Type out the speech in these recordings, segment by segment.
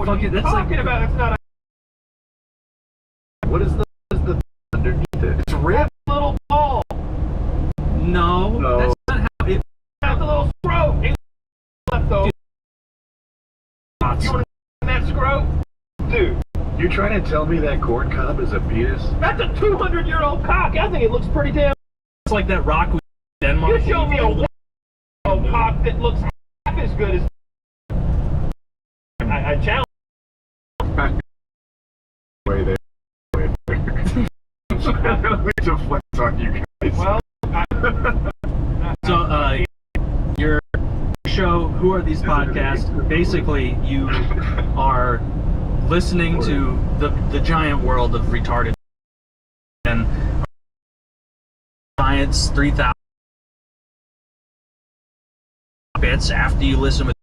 What are you talking about? It's not What is the underneath it? It's red. little ball. No, that's not how it. That's a little scrote. Ain't left though. Dude. You want that scrote? Dude. You're trying to tell me that corn cob is a penis? That's a 200-year-old cock. I think it looks pretty damn. It's like that rock with Denmark. You show me a 1-year-old cock that looks half as good as. I challenge. Way there. To flex on you guys. Well, So, your show, Who Are These Podcasts? Basically, you are listening to the giant world of retarded and science 3,000 bits after you listen with.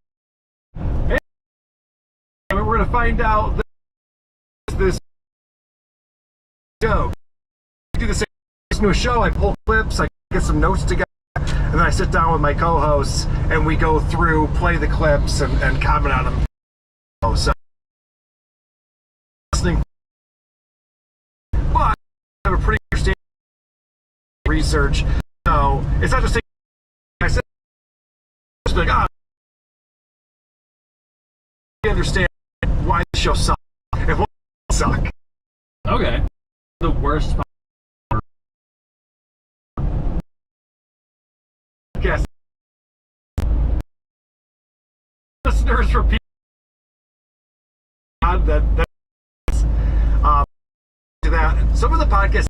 We're going to find out this show. I do the same new show. I pull clips, I get some notes together, and then I sit down with my co-hosts and we go through, play the clips, and comment on them. So, listening, but I have a pretty interesting research. So it's not just saying I said, it's like, I understand why the show sucks and why it suck. Okay. The worst. Yes. Listeners repeat that some of the podcasts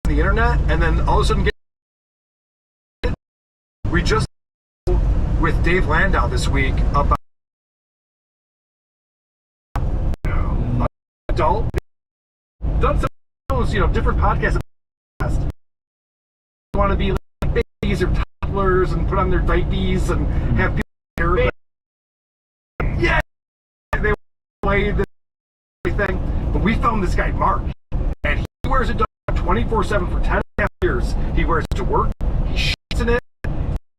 on the internet, and then all of a sudden we just with Dave Landau this week about adult done some of those, different podcasts. Want to be like babies or toddlers and put on their diapers and have people yeah, they play this thing. But we found this guy Mark, and he wears it 24/7 for 10.5 years. He wears it to work. He shits in it.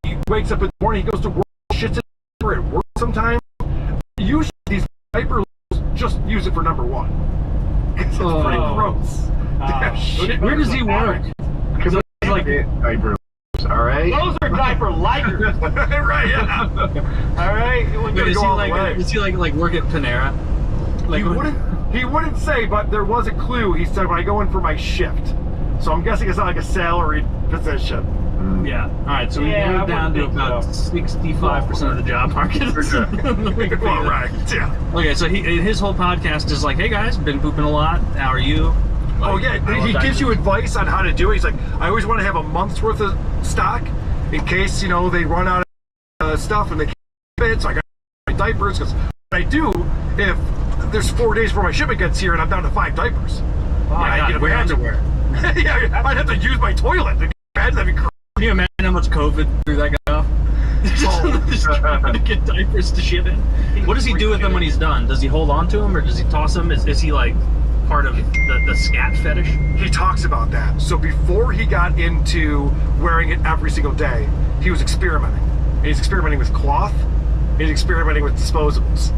He wakes up in the morning. He goes to work. Shits in it at work sometimes. Usually these diaper just use it for number one. It's pretty gross. Where does he work? Because like diaper, all right. Those are diaper lighters. Right, yeah. All right. Does he like work at Panera? Like he wouldn't say, but there was a clue. He said when I go in for my shift, so I'm guessing it's not like a salaried position. Yeah. All right. So we narrowed down to about 65% of the job market. Well, right. Yeah. Okay. So his whole podcast is like, hey guys, been pooping a lot. How are you? Oh yeah, he gives you advice on how to do it. He's like, I always want to have a month's worth of stock in case, they run out of stuff and they can't fit, so I got my diapers, because what I do if there's 4 days before my shipment gets here and I'm down to 5 diapers. Oh my God, wear underwear. Yeah, I'd have to use my toilet. That'd be crazy. Can you imagine how much COVID threw that guy off? Just trying to get diapers to ship in. What does he do with them when he's done? Does he hold on to them or does he toss them? Is he like part of the scat fetish? He talks about that. So before he got into wearing it every single day, he was experimenting. He's experimenting with cloth. He's experimenting with disposables.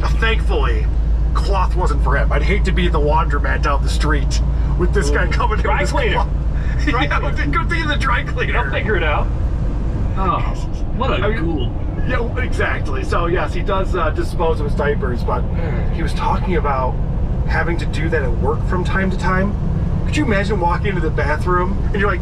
Now, thankfully, cloth wasn't for him. I'd hate to be the laundromat down the street with this guy coming in with his cloth. Yeah, go be the dry cleaner. I'll figure it out. Oh, what a ghoul. Yeah, exactly. So yes, he does dispose of his diapers, but he was talking about having to do that at work from time to time. Could you imagine walking into the bathroom and you're like,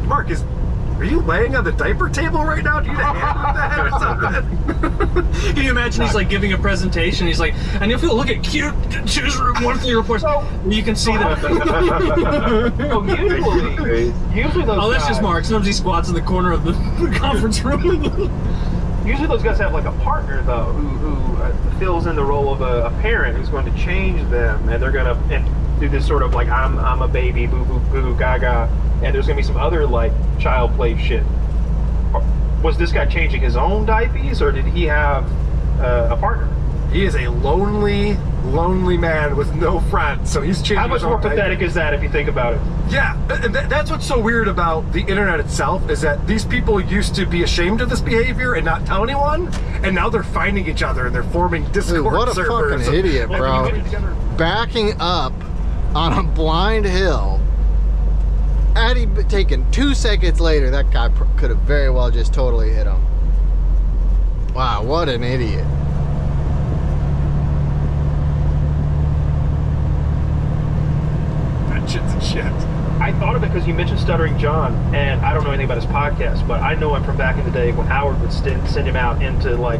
Mark, are you laying on the diaper table right now? Do you need a hand with that or something? Can you imagine he's like giving a presentation, he's like, and if you look at cute choose room 1 3 reports, you can see that. Usually those oh, that's guys, just Mark. Sometimes he squats in the corner of the conference room. Usually those guys have like a partner though, who fills in the role of a parent who's going to change them, and they're going to do this sort of like I'm a baby, boo boo boo gaga, and there's going to be some other like child play shit. Was this guy changing his own diapers, or did he have a partner? He is a lonely lonely man with no friends. So he's changing. How much his own more diaper. pathetic is that if you think about it? Yeah, and that's what's so weird about the internet itself is that these people used to be ashamed of this behavior and not tell anyone, and now they're finding each other and they're forming Discord Dude, what a servers. fucking idiot, bro. Backing up on a blind hill. Had he been taken 2 seconds later, that guy could have very well just totally hit him. Wow, what an idiot. That shit's a shit. I thought of it because you mentioned Stuttering John, and I don't know anything about his podcast, but I know him from back in the day when Howard would send him out into like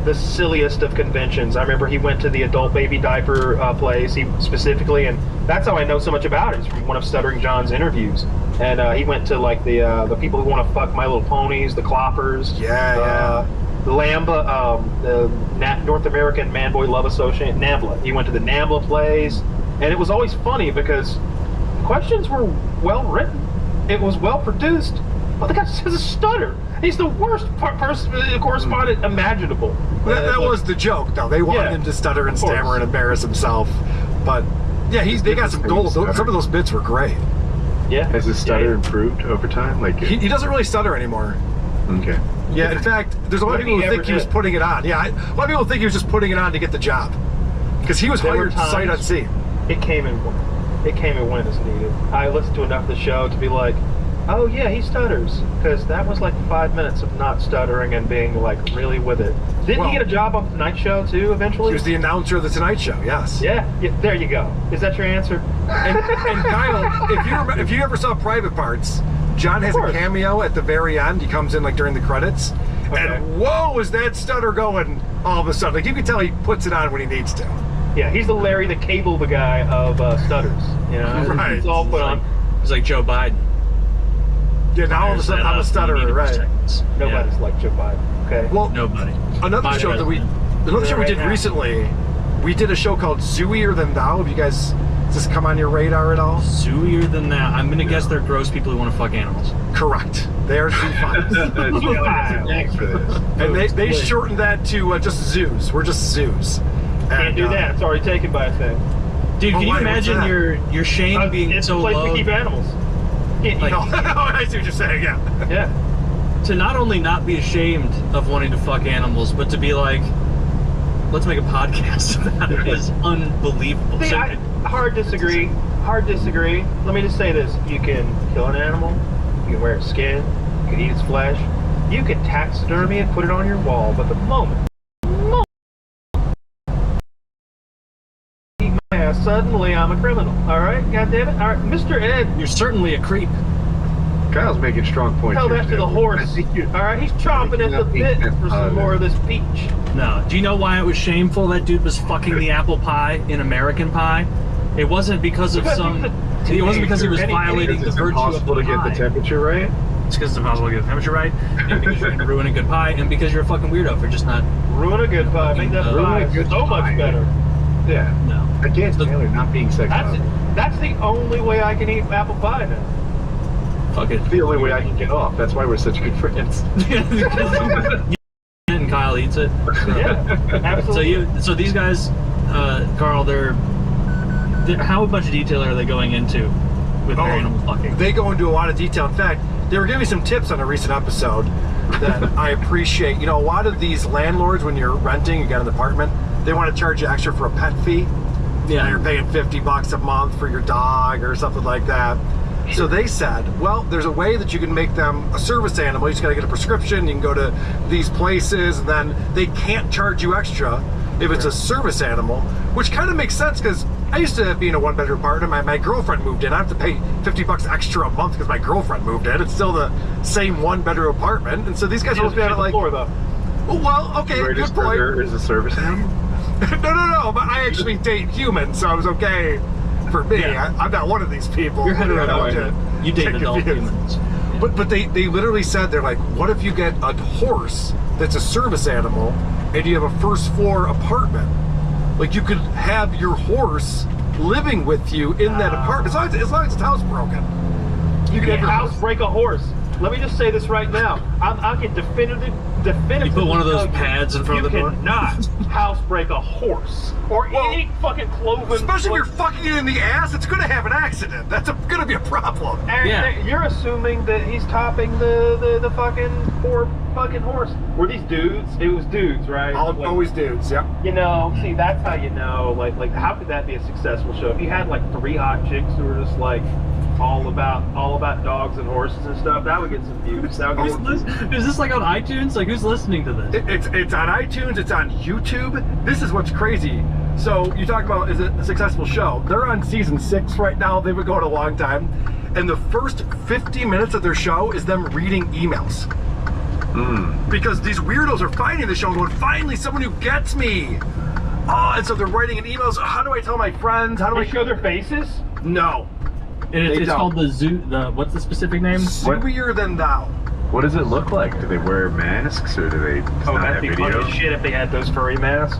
the silliest of conventions. I remember he went to the adult baby diaper place, he specifically, and that's how I know so much about it. It's from one of Stuttering John's interviews, and he went to like the people who want to fuck My Little Ponies, the Cloppers, the Lamba, the North American Man Boy Love Association, NAMBLA. He went to the NAMBLA plays, and it was always funny because questions were well written. It was well produced, but the guy has a stutter. He's the worst correspondent imaginable. That was the joke, though. They wanted him to stutter and stammer and embarrass himself. But yeah, they got some gold. Some of those bits were great. Yeah. Has his stutter improved over time? Like he doesn't really stutter anymore. Okay. Yeah, in fact, there's a lot of people who think he was putting it on. Yeah, a lot of people think he was just putting it on to get the job. Because he was hired sight unseen. It came and went as needed. I listened to enough of the show to be like, oh yeah, he stutters. Because that was like 5 minutes of not stuttering and being like really with it. Didn't he get a job on the Tonight Show too eventually? He was the announcer of the Tonight Show, yes. Yeah, there you go. Is that your answer? And Kyle, if you ever saw Private Parts, John has a cameo at the very end. He comes in like during the credits. Okay. And whoa, is that stutter going all of a sudden? Like you can tell he puts it on when he needs to. Yeah, he's the Larry the Cable the guy of stutters. You know, right. It's all put on. He's like Joe Biden. Yeah, now all of a sudden I'm a stutterer, right? Nobody's like Joe Biden. Okay. Well, nobody. Another show we did recently, we did a show called Zooier Than Thou. Have you guys, does this come on your radar at all? Zooier Than Thou. I'm gonna guess they're gross people who want to fuck animals. Correct. They're zoophiles. Thanks for this. And they shortened that to just zoos. We're just zoos. Can't do that. It's already taken by a thing. Dude, can you imagine your shame being so low? It's a place to keep animals. Like, I see what you're saying, yeah. Yeah. To not only not be ashamed of wanting to fuck animals, but to be like, let's make a podcast about it is unbelievable. See, hard disagree. Let me just say this. You can kill an animal. You can wear its skin. You can eat its flesh. You can taxidermy it, put it on your wall. But the moment suddenly I'm a criminal. All right, God damn it. All right, Mr. Ed. You're certainly a creep. Kyle's making strong points. Tell that to the horse. All right, he's chomping at the bit for some more of this peach. No. Do you know why it was shameful that dude was fucking the apple pie in American Pie? It wasn't because of some. It wasn't because he was violating the virtue of the pie. It's impossible to get the temperature right. It's because it's impossible to get the temperature right, and because you're gonna ruin a good pie, and because you're a fucking weirdo for just not ruin a good pie. Make that pie so much better. Yeah. No. Against Taylor not being sexual. That's the only way I can eat apple pie now. Fuck it. It's the only way I can get off. That's why we're such good friends. And Kyle eats it. Yeah, absolutely. So these guys, Carl, they're how much detail are they going into with their animal fucking? They go into a lot of detail. In fact, they were giving me some tips on a recent episode that I appreciate. You know, a lot of these landlords, when you're renting, you got an apartment, they want to charge you extra for a pet fee. Yeah, you're paying $50 a month for your dog or something like that. So they said, well, there's a way that you can make them a service animal. You just got to get a prescription. You can go to these places, and then they can't charge you extra if it's a service animal, which kind of makes sense because I used to be in a one-bedroom apartment. My girlfriend moved in. I have to pay $50 extra a month because my girlfriend moved in. It's still the same one-bedroom apartment, and so these guys supposed to be like, well, okay, good point. Is a service animal? No, but I actually date humans, so I was okay for me. Yeah. I'm not one of these people. You're you date adult humans. But they literally said, they're like, what if you get a horse that's a service animal and you have a first floor apartment? Like, you could have your horse living with you in that apartment, as long as it's housebroken. You can have your house break a horse. let me just say this right now. I can definitively. You put one of those pads in front of the door? You cannot housebreak a horse or any fucking cloven. Especially if you're fucking it in the ass, it's gonna have an accident. That's gonna be a problem. And Yeah. you're assuming that he's topping the fucking poor fucking horse. Were these dudes? It was dudes, right? Like, Always dudes, yep. you know, see, that's how you know. Like, how could that be a successful show? If you had like 3 hot chicks who were just like all about dogs and horses and stuff, that would get some views. That would get Is this like on iTunes? Like, who's listening to this? It's on iTunes, it's on YouTube. This is what's crazy. So you talk about, is it a successful show? They're on season 6 right now. They've been going a long time. And the first 50 minutes of their show is them reading emails. Because these weirdos are finding the show and going, finally, someone who gets me. Oh, and so they're writing in emails, how do I tell my friends? How do I show their faces? No. And it's don't. called the zoo. What's the specific name? Zooier than thou. What does it look like? Do they wear masks or do they just not That'd have be funny video? as shit if they had those furry masks.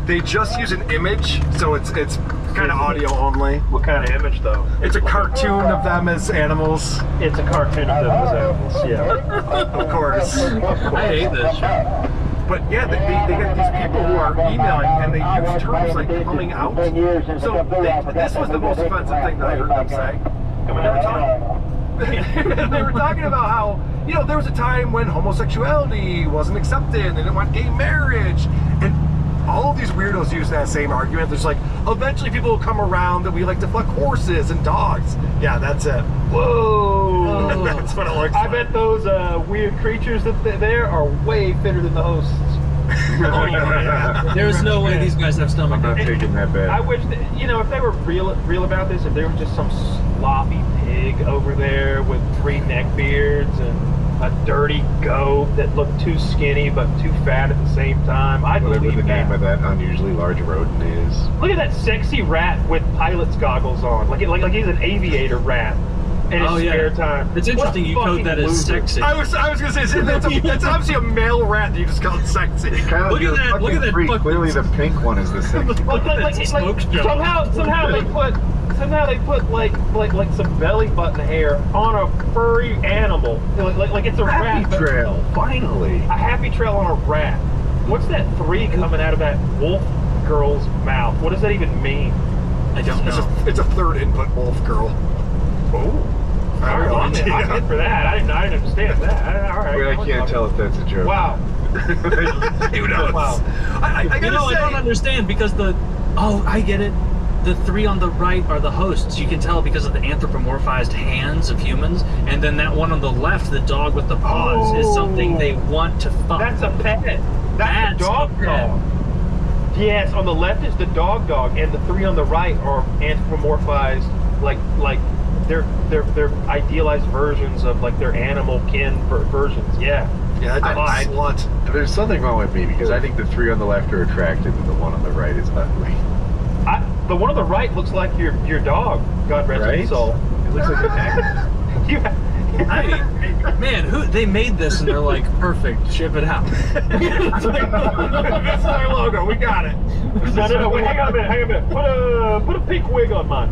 They just use an image, so it's kind of audio only. What kind of image though? It's a cartoon of them as animals, It's a cartoon of them as animals. Yeah. of course. I hate this show. But yeah, they get these people who are emailing and they use terms like coming out. So this was the most offensive thing that I heard them say. They were talking about how, you know, there was a time when homosexuality wasn't accepted and they didn't want gay marriage. And all of these weirdos use that same argument. There's like, eventually people will come around that we like to fuck horses and dogs. Yeah, that's it. Whoa. That's what it looks like. I bet those weird creatures that there are way fitter than the hosts. Oh, yeah. There is no way these guys have stomach. I'm not taking that bet. I wish that, you know, if they were real about this, if they were just some sloppy pig over there with 3 neck beards and a dirty goat that looked too skinny but too fat at the same time, I'd Whatever believe the that. name of that unusually large rodent is. Look at that sexy rat with pilot's goggles on, like he's an aviator rat in his spare time. It's interesting What you code fucking that as loser. sexy. I was gonna say, it's obviously a male rat that you just called sexy. Kind of Look at you're a that- look fucking at that freak. fucking- Clearly the pink one is the same. It's a smoke show. somehow they put like some belly button hair on a furry animal, like it's a rat. Happy but- trail, finally. A happy trail on a rat. What's that 3 coming out of that wolf girl's mouth? What does that even mean? I don't know. It's a third input wolf girl. Oh. I'm in for that. I didn't understand that. All right. Wait, I can't tell if that's a joke. Wow. Who knows? Wow. I gotta You know, say, I don't understand because I get it. The 3 on the right are the hosts. You can tell because of the anthropomorphized hands of humans, and then that one on the left, the dog with the paws, is something they want to fuck. That's a pet. That's a dog dog. Yes, on the left is the dog, and the 3 on the right are anthropomorphized, like they're idealized versions of like their animal kin versions. Yeah. yeah, I- slut. There's something wrong with me because I think the 3 on the left are attractive and the one on the right is ugly. The one on the right looks like your dog. God rest his Right? soul. It looks like an act. Man, they made this and they're like, perfect, ship it out. This is our logo. We got it. No, wait, hang on a minute. Put a pink wig on mine.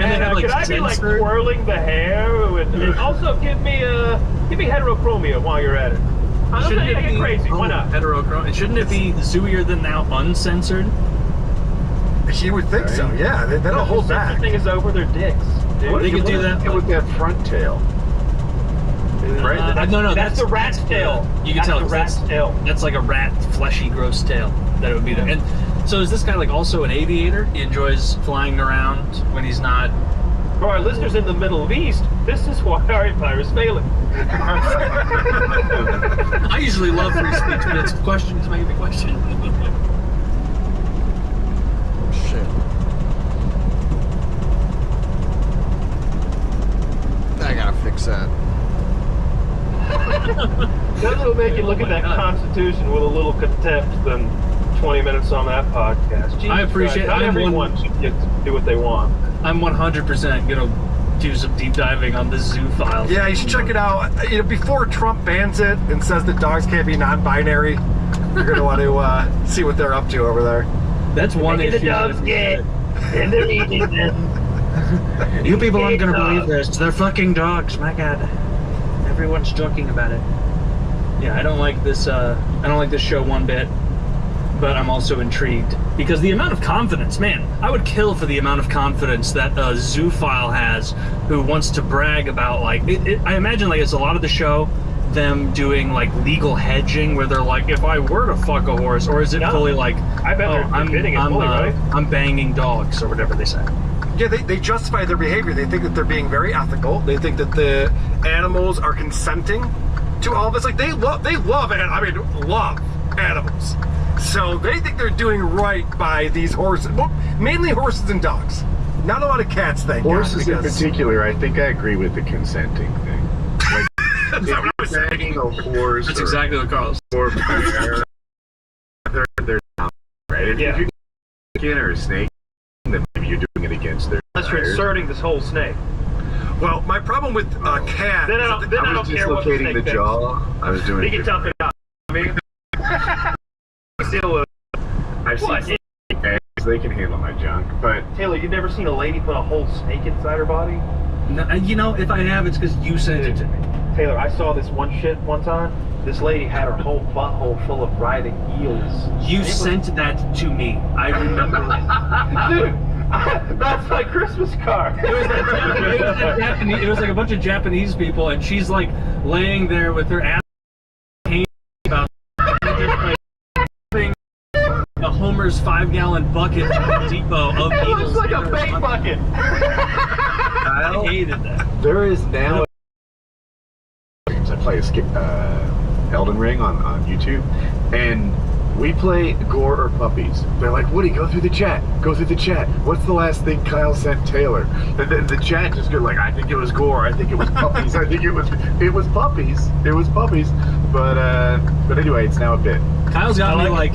And they have like could I be like censored. twirling the hair and also give me heterochromia while you're at it. I'm Shouldn't gonna it get be crazy. Why not? heterochrome? And shouldn't it be zooier than thou uncensored? You would think so. Yeah, they don't hold The back. thing is over their dicks. Dude. They could do that. With that front tail. Right? No, that's the rat's tail. You can That's tell the 'cause rat's tail. That's like a rat, fleshy, gross tail that it would be there. And so is this guy like also an aviator? He enjoys flying around when he's not. For our listeners in the Middle East, this is why our empire is failing. I usually love free speech, but it's questions making me question. Shit. I gotta fix that. That'll make you look at that Constitution with a little contempt than 20 minutes on that podcast. Jesus I appreciate- Christ. Not I'm everyone should get to do what they want. I'm 100% gonna do some deep diving on the zoo files. Yeah, you should check it out. You know, before Trump bans it and says that dogs can't be non-binary, you're gonna want to see what they're up to over there. That's one Making the issue. dogs gay, and they're eating them. You people aren't gonna believe this. They're fucking dogs. My God, everyone's joking about it. Yeah, I don't like this. I don't like this show one bit. But I'm also intrigued because the amount of confidence, man, I would kill for the amount of confidence that a zoophile has who wants to brag about, like, I imagine, like, it's a lot of the show, them doing, like, legal hedging where they're like, if I were to fuck a horse, or is it fully like, I bet I'm banging dogs, or whatever they say. Yeah, they justify their behavior. They think that they're being very ethical. They think that the animals are consenting to all this. Like, they love animals. So they think they're doing right by these horses. Well, mainly horses and dogs. Not a lot of cats, thank God. Horses in particular, I think I agree with the consenting thing. Like, if you're dragging a horse, That's exactly what Carlos said. or they're not, right? If you're a chicken or a snake, then maybe you're doing it against their Unless you're inserting this whole snake. Well, my problem with cat Then is that I I was don't care what the dislocating the snake jaw. I was doing He can tough it out. I mean, still, I've what? seen snakes, they can handle my junk, but Taylor, you've never seen a lady put a whole snake inside her body? No, you know, if I have, it's because you sent it to me. Taylor, I saw this one shit one time. This lady had her whole butthole full of writhing eels. You sent that to me. I remember it. Dude, that's my Christmas card. It was like a bunch of Japanese people, and she's like laying there with her ass about just like having a Homer's 5-gallon bucket from the depot of It eels. looks like a bait bucket. I hated that. there is now. I play Elden Ring on YouTube, and we play gore or puppies. They're like, Woody, go through the chat. Go through the chat. What's the last thing Kyle sent Taylor? And then the chat just goes like, I think it was gore. I think it was puppies. I think it was puppies. It was puppies. But anyway, it's now a bit. Kyle's got me like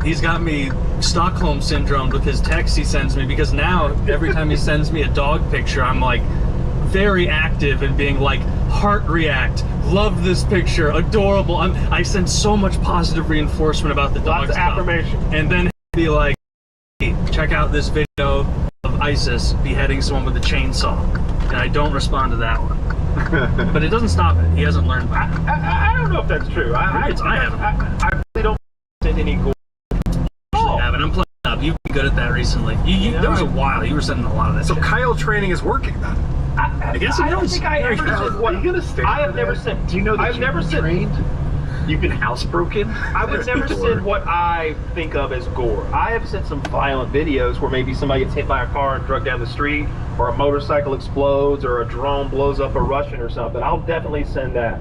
he's got me Stockholm syndrome with his texts he sends me, because now every time he sends me a dog picture, I'm like very active and being like, heart react, love this picture, adorable. I send so much positive reinforcement about the dog Lots of stuff. affirmation. And then he'd be like, hey, check out this video of ISIS beheading someone with a chainsaw. And I don't respond to that one. But it doesn't stop it. He hasn't learned by it. I don't know if that's true. I really don't send any gore. I haven't. I'm playing up. You've been good at that recently. There was a while you were sending a lot of that so shit. Kyle training is working then. I guess it I don't is. think I ever sent what. Are you gonna stand I have for never that? sent. Do you know that I've never sent. You've been housebroken? I would never send what I think of as gore. I have sent some violent videos where maybe somebody gets hit by a car and dragged down the street, or a motorcycle explodes, or a drone blows up a Russian or something. I'll definitely send that.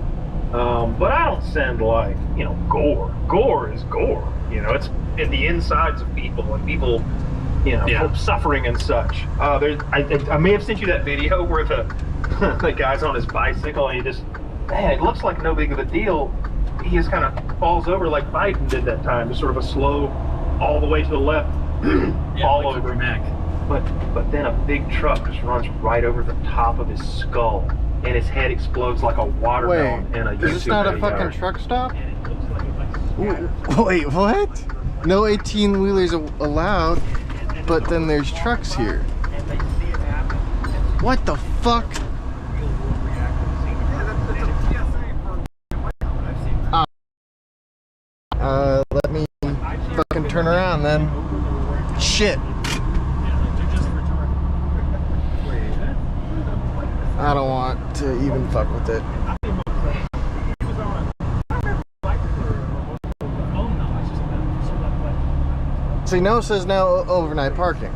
But I don't send, like, you know, gore. Gore is gore. You know, it's in the insides of people and people, you know, suffering and such. I may have sent you that video where the guy's on his bicycle and he just, man, it looks like no big of a deal. He just kind of falls over like Biden did that time, just sort of a slow, all the way to the left, fall like over. Mac. But then a big truck just runs right over the top of his skull, and his head explodes like a watermelon in a YouTube Is this not a video. fucking truck stop? And it looks like it's like Wait, what? No 18-wheelers allowed, but then there's trucks here. What the fuck? Let me fucking turn around then. Shit. I don't want to even fuck with it. See, now it says now overnight parking.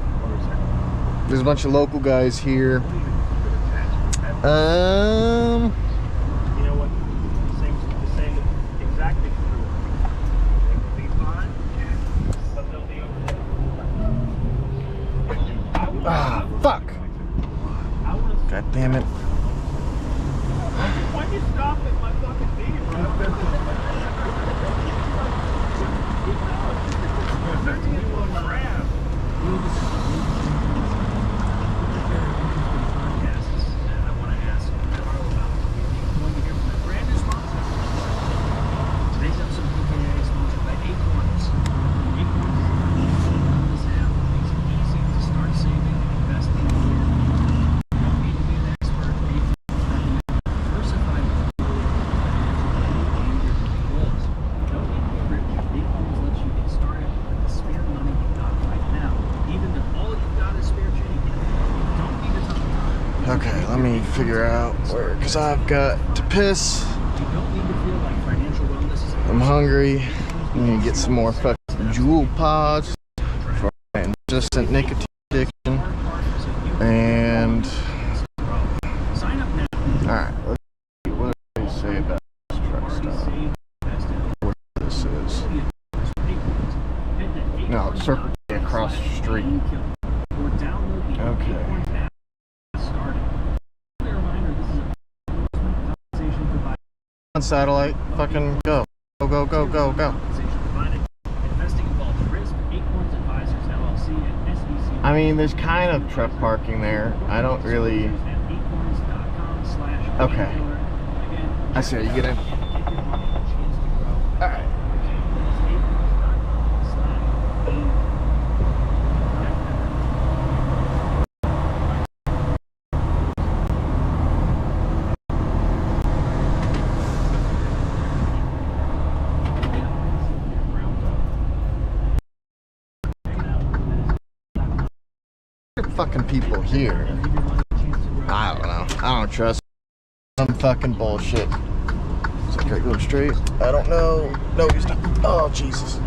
There's a bunch of local guys here. You know what? The same exactly true. They will be fine, but they'll be over there. Ah, fuck. God damn it. Why'd you stop at my fucking meeting, bro? figure out where, because I've got to piss. I'm hungry. I need to get some more fucking Jewel pods for my resistant nicotine addiction. And alright, let's see what they say about this truck stop. What this is. No, Circle K across the street. Okay. On satellite, fucking go. Go, go, go, go, go. I mean, there's kind of truck parking there. I don't really... Okay. I see how you get in. Alright. Fucking people here. I don't know. I don't trust some fucking bullshit. Is that guy going straight? I don't know. No, he's not. Oh, Jesus.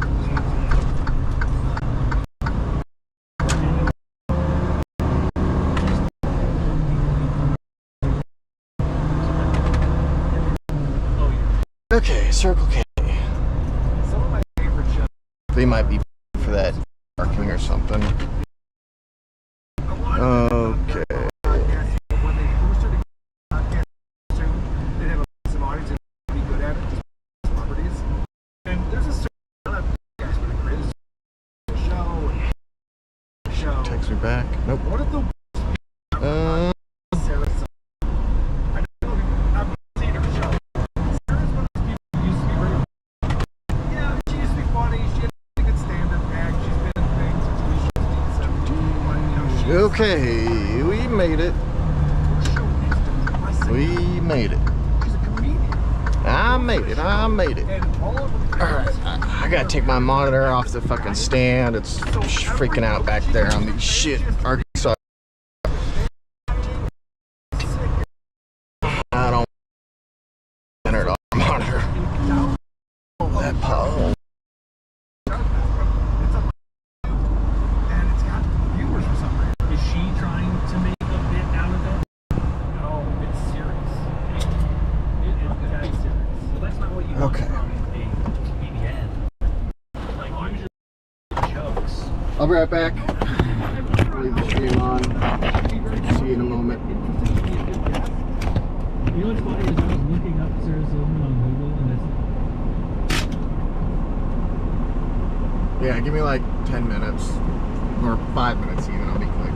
Okay, Circle K. Some of my favorite shows. They might be for that parking or something. Okay. When they posted a podcast soon, they'd have some audience and be good at it, just celebrities. And there's a certain amount of guys with a great show. Text me back. Nope. What if the Sarah's I know I've seen her show. Sarah's one of those people who used to be really yeah, she used to be funny, she had a good stand-up act, she's been in things since we should be 17, but you know, she's Okay, we made it. We made it. she's a comedian. I made it. I made it. And all of them Alright, I gotta take my monitor off the fucking stand. It's freaking out back there on these shit Arkansas. I don't enter it off the monitor. That power. and it's got viewers for some reason. Is she trying to make a bit out of it? No, it's serious. That's serious. Well, that's not what you want Okay. from a comedian. Like, usually jokes. I'll be right back. Leave the stream on. See you in a moment. You know what's funny is I was looking up Sarah Silverman on Google and Yeah, give me like 10 minutes. Or 5 minutes even, I'll be quick.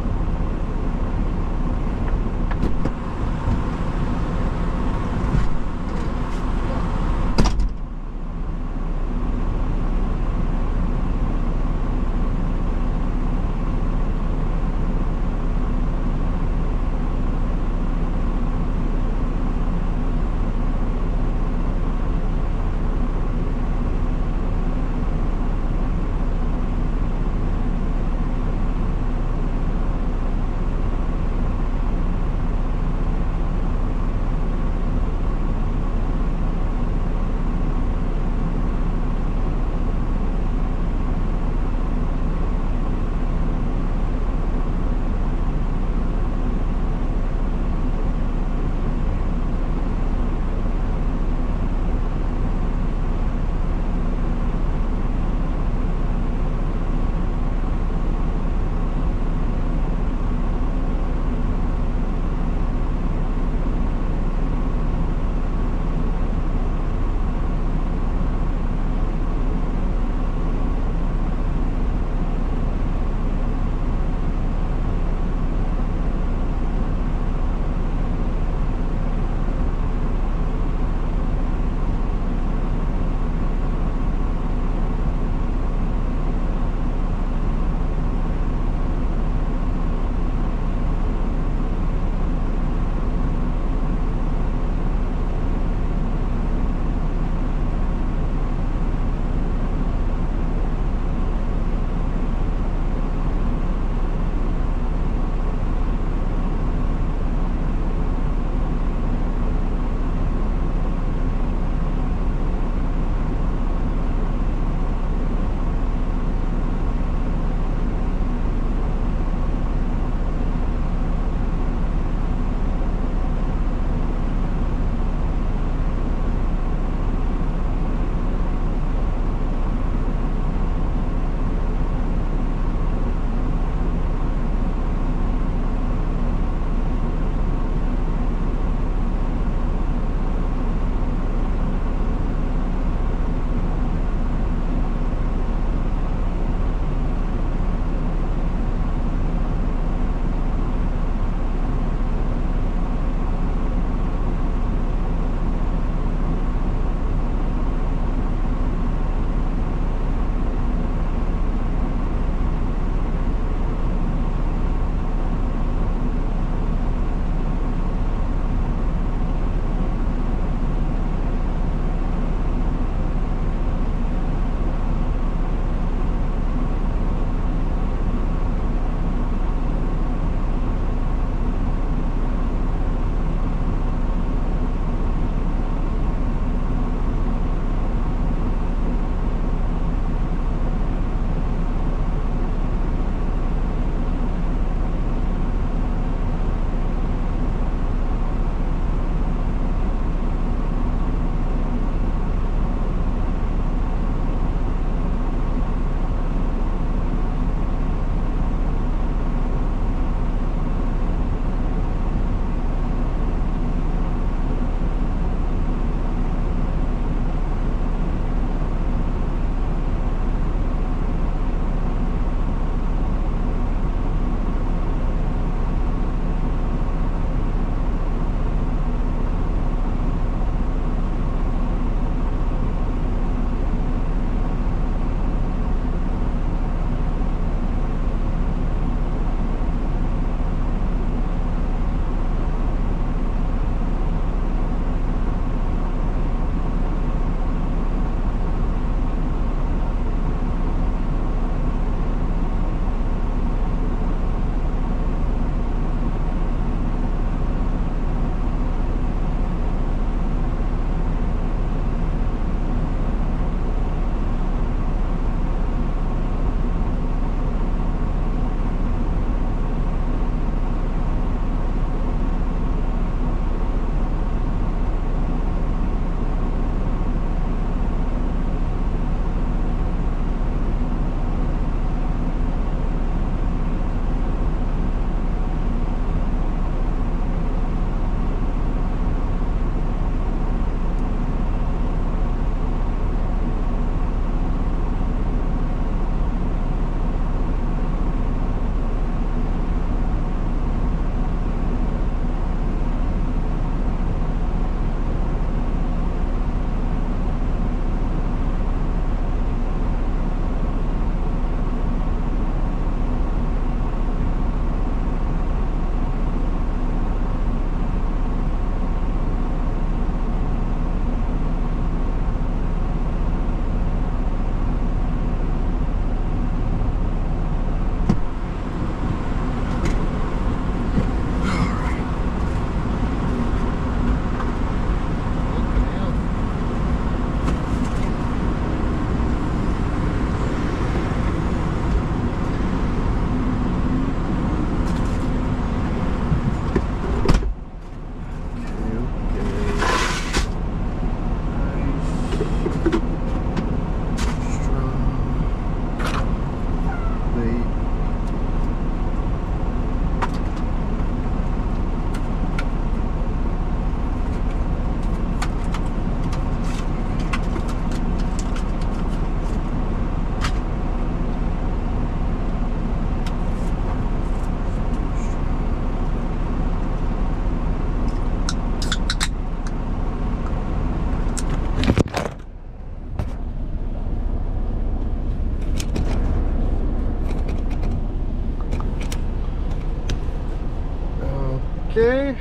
Okay.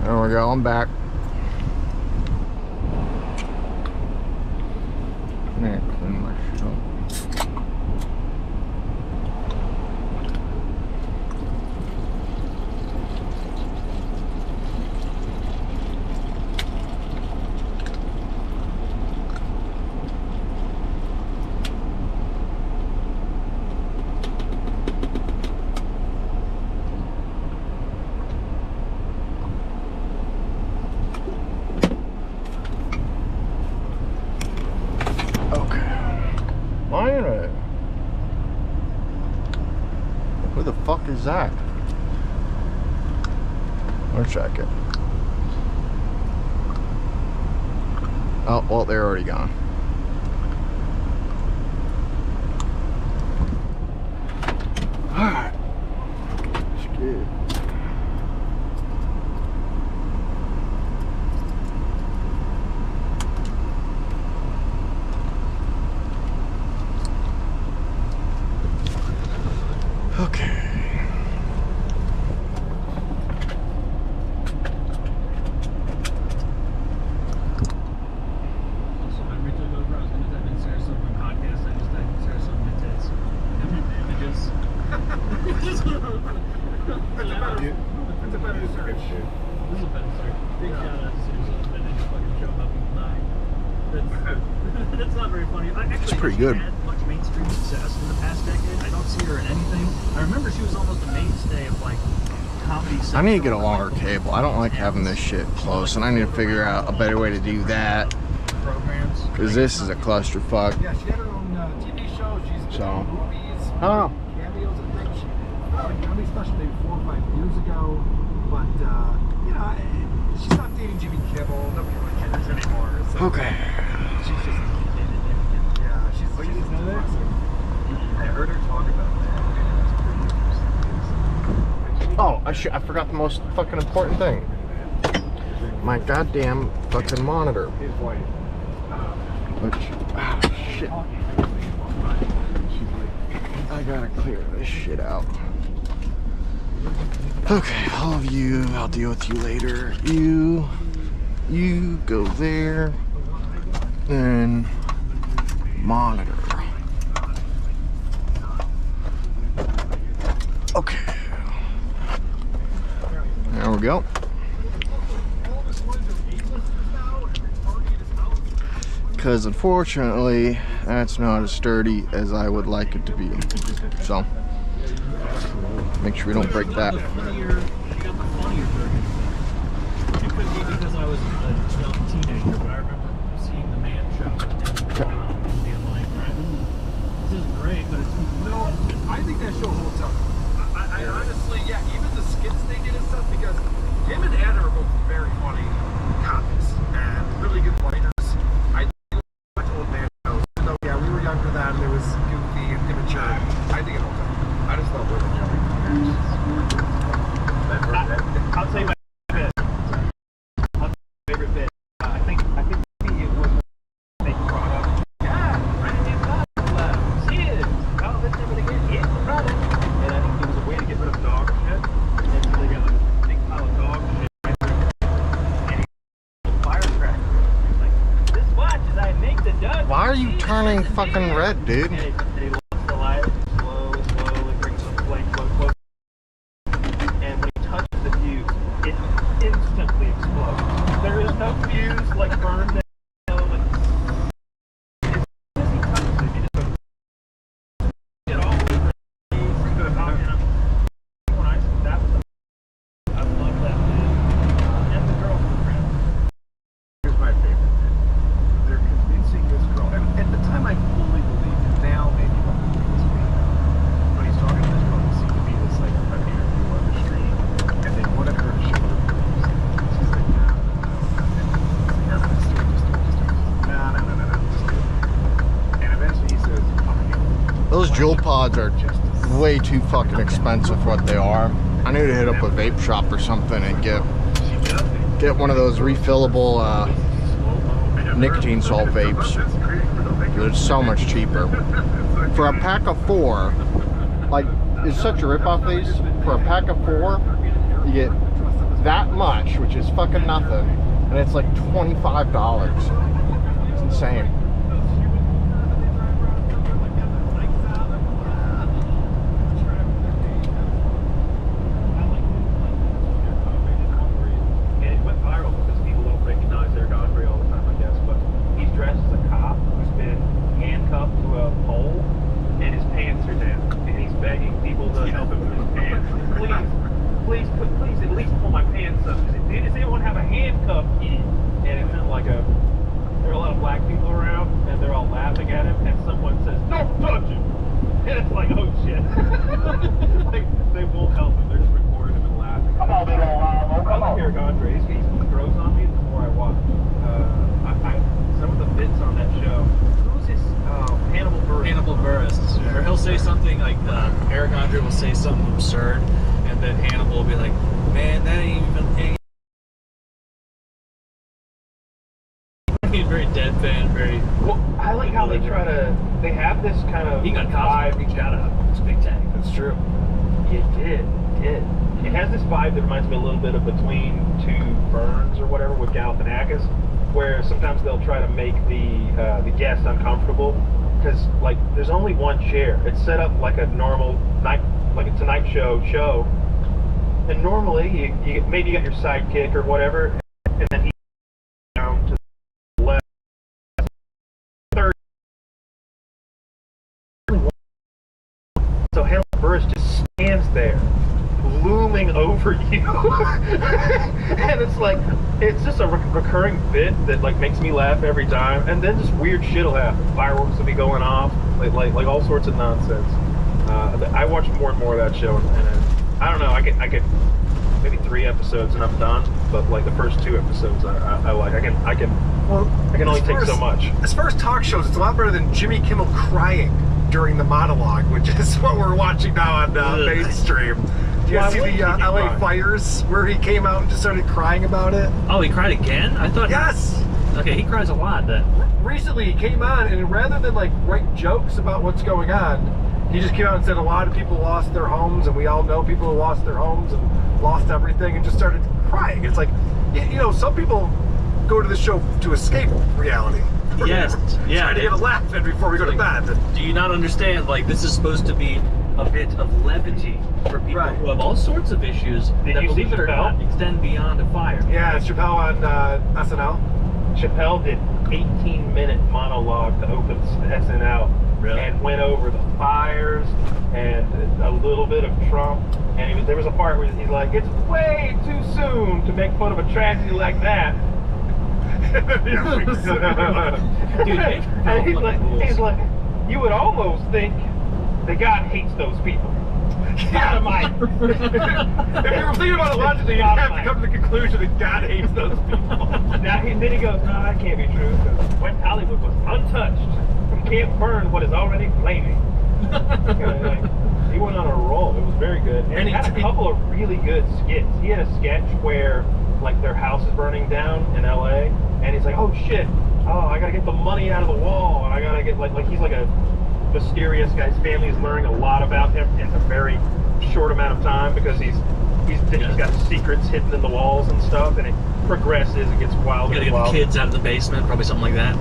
There we go, I'm back. Yeah, clean my shit up. Who the fuck is that? I'll check it. Oh, well, they're already gone. Alright. That's good. Okay. So I took over. I was going to type in Sarasota podcast. I just typed Sarasota tits. Images. That's a better search. This is a better search. Big shout out to Sarasota. They just fucking show how people die. That's not very funny. Actually, pretty good. Had much mainstream success in the past decade. I don't see her in anything. I remember she was almost a mainstay of like comedy. I need to get a longer cable. I don't like having this shit close, and I need to figure out a better way to do that. Programs. Because this is a clusterfuck. Yeah, she had her own TV show. She's been So, in movies, I don't know. cameos and things. She had a comedy special maybe 4 or 5 years ago. But, you know, she's not dating Jimmy Kimmel. Nobody really cares anymore. So Okay. she's just, yeah, she's Oh, you didn't know that? awesome. I heard her talk about that. Oh, I forgot the most fucking important thing. My goddamn fucking monitor. His wife. Which, ah, shit. I gotta clear this shit out. Okay, all of you, I'll deal with you later. You go there. Then monitor. Okay. There we go. Because unfortunately, that's not as sturdy as I would like it to be. So, make sure we don't break that. She got the funnier version. It could be because I was a young teenager, but I remember seeing the Man Show and being like, this is great, but it's No, I think that show holds up. I honestly, yeah, even the skits they did and stuff, because him and Anna are both very funny comics and really good writers. I watch old man shows. Even though, yeah, we were younger then, it was goofy and immature. I think it holds up. I just love women jumping. I'll tell you my bit. Favorite bit. I think maybe it was they brought up. Yeah, right in the she is. Oh, this never again. It's the product. And I think there was a way to get rid of dog shit. And so they got a big pile of dog shit right there. And he firecracker. He's like, this watch as I make the dog. Why are you turning fucking red, dude? And he lets the light slowly brings the flame close. And when he touches the fuse, it instantly explodes. There is no fuse like burned down. Like, as soon as he touches it, it just goes get all over his face. When I that was the I love that bit. And the girlfriend. Here's my favorite bit. They're convincing this girl, and at the time I fully believed it. Now maybe not. But he's talking to this girl who seemed to be this like an interview on the street, and they wanted her to show her boobs. She's like, no, just do it. No, just do it. And eventually he says, okay, Those jewel pods are way too fucking expensive for what they are. I need to hit up a vape shop or something and get one of those refillable nicotine salt vapes. They're so much cheaper. For a pack of 4, like is such a ripoff. These for a pack of 4, you get that much, which is fucking nothing, and it's like $25. It's insane. Very deadpan, very. Well, I like how they try to. They have this kind of. He got vibe. He got a big tank. That's true. It did. It has this vibe that reminds me a little bit of Between Two Ferns or whatever with Galifianakis, where sometimes they'll try to make the guest uncomfortable because like there's only one chair. It's set up like a normal night, like a Tonight Show, and normally you maybe you got your sidekick or whatever, and then he down to the left. Third. So Hannibal Buress just stands there, looming over you, and it's like it's just a recurring bit that like makes me laugh every time. And then just weird shit will happen. Fireworks will be going off, like all sorts of nonsense. I watch more and more of that show, and I don't know. I get maybe 3 episodes and I'm done. But like the first 2 episodes, I like. I can only take so much. As far as talk shows, it's a lot better than Jimmy Kimmel crying during the monologue, which is what we're watching now on mainstream. Do you guys see the LA fires where he came out and just started crying about it? Oh, he cried again? I thought. Yes. Okay, he cries a lot then. Recently, he came on and rather than like write jokes about what's going on, he just came out and said a lot of people lost their homes, and we all know people who lost their homes and lost everything, and just started crying. It's like, you know, some people go to the show to escape reality. Yes, yeah. Trying to get a laugh in before we go to bed. Do you not understand? Like, this is supposed to be a bit of levity for people who have all sorts of issues that, believe it or not, extend beyond a fire. Yeah, Chappelle on SNL. Chappelle did 18-minute monologue to open SNL. Really? And went over the fires and a little bit of Trump. And there was a part where he's like, "It's way too soon to make fun of a tragedy like that." Dude, and he's like, "You would almost think that God hates those people." Dynamite. If you were thinking about it logically, you'd have to come to the conclusion that God hates those people. Then he goes, "No, that can't be true, because West Hollywood was untouched. You can't burn what is already flaming." He went on a roll. It was very good. And he had a couple of really good skits. He had a sketch where like their house is burning down in LA, and he's like, "Oh shit, I gotta get the money out of the wall, and I gotta get like he's like a mysterious guy. His family is learning a lot about him in a very short amount of time because he's got secrets hidden in the walls and stuff, and it progresses. It gets wilder. You gotta get the kids out of the basement, probably something like that.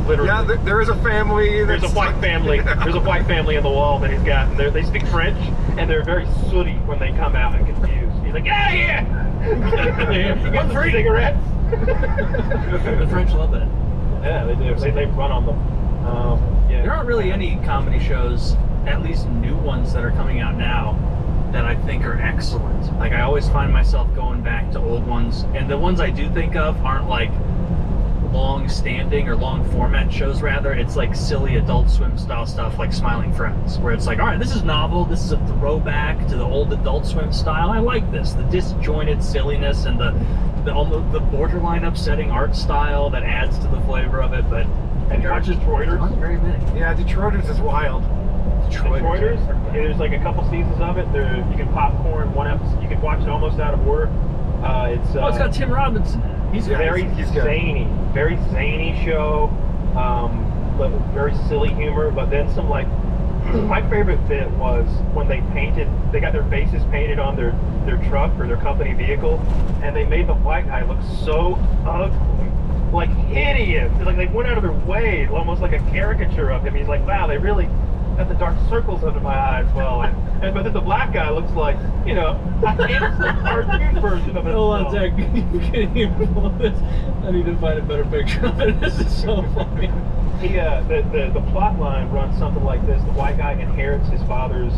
Literally. Yeah, there is a family. There's a white family. There's a white family in the wall that he's got. And they speak French, and they're very sooty when they come out and confused. He's like, "Get out of here! You got free cigarettes." The French love that. Yeah, they do. They run on them. Yeah. There aren't really any comedy shows, at least new ones that are coming out now, that I think are excellent. Like, I always find myself going back to old ones, and the ones I do think of aren't like long-standing or long-format shows. Rather, it's like silly Adult Swim style stuff, like Smiling Friends, where it's like, all right, this is novel, this is a throwback to the old Adult Swim style. I like this, the disjointed silliness and the borderline upsetting art style that adds to the flavor of it. But and you watch Detroiters? Not very many. Yeah, Detroiters is wild. Detroiters? There's like a couple seasons of it. You can popcorn one episode. You can watch it almost out of order. It's got Tim Robinson. He's very zany, very zany show. But very silly humor. But then some like My favorite bit was when they got their faces painted on their truck or their company vehicle, and they made the white guy look so ugly, like hideous. Like they went out of their way, almost like a caricature of him. He's like, wow, they really got the dark circles under my eyes. Well, but then the black guy looks like, you know, a handsome cartoon version of it. Hold on, Zach. You can't even pull this. I need to find a better picture of it. This is so funny. The plot line runs something like this: the white guy inherits his father's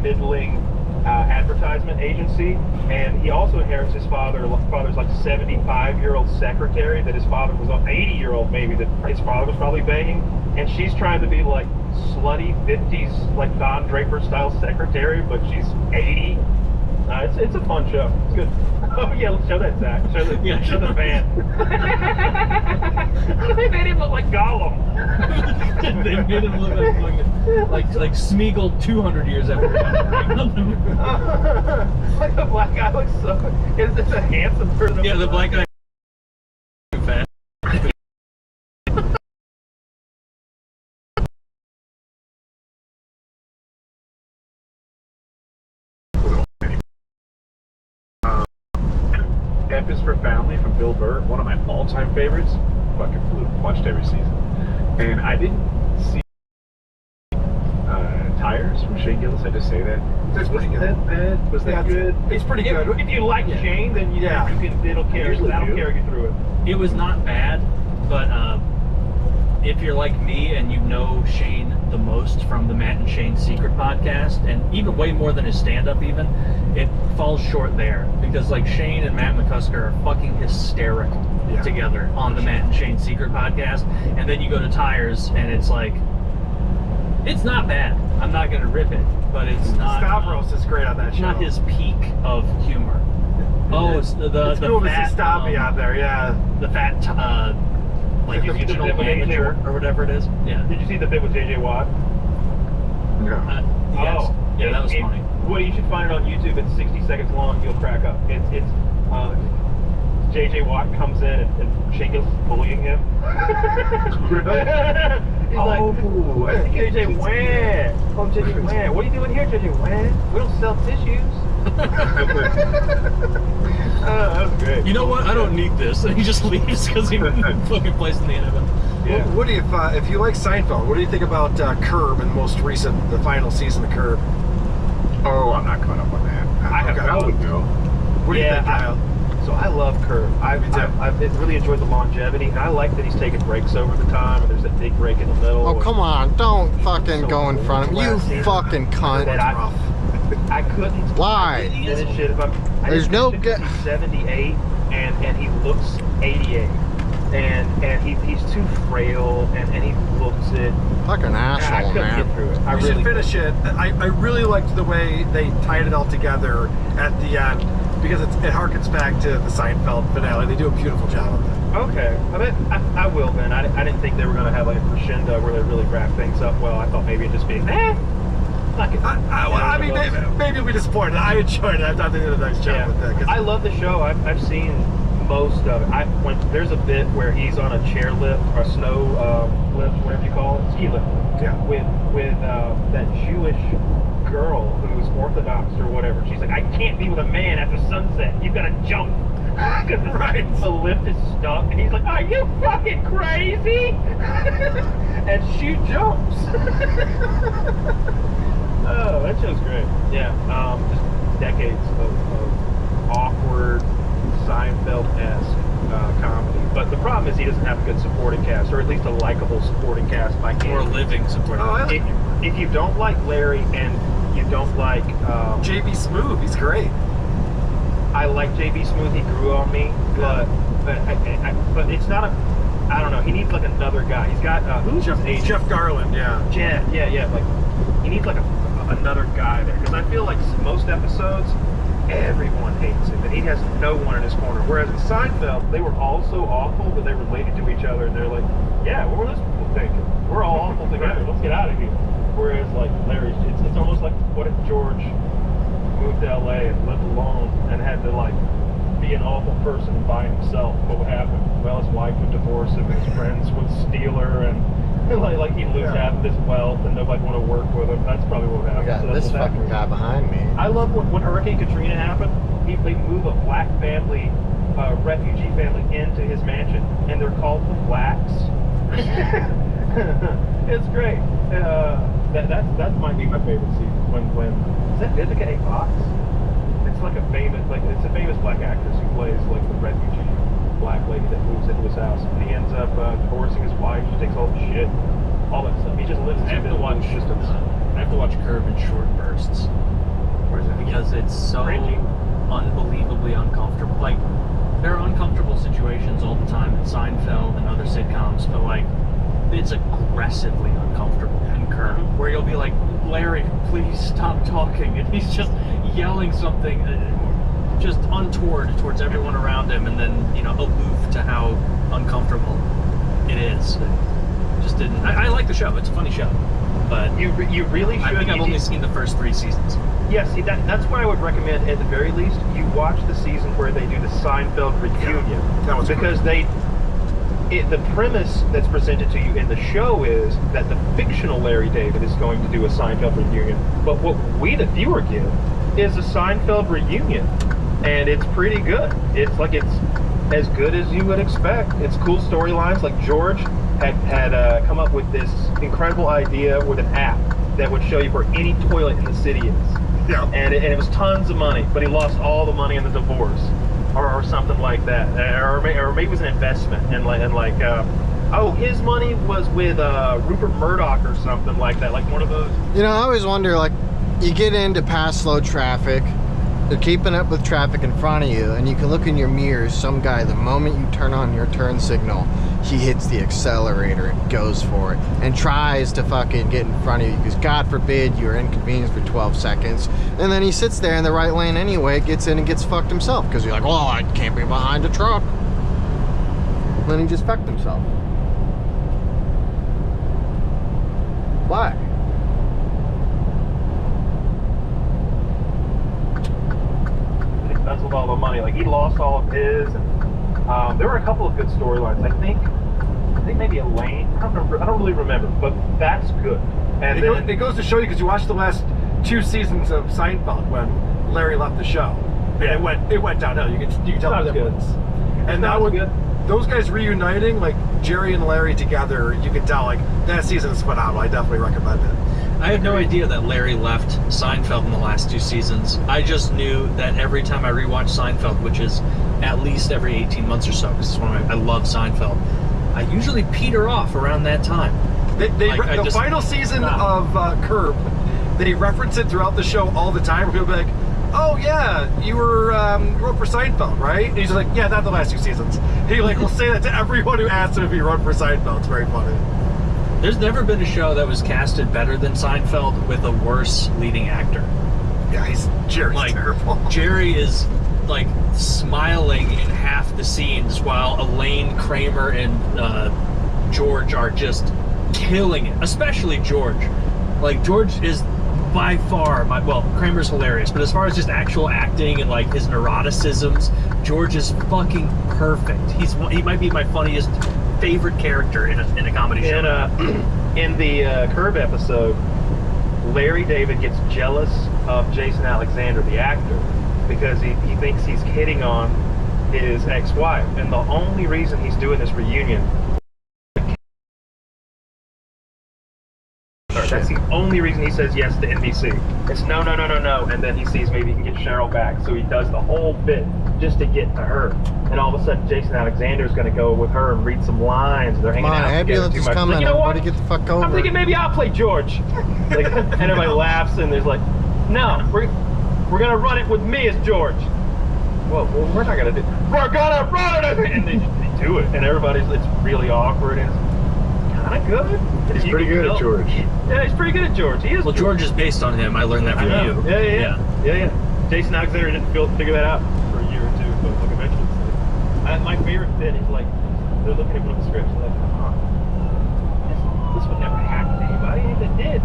middling advertisement agency, and he also inherits his father's like 75-year-old secretary that his father was 80-year-old maybe that his father was probably banging, and she's trying to be like slutty 50s like Don Draper style secretary, but she's 80. It's a fun show. It's good. Oh yeah, let's show that, Zach. Show the van. They made him look like Gollum. They made him look like Smeagol 200 years after. Like the black guy looks so. It's a handsome person. Yeah, the black guy. Fat. F is for Family from Bill Burr, one of my all-time favorites. Fucking flew, watched every season. And I didn't see Tires from Shane Gillis. I just say that. That's pretty good. That bad? Was that good? It's pretty good. If you like Shane, then that'll carry you through it. It was not bad, but if you're like me and you know Shane the most from the Matt and Shane Secret podcast, and even way more than his stand-up even, it falls short there. Because like Shane and Matt McCusker are fucking hysterical together on the Matt and Shane Secret podcast. And then you go to Tires and it's like, it's not bad. I'm not going to rip it, but it's not... Stavros is great on that show. Not his peak of humor. Oh, it's the cool fat, to see Stabby out there, yeah. The fat, like regional manager or whatever it is. Yeah. Did you see the bit with JJ Watt? Yeah. Yes. Yeah, that was funny. Well, you should find it on YouTube. It's 60 seconds long. You'll crack up. It's JJ Watt comes in and Shane Gillis is bullying him. He's like, JJ Wan. Oh, JJ Wan. What are you doing here, JJ Wan? We don't sell tissues. That was great. You know what? I don't need this. And he just leaves because he fucking plays in the NFL. Yeah. What do you, if you like Seinfeld, what do you think about Curb and the final season of Curb? Oh, I'm not caught up on that. I would know. What do you think, Kyle? So I love Curb. I've really enjoyed the longevity, and I like that he's taking breaks over the time, and there's that big break in the middle. Oh, come on. Don't fucking go in front of me. You fucking cunt. I couldn't. Why? There's no... He's 78, and he looks 88. And he's too frail, and he looks it. Fucking asshole, I couldn't get through it. I really should finish it. I really liked the way they tied it all together at the end, because it harkens back to the Seinfeld finale. They do a beautiful job of it. Okay, I will then. I didn't think they were going to have like a crescendo where they really wrap things up well. I thought maybe it'd just be, I mean, maybe you'll be disappointed. I enjoyed it. I thought they did a nice job with that. I love the show. I've seen most of it. There's a bit where he's on a chair lift or a snow lift, whatever you call it, ski lift. Yeah. With that Jewish girl who's Orthodox or whatever. She's like, I can't be with a man after sunset. You've got to jump. Because the lift is stuck, and he's like, are you fucking crazy? And she jumps. Oh, that show's great. Yeah, just decades of awkward Seinfeld-esque comedy. But the problem is he doesn't have a good supporting cast, or at least a likable supporting cast by Or a living supporting cast. If you don't like Larry and you don't like... JB Smoove, he's great. I like JB Smoove, he grew on me, but it's not a... I don't know, he needs like another guy. He's got... who's Jeff Garland, yeah. Yeah, like, he needs like another guy there, because I feel like most episodes, everyone hates him, and he has no one in his corner. Whereas in Seinfeld, they were all so awful, but they related to each other, and they're like, yeah, what were those people thinking? We're all awful together. Let's get out of here. Whereas like Larry's, it's almost like, what if George moved to LA and lived alone and had to like be an awful person by himself? What would happen? Well, his wife would divorce him, his friends would steal her, and like he'd lose half of his wealth and nobody want to work with him. That's probably what I happened. got So that's this what fucking happened. guy behind me. I love when Hurricane Katrina happened. They move a black family, refugee family, into his mansion, and they're called the Blacks. It's great. That might be my favorite season. When is that Vivica A. Fox? It's like a famous black actress who plays like the refugee black lady that moves into his house, and he ends up divorcing his wife. She takes all the shit, all that stuff. He just lives in I have to watch systems. I have to watch Curb in short bursts because it's so Cringy. unbelievably uncomfortable. Like there are uncomfortable situations all the time in Seinfeld and other sitcoms, but like it's aggressively uncomfortable in Curb, where you'll be like, Larry, please stop talking, and he's just yelling something just untoward towards everyone around him, and then aloof to how uncomfortable it is. Just didn't. I like the show. It's a funny show, but You really should. I think I've only seen the first 3 seasons. Yes, see, that's what I would recommend at the very least. You watch the season where they do the Seinfeld reunion. That was because the premise that's presented to you in the show is that the fictional Larry David is going to do a Seinfeld reunion. But what we, the viewer, get is a Seinfeld reunion. And it's pretty good. It's as good as you would expect. It's cool storylines. Like George had come up with this incredible idea with an app that would show you where any toilet in the city is. Yeah. And it was tons of money, but he lost all the money in the divorce, or something like that, or maybe it was an investment, and his money was with Rupert Murdoch or something like that, like one of those. I always wonder, like, you get into past slow traffic, they're keeping up with traffic in front of you, and you can look in your mirrors, some guy, the moment you turn on your turn signal, he hits the accelerator and goes for it, and tries to fucking get in front of you, because God forbid you're inconvenienced for 12 seconds, and then he sits there in the right lane anyway, gets in and gets fucked himself, because you're like, oh, I can't be behind a truck. And then he just fucked himself. Why? That's with all the money. Like, he lost all of his, and there were a couple of good storylines. I think maybe Elaine. I don't really remember, but that's good. And it goes to show you, because you watched the last 2 seasons of Seinfeld when Larry left the show. Yeah. And it went downhill. You can tell the That's good. difference. And that was good. Those guys reuniting, like Jerry and Larry together, you can tell, like, that season is phenomenal. I definitely recommend it. I had no idea that Larry left Seinfeld in the last 2 seasons. I just knew that every time I rewatch Seinfeld, which is at least every 18 months or so, because I love Seinfeld, I usually peter off around that time. The final season of Curb, they reference it throughout the show all the time. People be like, oh yeah, you wrote for Seinfeld, right? And he's just like, yeah, not the last 2 seasons. He will say that to everyone who asks him if he wrote for Seinfeld. It's very funny. There's never been a show that was casted better than Seinfeld with a worse leading actor. Yeah, Jerry's terrible. Jerry is like smiling in half the scenes while Elaine, Kramer, and George are just killing it. Especially George. Like, George is by far Kramer's hilarious, but as far as just actual acting and like his neuroticisms, George is fucking perfect. He might be my funniest favorite character in a comedy show. In the Curb episode, Larry David gets jealous of Jason Alexander, the actor, because he thinks he's hitting on his ex-wife, and the only reason he's doing this reunion, that's the only reason he says yes to NBC. It's no, and then he sees maybe he can get Cheryl back, so he does the whole bit just to get to her. And all of a sudden, Jason Alexander's going to go with her and read some lines. They're hanging out together too much. Coming. Like, you know what? Get the fuck over. I'm thinking maybe I'll play George. Like, and everybody laughs, and there's like, no, we're going to run it with me as George. Well, we're not going to do. We're going to run it, and they do it, and it's really awkward and. Kind of good. He's pretty good at George. Yeah, he's pretty good at George. He is. Well, George is based on him. I learned that from you. Yeah. Jason Alexander didn't figure that out for a year or two, but like eventually. My favorite bit is like they're looking at one of the scripts and like, this would never happen to anybody. And if it did,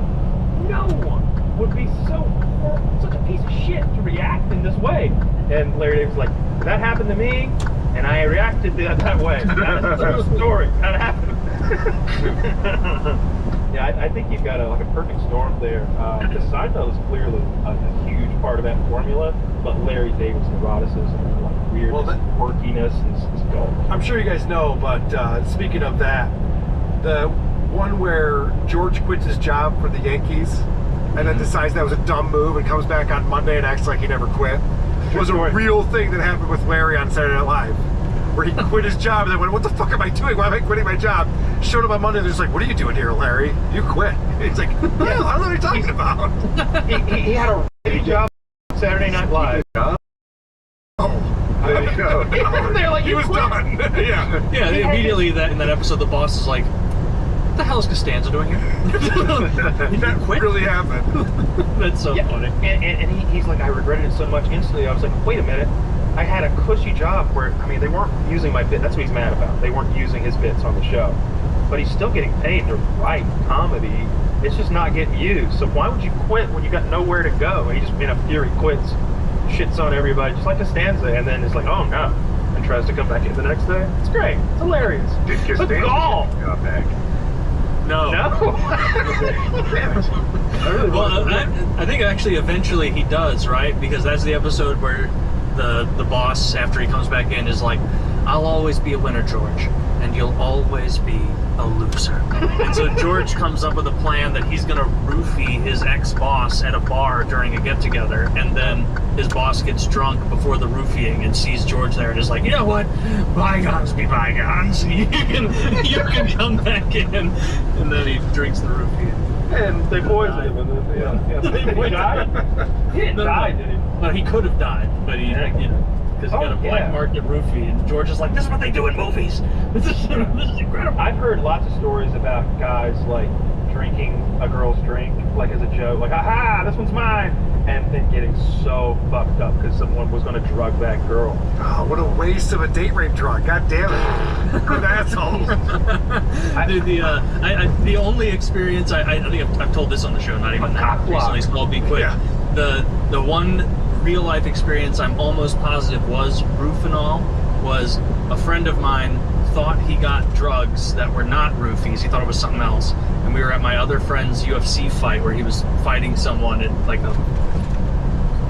no one. would be such a piece of shit to react in this way. And Larry David's like, that happened to me, and I reacted that way. That's a true story. That happened. Yeah, I think you've got a perfect storm there. The Seinfeld is clearly a huge part of that formula, but Larry David's neuroticism and like weirdness, quirkiness is gold. I'm sure you guys know, but speaking of that, the one where George quits his job for the Yankees and then decides that was a dumb move and comes back on Monday and acts like he never quit was a real thing that happened with Larry on Saturday Night Live, where he quit his job and then went, what the fuck am I doing? Why am I quitting my job? Showed up on Monday and they're just like, what are you doing here, Larry? You quit. He's like, yeah, I don't know what you're talking about. he had a real job on Saturday Night Live. Oh, there you go. They're like, he was done. Yeah. Yeah, immediately in that episode, the boss is like, what the hell is Costanza doing here? That quit? really happened. That's so funny. And he's like, I regretted it so much instantly. I was like, wait a minute. I had a cushy job where, I mean, they weren't using my bit. That's what he's mad about. They weren't using his bits on the show. But he's still getting paid to write comedy. It's just not getting used. So why would you quit when you got nowhere to go? And he just, in a fury, quits, shits on everybody, just like Costanza, and then it's like, oh no, and tries to come back in the next day. It's great. It's hilarious. Did It's Costanza gall. come back? No. No. Well, I think actually eventually he does, right? Because that's the episode where the boss, after he comes back in, is like, I'll always be a winner, George, and you'll always be a loser. And so George comes up with a plan that he's gonna roofie his ex-boss at a bar during a get-together, and then his boss gets drunk before the roofieing and sees George there and is like, you know what, bygones be bygones. You can come back in. And then he drinks the roofie. And they poisoned him. And then, he died? He didn't die, did he? No, he could have died, but he, because he got a black market roofie, and George is like, this is what they do in movies. This is incredible. I've heard lots of stories about guys like drinking a girl's drink, like as a joke, like, aha, this one's mine, and then getting so fucked up because someone was going to drug that girl. Oh, what a waste of a date rape drug. God damn it. Good asshole. The only experience, I think I've told this on the show, not even that recently, so I'll be quick. Yeah. The one real life experience I'm almost positive was Rufinol was a friend of mine thought he got drugs that were not roofies. He thought it was something else. And we were at my other friend's UFC fight where he was fighting someone at like a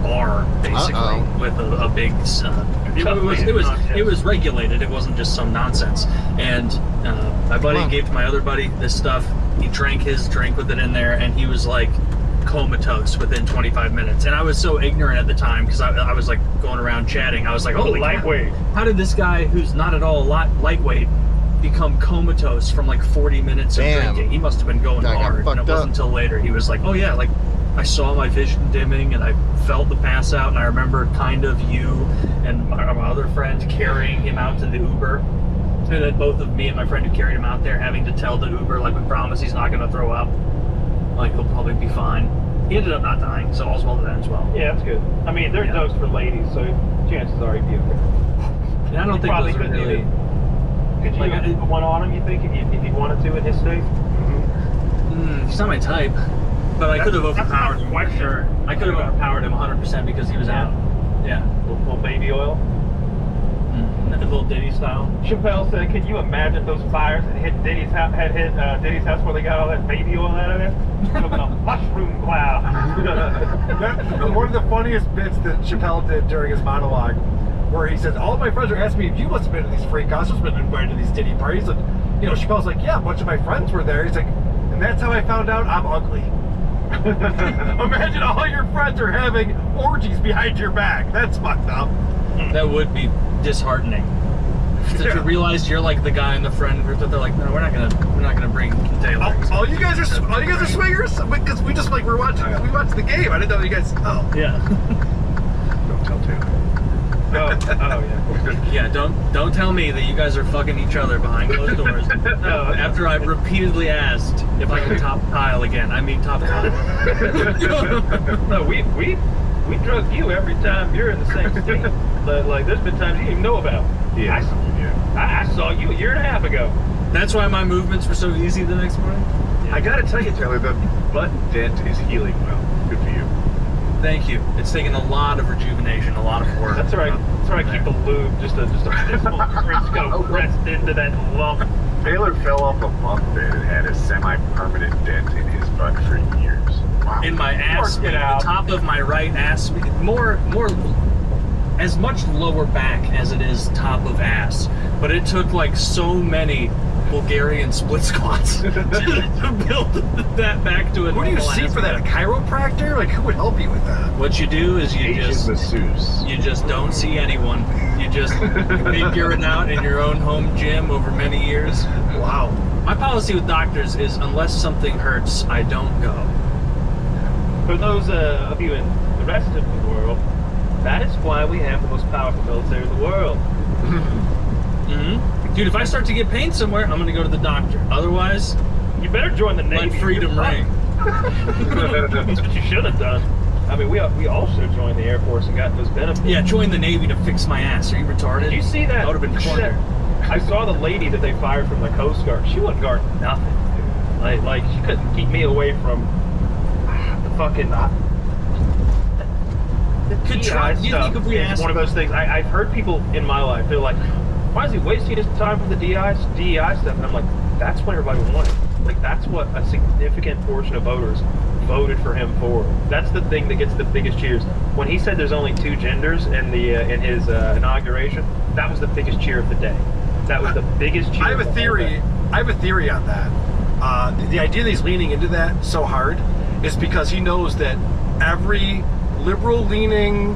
bar, basically, with a big it was regulated. It wasn't just some nonsense. And my buddy gave to my other buddy this stuff. He drank his drink with it in there, and he was like comatose within 25 minutes. And I was so ignorant at the time because I was like going around chatting. I was like, holy lightweight. How did this guy who's not at all lightweight become comatose from like 40 minutes of drinking? He must have been going hard. And it wasn't until later he was like, oh yeah, like I saw my vision dimming and I felt the pass out, and I remember kind of you and my other friend carrying him out to the Uber. And then both of me and my friend who carried him out there having to tell the Uber, like, we promise he's not going to throw up. Like, he'll probably be fine. He ended up not dying, so all's well that ends well. Yeah, that's good. I mean, there's dose for ladies, so chances are he'd be okay. Yeah, I don't think those are really... Could you put one on him, you think, if you wanted to in his state? He's not my type. But I could have overpowered him. Sure. I could have overpowered him 100% because he was out. Yeah. A little baby oil. A little Diddy style. Chappelle said, "Can you imagine those fires that hit Diddy's house? Diddy's house where they got all that baby oil out of there? It would have been a mushroom cloud." One of the funniest bits that Chappelle did during his monologue, where he says, "All of my friends are asking me if you must have been to these freak concerts, been invited to these Diddy parties." And Chappelle's like, "Yeah, a bunch of my friends were there." He's like, "And that's how I found out I'm ugly." Imagine all your friends are having orgies behind your back. That's fucked up. That would be disheartening. To realize you're like the guy in the friend group that they're like, no, we're not gonna bring Taylor. All you guys are swingers because we just we watched the game. I didn't know you guys. Oh yeah. Don't tell Taylor. Oh yeah. Yeah, don't tell me that you guys are fucking each other behind closed doors. After I've repeatedly asked if I can top Kyle again. I mean top Kyle. No, we drug you every time you're in the same state. Like there's been times you didn't even know about. Yeah. I saw you a year and a half ago. That's why my movements were so easy the next morning. I gotta tell you, Taylor, the butt dent is healing well. Good for you. Thank you. It's taken a lot of rejuvenation, a lot of work. That's all right. That's all right. Keep the lube just a small Crisco pressed into that lump. Taylor fell off a bunk bed and had a semi-permanent dent in his butt for years. Wow. In my ass, Work it the out. top of my right ass, more, as much lower back as it is top of ass. But it took like so many Bulgarian split squats to build that back to a Who do you normal see ass for that? A back. chiropractor? Like, who would help you with that? What you do is you Asian masseuse. just don't see anyone. You just figure it out in your own home gym over many years. Wow. My policy with doctors is unless something hurts, I don't go. For those of you in the rest of the world, that is why we have the most powerful military in the world. Dude, if I start to get pain somewhere, I'm gonna go to the doctor. Otherwise, You better join the Navy. let freedom ring. That's what you should have done. I mean, we all should have joined the Air Force and gotten those benefits. Yeah, join the Navy to fix my ass. Are you retarded? Did you see that? That would have been fun. I saw the lady that they fired from the Coast Guard. She wasn't guarding nothing, dude. Like she couldn't keep me away from the fucking. The Could DI Trump- do you stuff think if we is asked- one of those things? I've heard people in my life. They're like, "Why is he wasting his time for the DEI stuff?" And I'm like, "That's what everybody wanted. Like that's what a significant portion of voters voted for him for. That's the thing that gets the biggest cheers. When he said there's only 2 genders in his inauguration, that was the biggest cheer of the day. That was the biggest cheer. I have of a the whole theory. day. I have a theory on that. The idea that he's leaning into that so hard is because he knows that every liberal-leaning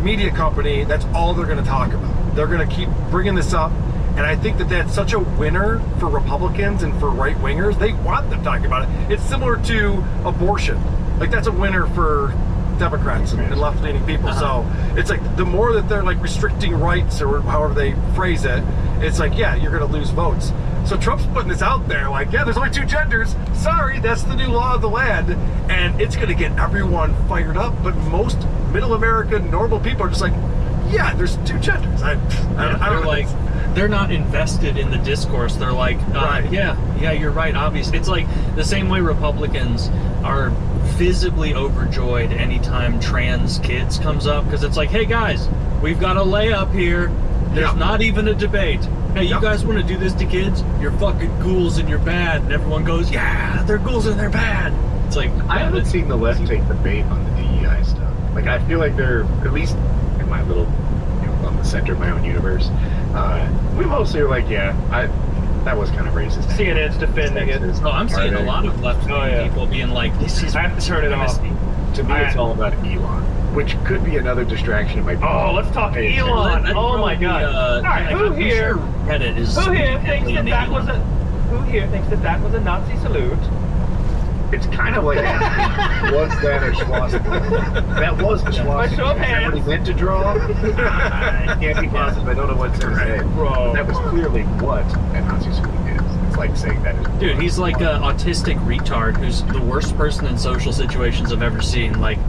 media company, that's all they're going to talk about. They're going to keep bringing this up, and I think that that's such a winner for Republicans and for right-wingers. They want them talking about it. It's similar to abortion. Like, that's a winner for Democrats and left-leaning people. So it's like the more that they're like restricting rights or however they phrase it, it's like, yeah, you're going to lose votes. So Trump's putting this out there like, yeah, there's only 2 genders. Sorry, that's the new law of the land. And it's going to get everyone fired up. But most middle American normal people are just like, yeah, there's 2 genders. I don't They're know. like, they're not invested in the discourse. They're like, Right. yeah, you're right, obviously. It's like the same way Republicans are visibly overjoyed anytime trans kids comes up, because it's like, hey guys, we've got a layup here. There's Yep. not even a debate. Hey, you Yep. guys want to do this to kids? You're fucking ghouls and you're bad. And everyone goes, yeah, they're ghouls and they're bad. It's like, I haven't seen the left take the bait on the DEI stuff. Like, I feel like they're, at least in my little, on the center of my own universe, we mostly are like, yeah, that was kind of racist. CNN's defending it. Sexist, oh, I'm seeing a retarded. lot of left-wing Oh, yeah. people being like, this is I have to turn it off. To me, it's all about Elon, which could be another distraction. It might be. Oh, let's talk Hey, Elon. That's Oh my probably, God. All right, like, who I'm here? sure Reddit is Who here thinks heavily that into that was Elon. Who here thinks that that was a Nazi salute? It's kind of like, was that a swastika? That was a swastika. show of Is that hands. what he meant to draw? I can't be positive. I don't know what's in his head. Bro. That was clearly what a Nazi salute is. It's like saying that is. Dude, he's like an autistic retard who's the worst person in social situations I've ever seen. Like,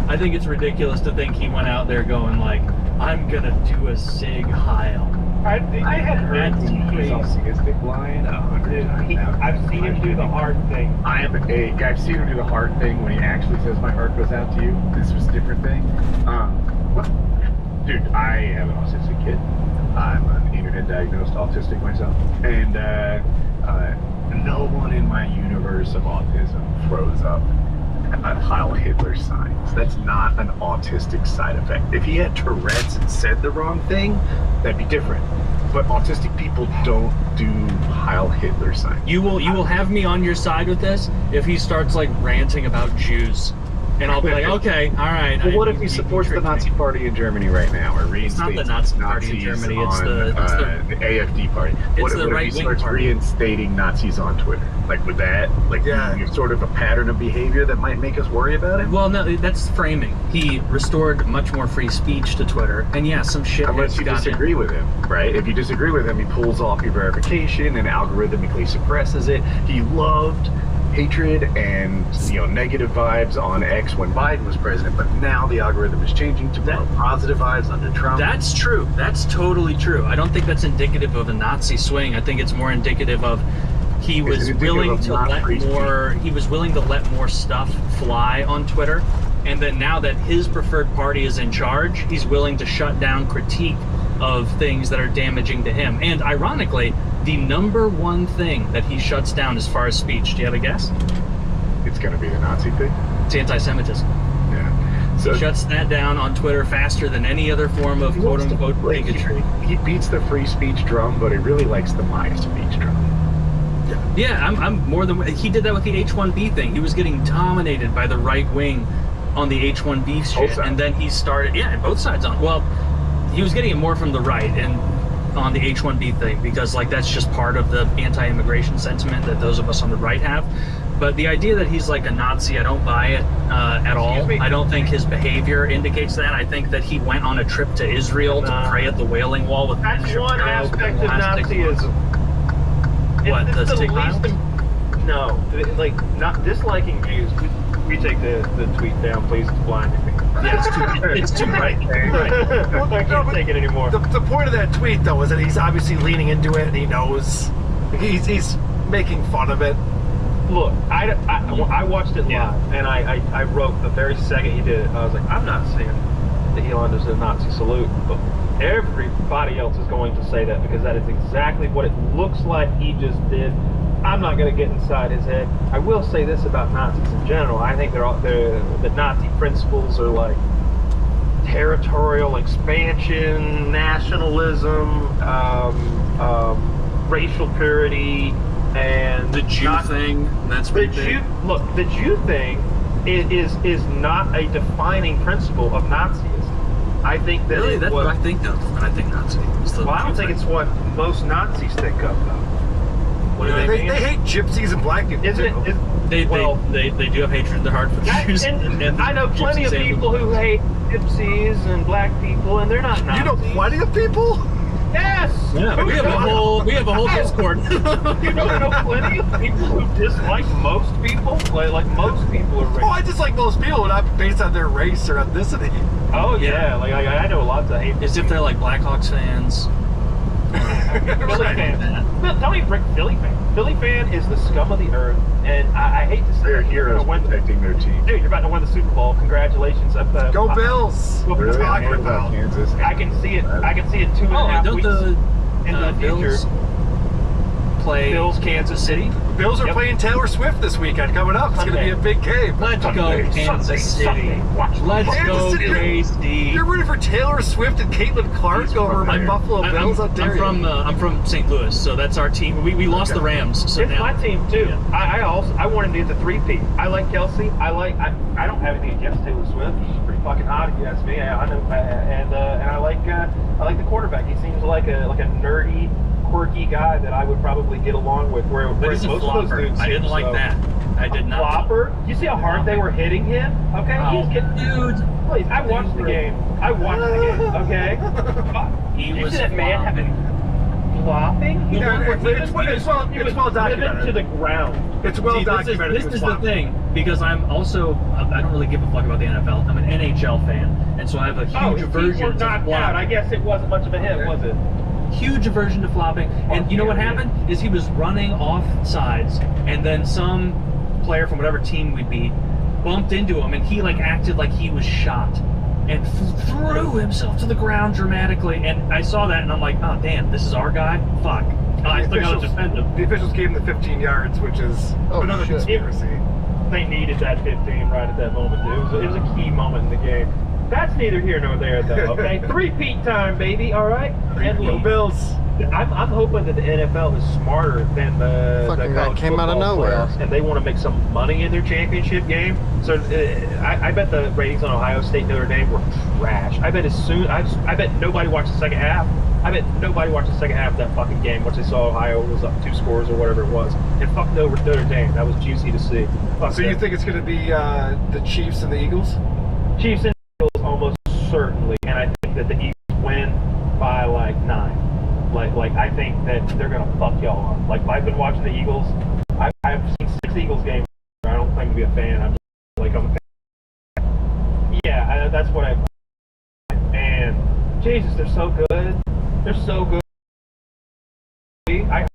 I think it's ridiculous to think he went out there going like, I'm gonna do a Sig Heil. I had heard That's He's crazy. autistic line 100 times now. I've seen him do the hard thing. I've seen him do the hard thing when he actually says my heart goes out to you. This was a different thing. What? Dude, I have an autistic kid. I'm an internet diagnosed autistic myself. And no one in my universe of autism throws up Heil Hitler signs. That's not an autistic side effect. If he had Tourette's and said the wrong thing, that'd be different. But autistic people don't do Heil Hitler signs. You will have me on your side with this if he starts like ranting about Jews, and I'll be like, okay, all right. Well, what if he supports the Nazi Party in Germany right now, or It's not reinstates the Nazi Party in Nazis Germany, on, it's the AFD Party? What the if he right-wing starts party. reinstating Nazis on Twitter? Like, would that, like, Yeah. be sort of a pattern of behavior that might make us worry about it? Well, no, that's framing. He restored much more free speech to Twitter, and yeah, some shit. Unless you disagree with him, right? If you disagree with him, he pulls off your verification and algorithmically suppresses it. He loved hatred and negative vibes on X when Biden was president, but now the algorithm is changing to more positive vibes under Trump. That's true. That's totally true. I don't think that's indicative of a Nazi swing. I think it's more indicative of he was willing to let more. He was willing to let more stuff fly on Twitter, and then now that his preferred party is in charge, he's willing to shut down critique of things that are damaging to him. And ironically, the number one thing that he shuts down as far as speech. Do you have a guess? It's going to be the Nazi thing. It's anti-Semitism. Yeah. So He shuts that down on Twitter faster than any other form of quote-unquote bigotry. He beats the free speech drum, but he really likes the my speech drum. Yeah, I'm more than... He did that with the H-1B thing. He was getting dominated by the right wing on the H-1B shit, and then he started... Yeah, both sides on... Well, he was getting it more from the right and on the H-1B thing, because, like, that's just part of the anti-immigration sentiment that those of us on the right have. But the idea that he's like a Nazi, I don't buy it at all. I don't think his behavior indicates that. I think that he went on a trip to Israel to pray at the Wailing Wall with... That's one aspect of Nazism. What, the the stigma? least? No, like, not disliking Jews. We take the tweet down, please. It's blinding me. Yeah, it's too bright. I can't take it anymore. The point of that tweet, though, is that he's obviously leaning into it, and he knows he's making fun of it. Look, I watched it live, and I wrote the very second he did it. I was like, I'm not saying that Elon does a Nazi salute, but everybody else is going to say that, because that is exactly what it looks like he just did. I'm not going to get inside his head. I will say this about Nazis in general. I think the Nazi principles are like territorial expansion, nationalism, racial purity, and the Jew thing. That's the Jew. Look, the Jew thing is not a defining principle of Nazism. I think that really, that's what I think of when I think Nazi. Well, I don't think it's what most Nazis think of, though. What do they hate gypsies and black people. Isn't it? They do have hatred in their heart for Jews. And I know plenty of people who hate gypsies and black people, and they're not Nazis. You know plenty of people? Yes. Yeah, we have a whole Discord. You know plenty of people who dislike most people. Like most people are racist. Oh, I dislike most people, not based on their race or ethnicity. Oh yeah, like I know lots of hate. As if they're like Blackhawks fans. Philly fan. Don't even bring Philly fan. Philly fan is the scum of the earth, and I hate to say They're heroes protecting their team. Dude, you're about to win the Super Bowl. Congratulations. Go Bills! What we're Really? talking What about. Kansas? I can see it. I can see it 2.5 weeks into the future. Bills play Bills, Kansas City. Bills are playing Taylor Swift this weekend coming up. It's going to be a big game. Let's go Kansas City. Let's go KC. You're rooting for Taylor Swift and Caitlin Clark over my Buffalo Bills. How dare you? I'm from St. Louis, so that's our team. We lost the Rams, so It's now my team too. Yeah. I wanted to get the 3-peat. I like Kelsey. I don't have anything against Taylor Swift. She's pretty fucking hot, if you ask me. I know, and I like the quarterback. He seems like a nerdy, quirky guy that I would probably get along with. But he's a flopper. I didn't like that. I did not. Flopper? You see how hard they were hitting him? Okay, he's getting. Dude, Please, I watched the game. Okay. he You was see that man having flopping? He It's well driven documented. to the ground. It's well See, documented. This is the thing, because I'm also, I don't really give a fuck about the NFL. I'm an NHL fan, and so I have a huge aversion to knocked out. I flopping. guess it wasn't much of a hit, was it? Huge aversion to flopping. And you know what happened? Is he was running off sides, and then some player from whatever team we beat bumped into him, and he like acted like he was shot and threw himself to the ground dramatically. And I saw that, and I'm like, oh damn, this is our guy. Fuck. I still gotta defend him. The officials gave him the 15 yards, which is another shit. conspiracy. They needed that 15 right at that moment, too. It was a key moment in the game. That's neither here nor there, though, okay? 3-peat time, baby, all right? And Go Bills. I'm hoping that the NFL is smarter than the Fucking guy college came out of football nowhere. playoffs, and they want to make some money in their championship game. So I bet the ratings on Ohio State Notre Dame were trash. I bet nobody watched the second half. I bet nobody watched the second half of that fucking game once they saw Ohio was up 2 scores or whatever it was. And fuck Notre Dame. That was juicy to see. Fuck So you them. think it's going to be the Chiefs and the Eagles? Chiefs and Eagles almost certainly, and I think that the Eagles win by like 9. Like I think that they're gonna fuck y'all up. Like I've been watching the Eagles. I've seen 6 Eagles games. I don't claim to be a fan. I'm a fan. Yeah, that's what I've. And Jesus, they're so good. They're so good. I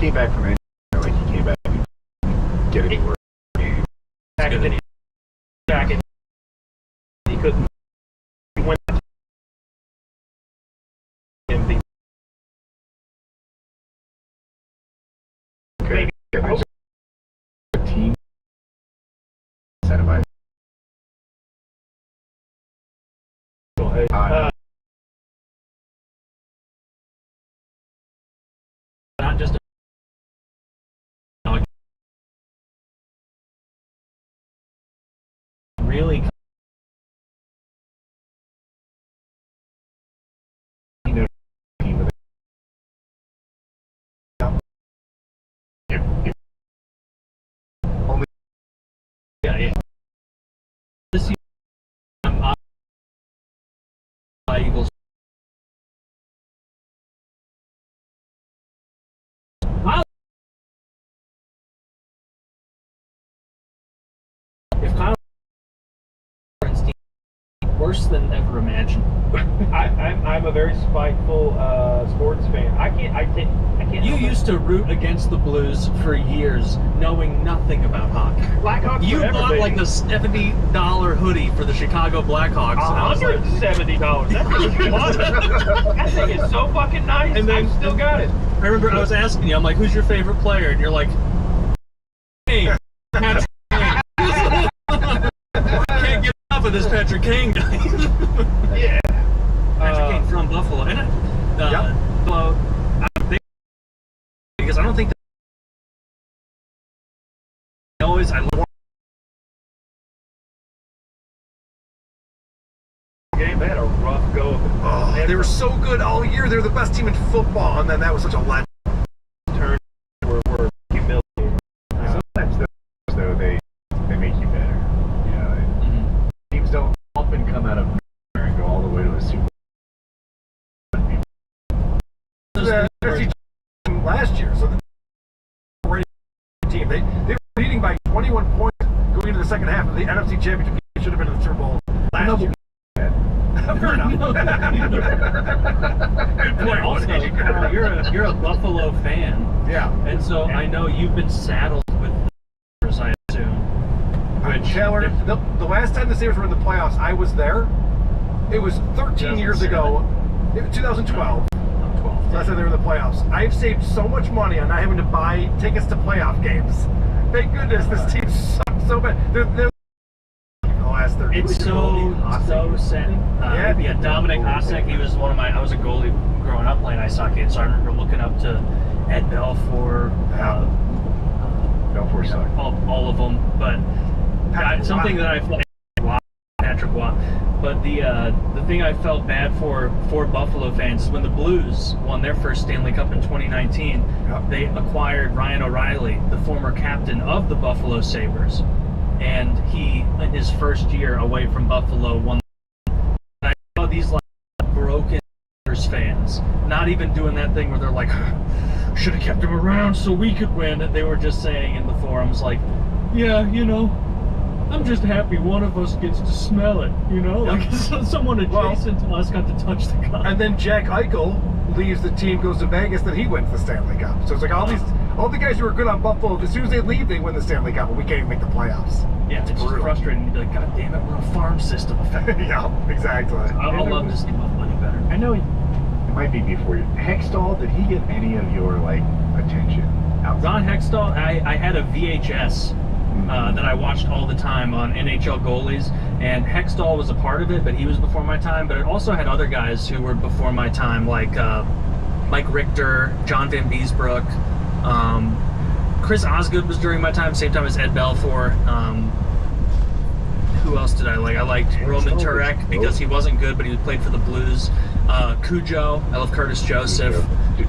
came back from India, like he came back and get any work. Back and then he couldn't. He went and the Okay. Yeah, a team incentivized. Not just really. Yeah. This year, Eagles. If Kyle worse than ever imagined. I'm a very spiteful sports fan. I can't. You used to root against the Blues for years, knowing nothing about hockey. Blackhawks. You bought like the $70 hoodie for the Chicago Blackhawks. $170. That thing is so fucking nice. And then, I've still got it. I remember I was asking you, I'm like, who's your favorite player? And you're like, Kane. Patrick Kane. Can't get enough of this Patrick Kane guy. Yeah. Patrick Kane from Buffalo. And Buffalo, because I don't think I love Game. They had a rough go of it. Oh, they were so good all year. They were the best team in football, and then that was such a legend. Turn were humiliating. Sometimes though they make you better. You know, teams don't often come out of nowhere and go all the way to a Super Bowl. The NFC team last year, so the team they were leading by 21 points going into the second half of the NFC Championship. Game. Should have been in the Super Bowl last year. Fair enough. Good point. Also, you're a Buffalo fan. Yeah. And so I know you've been saddled with the Sabres, I assume. Taylor, the last time the Sabres were in the playoffs, I was there. It was 13 years ago. It was 2012. Last time they were in the playoffs. I've saved so much money on not having to buy tickets to playoff games. Thank goodness this team sucks so bad. They're the last 13 It's years. so sad. Yeah, Dominic Hasek, he was I was a goalie growing up playing ice hockey, and so I remember looking up to Ed Belfour, Belfour sucked. all of them, but something that I felt Patrick Watt. But the thing I felt bad for Buffalo fans is when the Blues won their first Stanley Cup in 2019, they acquired Ryan O'Reilly, the former captain of the Buffalo Sabres, and he, in his first year away from Buffalo, won. And I saw these like broken fans not even doing that thing where they're like, should have kept him around so we could win. They were just saying in the forums like, yeah, you know, I'm just happy one of us gets to smell it, you know? Like someone adjacent to us got to touch the cup. And then Jack Eichel leaves the team, goes to Vegas, then he wins the Stanley Cup. So it's like all the guys who are good on Buffalo, as soon as they leave, they win the Stanley Cup, but we can't even make the playoffs. Yeah, it's just frustrating. You'd be like, God damn it, we're a farm system effect. Yeah, exactly. I'd love to see Buffalo do better. I know it might be before you. Hextall, did he get any of your like attention? Outside? Ron Hextall, I had a VHS that I watched all the time on NHL goalies, and Hextall was a part of it, but he was before my time. But it also had other guys who were before my time, like Mike Richter, John Van Beesbrook, Chris Osgood was during my time, same time as Ed Belfour. Who else did I like? I liked Roman Turek because he wasn't good, but he played for the Blues. Cujo, I love Curtis Joseph. Dude,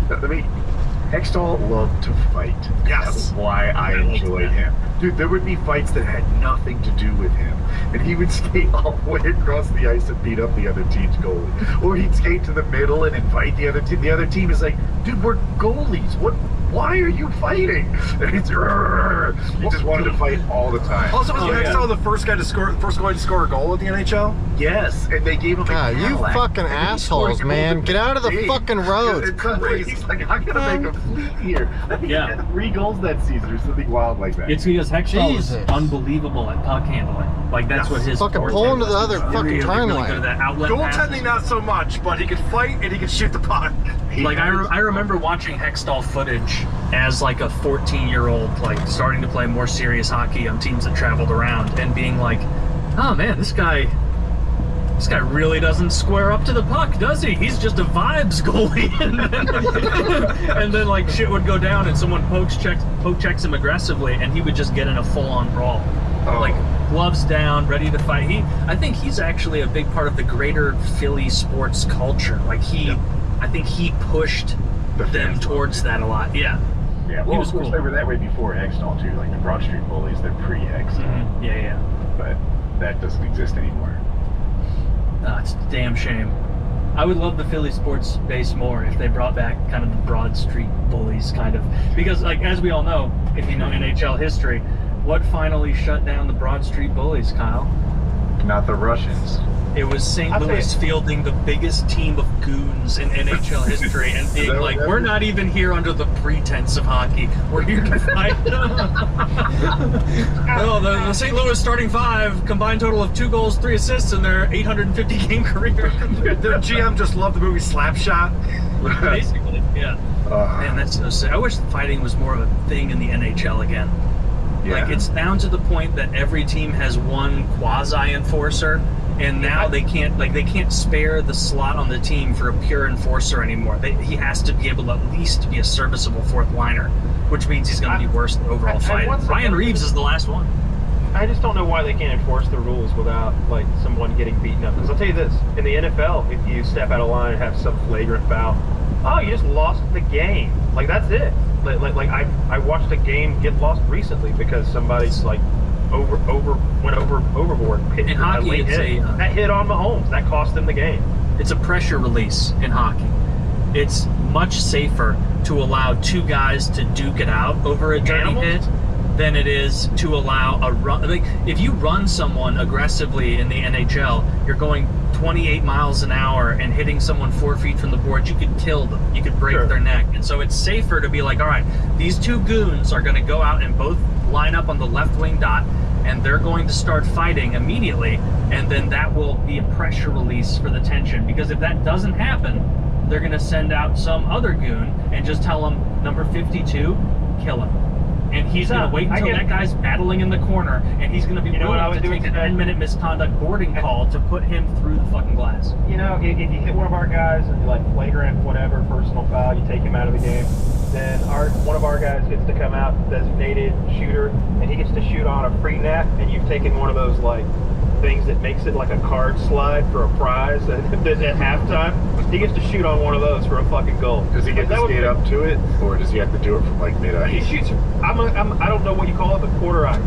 Hextall loved to fight. Yes. That's why I enjoyed him. Dude, there would be fights that had nothing to do with him. And he would skate all the way across the ice and beat up the other team's goalie. Or he'd skate to the middle and invite the other team. The other team is like, dude, we're goalies. What why are you fighting? And it's, he just wanted to fight all the time. Also, was Hextall the first guy to score, first guy to score a goal in the NHL? Yes, and they gave him a God, you Cadillac. fucking And he assholes, scored man. goals Get out of the every fucking road. It's crazy. He's like, I'm gonna make a fleet here. I think Yeah. he had 3 goals that season or something wild like that. It's because Hextall is Jesus. unbelievable at puck handling. Like that's what his Fucking forte pull him to was. the other He's fucking really, turn really lane. good at that outlet Goaltending passes. not so much, but he could fight and he could shoot the puck. Like I remember watching Hextall footage as like a 14-year-old, like starting to play more serious hockey on teams that traveled around, and being like, oh man, this guy really doesn't square up to the puck, does he? He's just a vibes goalie. And then like shit would go down and someone poke checks him aggressively and he would just get in a full-on brawl. Oh. Like gloves down, ready to fight. I think he's actually a big part of the greater Philly sports culture. Like I think he pushed The them fans towards that a lot. Yeah. Yeah, He well, was of course cool. they were that way before Hextall too. Like the Broad Street Bullies, they're pre-Hextall, Yeah. but that doesn't exist anymore. It's a damn shame. I would love the Philly sports base more if they brought back kind of the Broad Street Bullies kind of, because like as we all know, if you know NHL history, what finally shut down the Broad Street Bullies, Kyle? Not the Russians. It was St. I'll tell Louis you- fielding the biggest team of goons in NHL history and being that what like, that we're was? not even here under the pretense of hockey. We're here to fight. Oh, the St. Louis starting 5, combined total of 2 goals, 3 assists in their 850 game career. Their GM just loved the movie Slapshot. Basically, yeah. Man, that's so sick. I wish fighting was more of a thing in the NHL again. Yeah. Like, it's down to the point that every team has one quasi-enforcer, and now they can't spare the slot on the team for a pure enforcer anymore. He has to be able to at least be a serviceable 4th liner, which means he's going to be worse than overall fighting. Ryan Reeves is the last one. I just don't know why they can't enforce the rules without like someone getting beaten up. Because I'll tell you this: in the NFL, if you step out of line and have some flagrant foul, oh, you just lost the game. Like that's it. Like I watched a game get lost recently because somebody's like went overboard. In hockey, that hit on Mahomes. That cost them the game. It's a pressure release in hockey. It's much safer to allow 2 guys to duke it out over a dirty hit than it is to allow a run. Like, if you run someone aggressively in the NHL, you're going 28 miles an hour and hitting someone 4 feet from the board, you could kill them. You could break their neck. And so it's safer to be like, all right, these 2 goons are going to go out and both line up on the left wing dot, and they're going to start fighting immediately, and then that will be a pressure release for the tension. Because if that doesn't happen, they're going to send out some other goon and just tell him, number 52, kill him. And he's going to wait until that guy's battling in the corner, and he's going to be willing to take a 10-minute misconduct boarding call to put him through the fucking glass. You know, if you hit one of our guys and like flagrant, whatever, personal foul, you take him out of the game. Then one of our guys gets to come out, designated shooter, and he gets to shoot on a free net. And you've taken one of those like things that makes it like a card slide for a prize at halftime. He gets to shoot on one of those for a fucking goal. Does he get to skate up to it, or does he have to do it from like mid-ice? He shoots. I don't know what you call it, but quarter ice.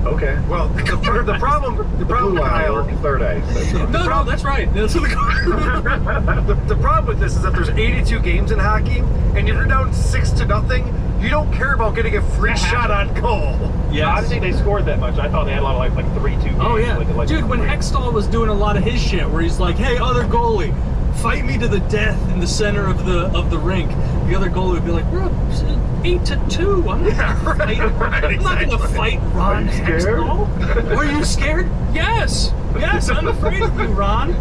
Okay. Well, the problem, Kyle, third ice. No, that's right. That's what the problem with this is that there's 82 games in hockey, and if you're down 6-0, you don't care about getting a free shot on goal. Yes. I didn't think they scored that much. I thought they had a lot of like 3-2 games. Oh yeah, dude. When Hextall was doing a lot of his shit, where he's like, "Hey, other goalie, fight me to the death in the center of the rink," the other goalie would be like, "We're up 8-2. I'm not gonna fight Ron Hextall. Are you scared? Yes, I'm afraid of you, Ron."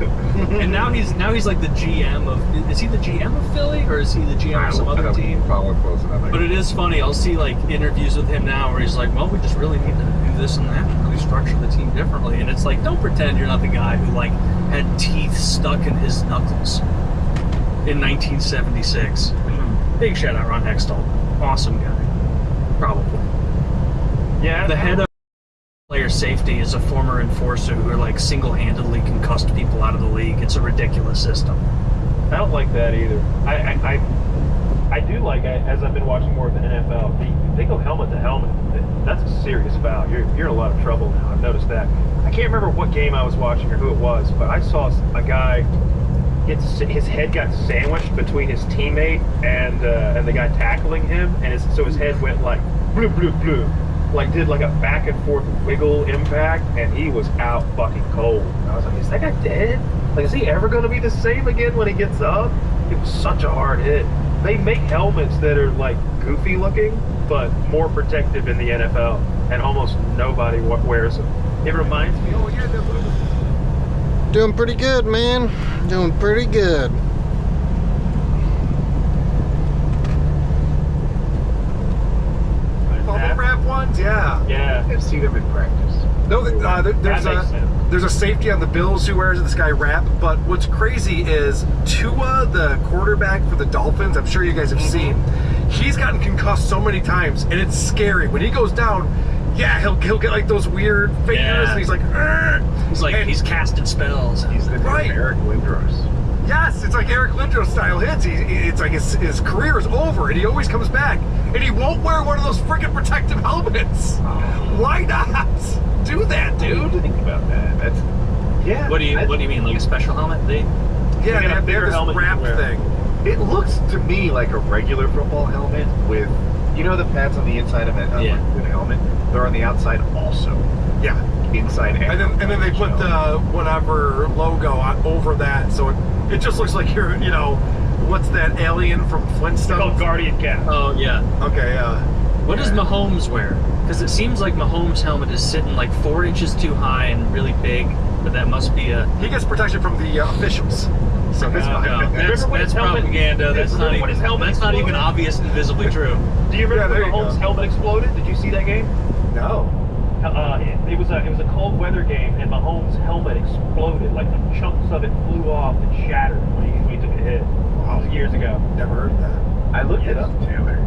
And now he's like the GM of. Is he the GM of Philly, or is he the GM of some other team? Follow close enough. But it is funny. I'll see like interviews with him now where he's like, "Well, we just really need to do this and that, and really structure the team differently." And it's like, don't pretend you're not the guy who like had teeth stuck in his knuckles in 1976. Big shout out Ron Hextall, awesome guy, probably. Yeah, The head of player safety is a former enforcer who like single-handedly concussed people out of the league. It's a ridiculous system. I don't like that either. I do like, as I've been watching more of the NFL, they go helmet to helmet. That's a serious foul. You're in a lot of trouble now. I've noticed that. I can't remember what game I was watching or who it was, but I saw a guy his head got sandwiched between his teammate and the guy tackling him, and so his head went like blue, blue, blue, like did like a back and forth wiggle impact, and he was out fucking cold. And I was like, is that guy dead? Like, is he ever going to be the same again when he gets up? It was such a hard hit. They make helmets that are like goofy looking, but more protective in the NFL, and almost nobody wears them. It reminds me. Oh, yeah, Doing pretty good, man. Doing pretty good. Bubble wrap ones, yeah. Yeah. I've seen them in practice. No, there's a safety on the Bills who wears this guy wrap. But what's crazy is Tua, the quarterback for the Dolphins. I'm sure you guys have seen. He's gotten concussed so many times, and it's scary when he goes down. Yeah, he'll get like those weird fingers, and he's like, "Argh!" He's like, he's casting spells. He's the new Eric Lindros. Yes, it's like Eric Lindros style hits. It's like his career is over, and he always comes back, and he won't wear one of those freaking protective helmets. Why not do that, dude? Think about that. That's What do you mean, like a special helmet? They have this wrap thing. It looks to me like a regular football helmet with, you know, the pads on the inside of it. Yeah. The helmet. They're on the outside also. Yeah. Inside And then they put the whatever logo over that, so it just looks like you're, you know, what's that alien from Flintstones? Called Guardian Cap. Oh yeah. Okay, yeah. What does Mahomes wear? Because it seems like Mahomes' helmet is sitting like 4 inches too high and really big, but that must be a. He gets protection from the officials. So that's fine. No, that's helmet- propaganda. That's not Remember when his helmet That's not even exploded? obvious and visibly true. Do you remember there when you Mahomes' go. helmet exploded? Did you see that game? No. It was a cold weather game, and Mahomes' helmet exploded. Like the chunks of it flew off and shattered when he took a hit. Wow. This was years ago. Never heard that. I looked it up, Taylor.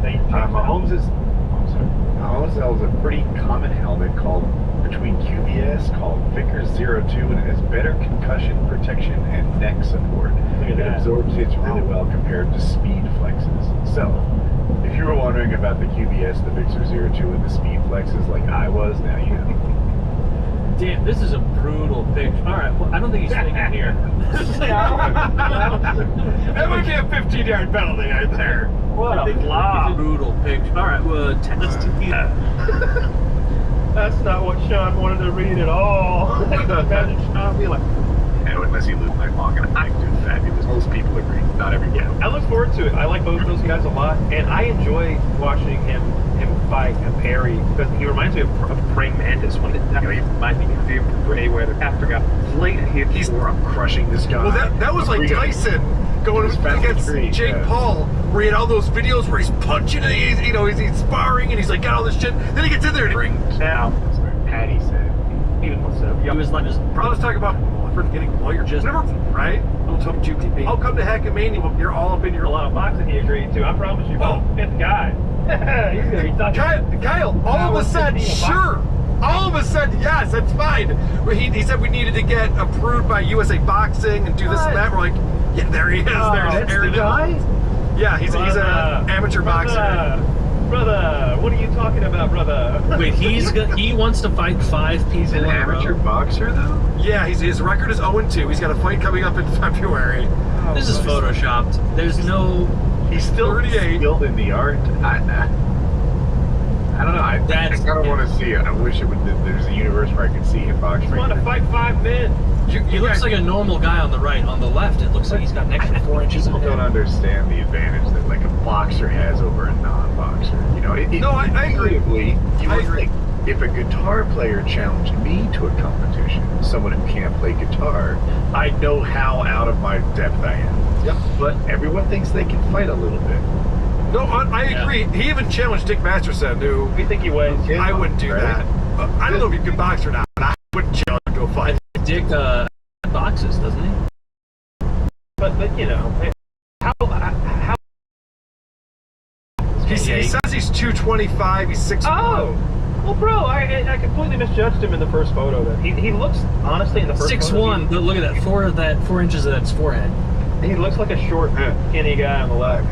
They changed the Mahomes helmet. Mahomes sells a pretty common helmet called between QBS called Vickers 02, and it has better concussion protection and neck support. Look at It that. absorbs hits really well compared to Speed Flexes. So, if you were wondering about the QBS, the Vickers 02, and the Speed Flexes like I was, now you know. Damn, this is a brutal picture. All right, well, I don't think he's fitting in here. That might be a 15-yard penalty right there. What a It's a flop. brutal picture. All right, well, let's do That's not what Sean wanted to read at all. Imagine Sean be like, And unless you lose my long and I do fabulous. Most people agree. Not everyone. yeah, I look forward to it. I like both those guys a lot, and I enjoy watching him fight and parry, because he reminds me of Praying Mantis when he reminds me of him Gray, where the after got late hit. He's where I'm crushing this guy. Well, that was like Tyson going against Jake Paul, where he had all those videos where he's punching and he's sparring and he's like got all this shit. Then he gets in there and he rings. Now, Patty said. even what's up? He was like, just Probably let's talk about getting lawyer. Just never, right? I'll come to Hackamania. You're all up in your A lot of boxing he agreed to. I promise you. Oh. Fifth guy. He's gonna be talking. Kyle, all of a sudden, sure. All of a sudden, yes, that's fine. He said we needed to get approved by USA Boxing and do this and that. We're like, yeah, there he is. There's Aaron. Yeah, he's an amateur boxer. Brother, what are you talking about, brother? wait, he wants to fight 5 people. He's an in a row? amateur boxer, though? Yeah, his record is 0-2. He's got a fight coming up in February. This is photoshopped. There's no. He's still 38. skilled in the art. I don't know. I kind of want to see it. I wish it would. There's a universe where I could see him boxing. He's wanting to fight 5 men. He looks like a normal guy on the right. On the left, it looks like he's got an extra 4 inches of People don't hair. understand the advantage that like a boxer has over a non-boxer. You know, No, I agree. intuitively, you I would agree. think if a guitar player challenged me to a competition, someone who can't play guitar, I know how out of my depth I am. Yep. But everyone thinks they can fight a little bit. No, I agree. He even challenged Dick Masterson, who What do you think he weighs? I wouldn't do Right. that. I don't know if he can box or not, but I wouldn't challenge him to a fight. Dick boxes, doesn't he? But you know, how He says he's 225. He's 6'1". Oh, well, bro, I completely misjudged him in the first photo. Then he looks honestly in the first 6'1". photo, Look at that 4 inches of that's forehead. he looks like a short, skinny guy on the left.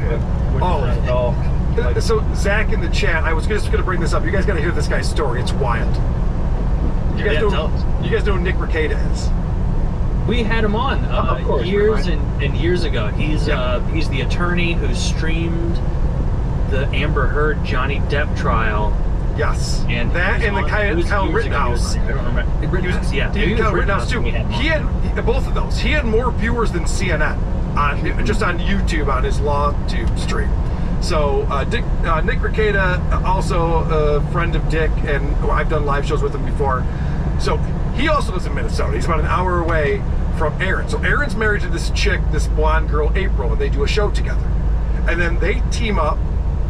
Which is tall. Like, So Zach in the chat, I was just going to bring this up. You guys got to hear this guy's story. It's wild. You guys Yeah, tell us. know who Nick Rekieta is? We had him on Of course, years right. and years ago. He's the attorney who streamed the Amber Heard Johnny Depp trial. Yes. And That and the Kyle Rittenhouse. I don't remember. Rittenhouse, yeah. He Kyle Rittenhouse too. we had him on. He had both of those. He had more viewers than CNN on just on YouTube on his LawTube stream. So Nick Rekieta, also a friend of Dick, and I've done live shows with him before. So he also lives in Minnesota. He's about an hour away from Aaron. So Aaron's married to this chick, this blonde girl, April, and they do a show together. And then they team up,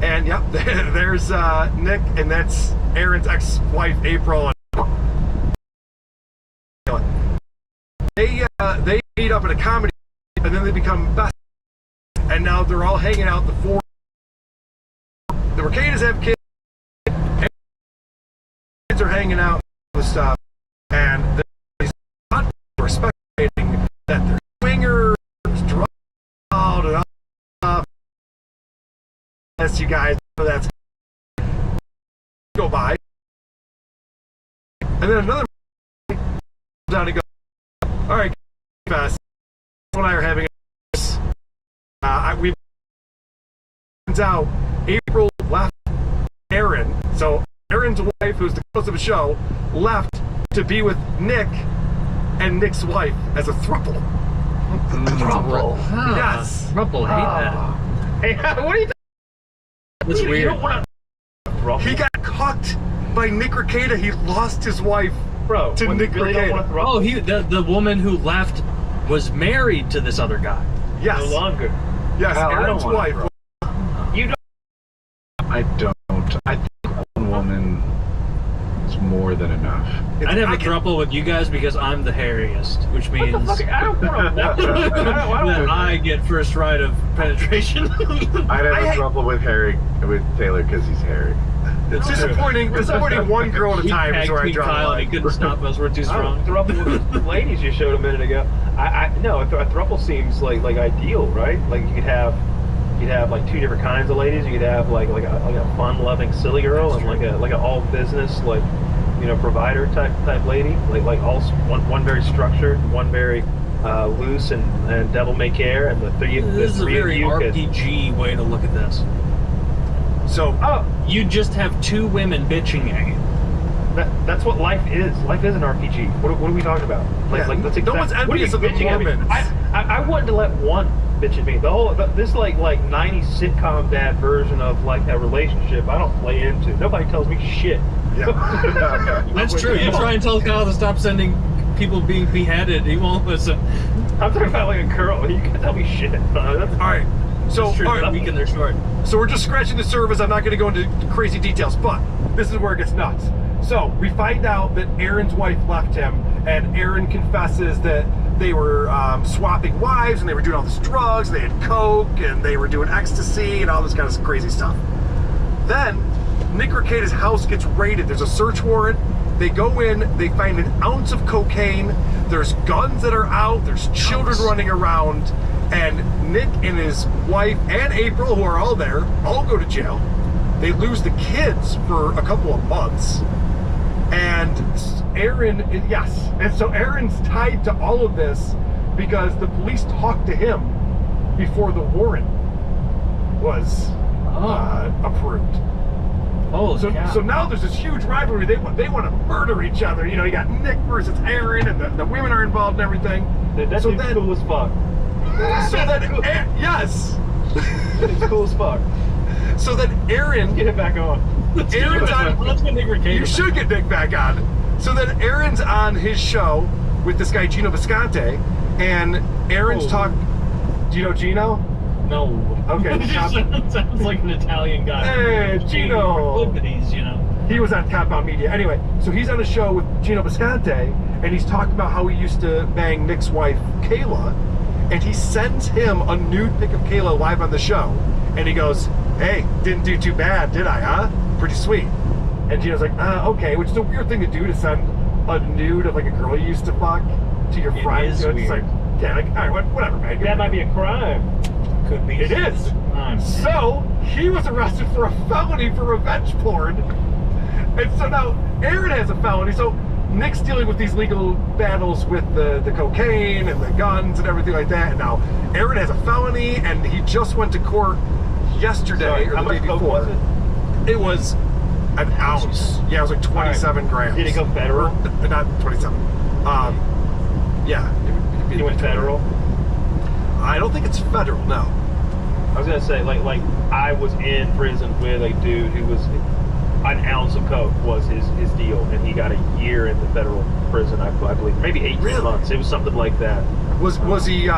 and yep, there's Nick, and that's Aaron's ex-wife, April. They meet up at a comedy, and then they become best. And now they're all hanging out. The Rekitas have kids. Kids are hanging out with stuff, and they're speculating that they're swingers, drugs, and all. As you guys know, that's go by, and then another down and go. All right, guys, and I are having this. We turns out April left Aaron, so Aaron's wife, who's the host of the show, left to be with Nick and Nick's wife as a throuple. Throuple. Yes. Throuple, hate that. Hey, what are you? That's You weird. don't want to. He got cucked by Nick Rekieta. He lost his wife Bro, to Nick really don't want Rekieta. to throw. Oh, the woman who left was married to this other guy. Yes. No longer. Yes, Hell, I don't Aaron's wanna wife. throw. You don't. I don't. I think one woman is more than enough. I'd have I a can- throuple with you guys because I'm the hairiest, which means What the fuck? I don't want to. I that don't. I get first right of penetration. I'd have a trouble with Taylor because he's hairy. It's disappointing one girl at a time is Tag where I team draw the Kyle and he line. couldn't stop us. We're too I strong. don't throuple with ladies you showed a minute ago. No, a throuple seems like ideal, right? Like you'd have like two different kinds of ladies. You could have like a fun-loving silly girl and like a all business provider type lady. Like all one very structured, one very loose and devil may care, and the three This is a of very you could. RPG way to look at this. So, You just have two women bitching at you. That's what life is. Life is an RPG. What are we talking about? Yeah, That's no one's envious of the bitching at me? Mormons. I wanted to let one bitch at me. This like 90s sitcom dad version of like a relationship. I don't play into. Nobody tells me shit. yeah. That's true. You try and tell Kyle to stop sending people being beheaded, he won't listen. I'm talking about like a girl. You can tell me shit. All right. So, It's true. all They're right. weak and they're short. So we're just scratching the surface. I'm not going to go into crazy details, but this is where it gets nuts. So we find out that Aaron's wife left him, and Aaron confesses that they were swapping wives, and they were doing all this drugs, and they had coke, and they were doing ecstasy, and all this kind of crazy stuff. Then Nick Rekieta's house gets raided. There's a search warrant. They go in, they find an ounce of cocaine. There's guns that are out. There's children running around. And Nick and his wife and April, who are all there, all go to jail. They lose the kids for a couple of months. And Aaron, yes. And so Aaron's tied to all of this because the police talked to him before the warrant was approved. Oh, So now there's this huge rivalry. They want to murder each other. You got Nick versus Aaron, and the women are involved and everything. That's So then- cool as fuck. So then, yes. It's cool as fuck. So then Aaron, Get it back on. Aaron's on. Let's get Nick Rekieta. You should get Nick back on. So then Aaron's on his show with this guy Gino Visconti, and Aaron's talk. Do you know Gino? No. Okay. Sounds like an Italian guy. Hey, Gino. Proclivities, He was on Compound Media. Anyway, so he's on a show with Gino Visconti, and he's talking about how he used to bang Nick's wife, Kayla, and he sends him a nude pic of Kayla live on the show, and he goes, "Hey, didn't do too bad, did I, huh? Pretty sweet." And Gino's like, okay, which is a weird thing to do, to send a nude of like a girl you used to fuck to your It friend. is It's weird. like, yeah, like, all right, whatever, man. That might be a crime. Could be. It is. So he was arrested for a felony for revenge porn, and so now Aaron has a felony. So Nick's dealing with these legal battles with the cocaine and the guns and everything like that. And now Aaron has a felony, and he just went to court yesterday or How the day much coke before. was it? It was an ounce. Yeah, it was like 27 grams. Did it go federal? Or, not 27. Yeah. You went federal? I don't think it's federal, no. I was gonna say, like I was in prison with a dude who was an ounce of coke was his deal, and he got a year in the federal prison, I believe, maybe 18 months. It was something like that. Was he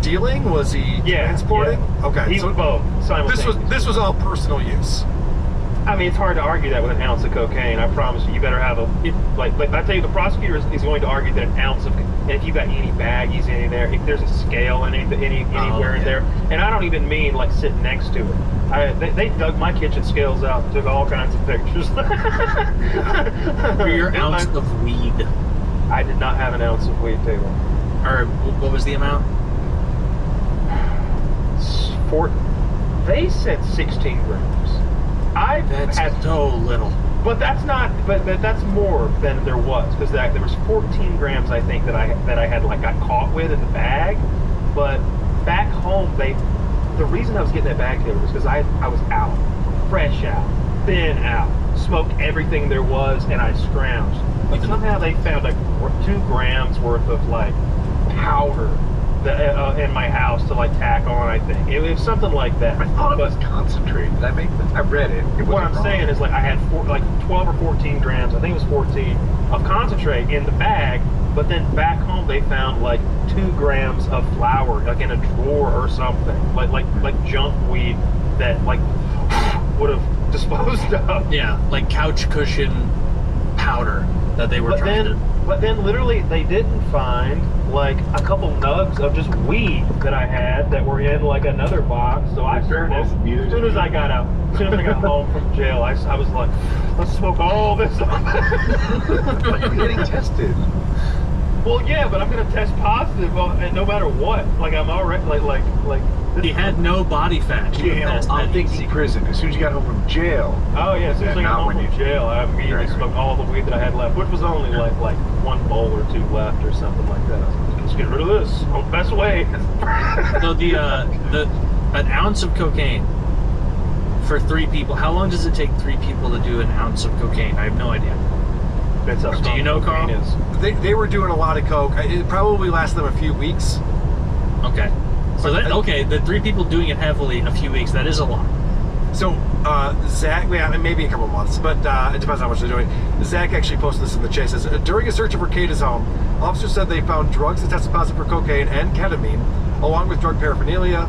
dealing? Was he transporting? Yeah. Okay, He was both simultaneously. this was all personal use. I mean, it's hard to argue that with an ounce of cocaine. I promise you, you better have like I tell you, the prosecutor is going to argue that an ounce of, and if you got any baggies in there, if there's a scale anywhere in there, and I don't even mean like sitting next to it. They dug my kitchen scales out and took all kinds of pictures. For your ounce of weed. I did not have an ounce of weed, Taylor. Or what was the amount? They said 16 grams. That's so little. But that's not. But that's more than there was, because there was 14 grams, I think, that I had like got caught with in the bag. But back home, the reason I was getting that bag together was because I was out, fresh out, thin out, smoked everything there was, and I scrounged. But somehow they found like 2 grams worth of like powder in my house to like tack on. I think it was something like that. I thought it was concentrate. That makes sense. I read it. What I'm saying is, like, I had 12 or 14 grams, I think it was 14, of concentrate in the bag, but then back home they found like 2 grams of flour, like in a drawer or something, like junk weed that like would have disposed of. Yeah, like couch cushion powder that they were trying to. But then literally they didn't find like a couple nugs of just weed that I had that were in like another box. So I smoked as soon as I got out. As soon as I got home from jail, I was like, let's smoke all this up. But you're getting tested. Well, yeah, but I'm gonna test positive no matter what. Like I'm already like. He had no body fat. I'm thinking prison. As soon as you got home from jail. Oh yeah, as soon as I got home from jail, I immediately smoked all the weed that I had left, which was only like 1 bowl or 2 left or something like that. I was like, let's get rid of this. Smoke best way. So an ounce of cocaine for 3 people. How long does it take 3 people to do an ounce of cocaine? I have no idea. That's how Do you know, Carl? They were doing a lot of coke. It probably lasted them a few weeks. Okay. So the 3 people doing it heavily a few weeks, that is a lot. So Zach, maybe a couple months, but it depends how much they're doing. Zach actually posted this in the chase. Says, during a search of Recada's home, officers said they found drugs that tested positive for cocaine and ketamine, along with drug paraphernalia.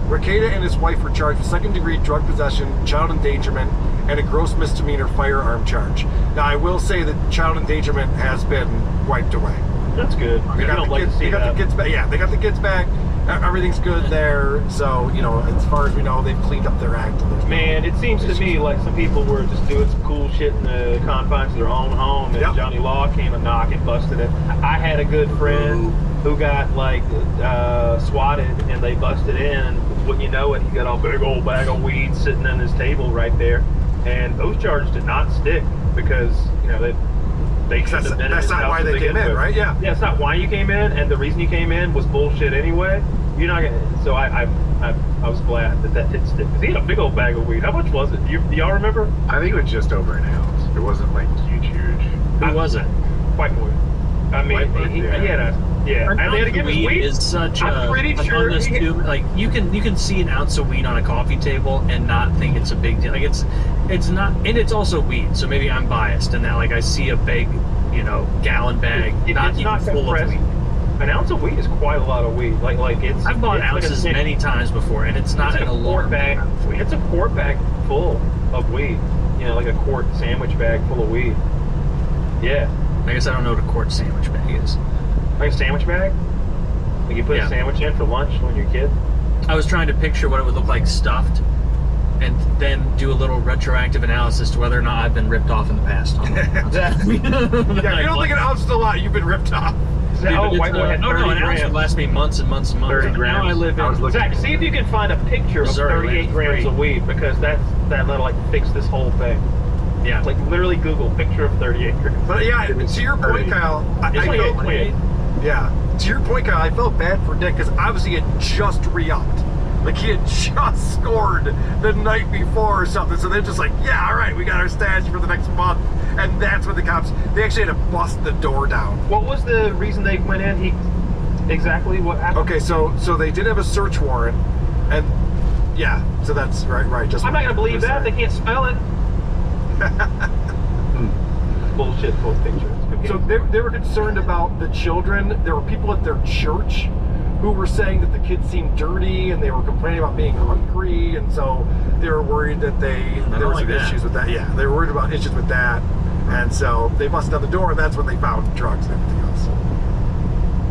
Recada and his wife were charged with 2nd-degree drug possession, child endangerment, and a gross misdemeanor firearm charge. Now, I will say that child endangerment has been wiped away. That's good. They got the kids back. Yeah, they got the kids back. Everything's good there. So, as far as we know, they've cleaned up their act. Man, it seems to me like some people were just doing some cool shit in the confines of their own home, and Johnny Law came and knocked and busted it. I had a good friend who got swatted, and they busted in. Wouldn't you know it, he got a big old bag of weed sitting on his table right there, and those charges did not stick because they couldn't have been in his house. That's not why they came in, right? Yeah. Yeah, it's not why you came in, and the reason you came in was bullshit anyway. You're not gonna. So I was glad that didn't stick, because he had a big old bag of weed. How much was it? Do y'all remember? I think it was just over an ounce. It wasn't like huge. Who was it? Whitewood. I mean, he had a. Yeah, and they had to give him weed. Is such I'm pretty sure like you can see an ounce of weed on a coffee table and not think it's a big deal. Like it's not, and it's also weed. So maybe I'm biased in that. Like I see a big, gallon bag, not even full of weed. An ounce of weed is quite a lot of weed. Like it's. I've bought ounces many times before, and it's not an alarm bag. It's a quart bag full of weed. Like a quart sandwich bag full of weed. Yeah. I guess I don't know what a quart sandwich bag is. Like a sandwich bag? Like you put a sandwich in for lunch when you're a kid? I was trying to picture what it would look like stuffed, and then do a little retroactive analysis to whether or not I've been ripped off in the past. Yeah, if you don't think an ounce is a lot, you've been ripped off. An ounce would last me months and months and months. 30 grams. Now I live in. Zach, see if you can find a picture of 38 grams of weed, because that'll like fix this whole thing. Yeah. Like literally Google picture of 30 acres. But yeah, to your point, Kyle, I It's like felt 28. yeah. To your point, Kyle, I felt bad for Nick because obviously he had just re-upped. Like he had just scored the night before or something. So they're just like, yeah, all right, we got our stash for the next month. And that's when the cops, they actually had to bust the door down. What was the reason they went in? Exactly what happened? Okay, so they did have a search warrant, and yeah, so that's right. Just I'm not gonna believe that. They can't spell it. Bullshit full pictures. So they were concerned about the children. There were people at their church who were saying that the kids seemed dirty and they were complaining about being hungry, and so they were worried that there were some issues with that. Yeah, they were worried about issues with that, and so they busted down the door, and that's when they found drugs and everything else.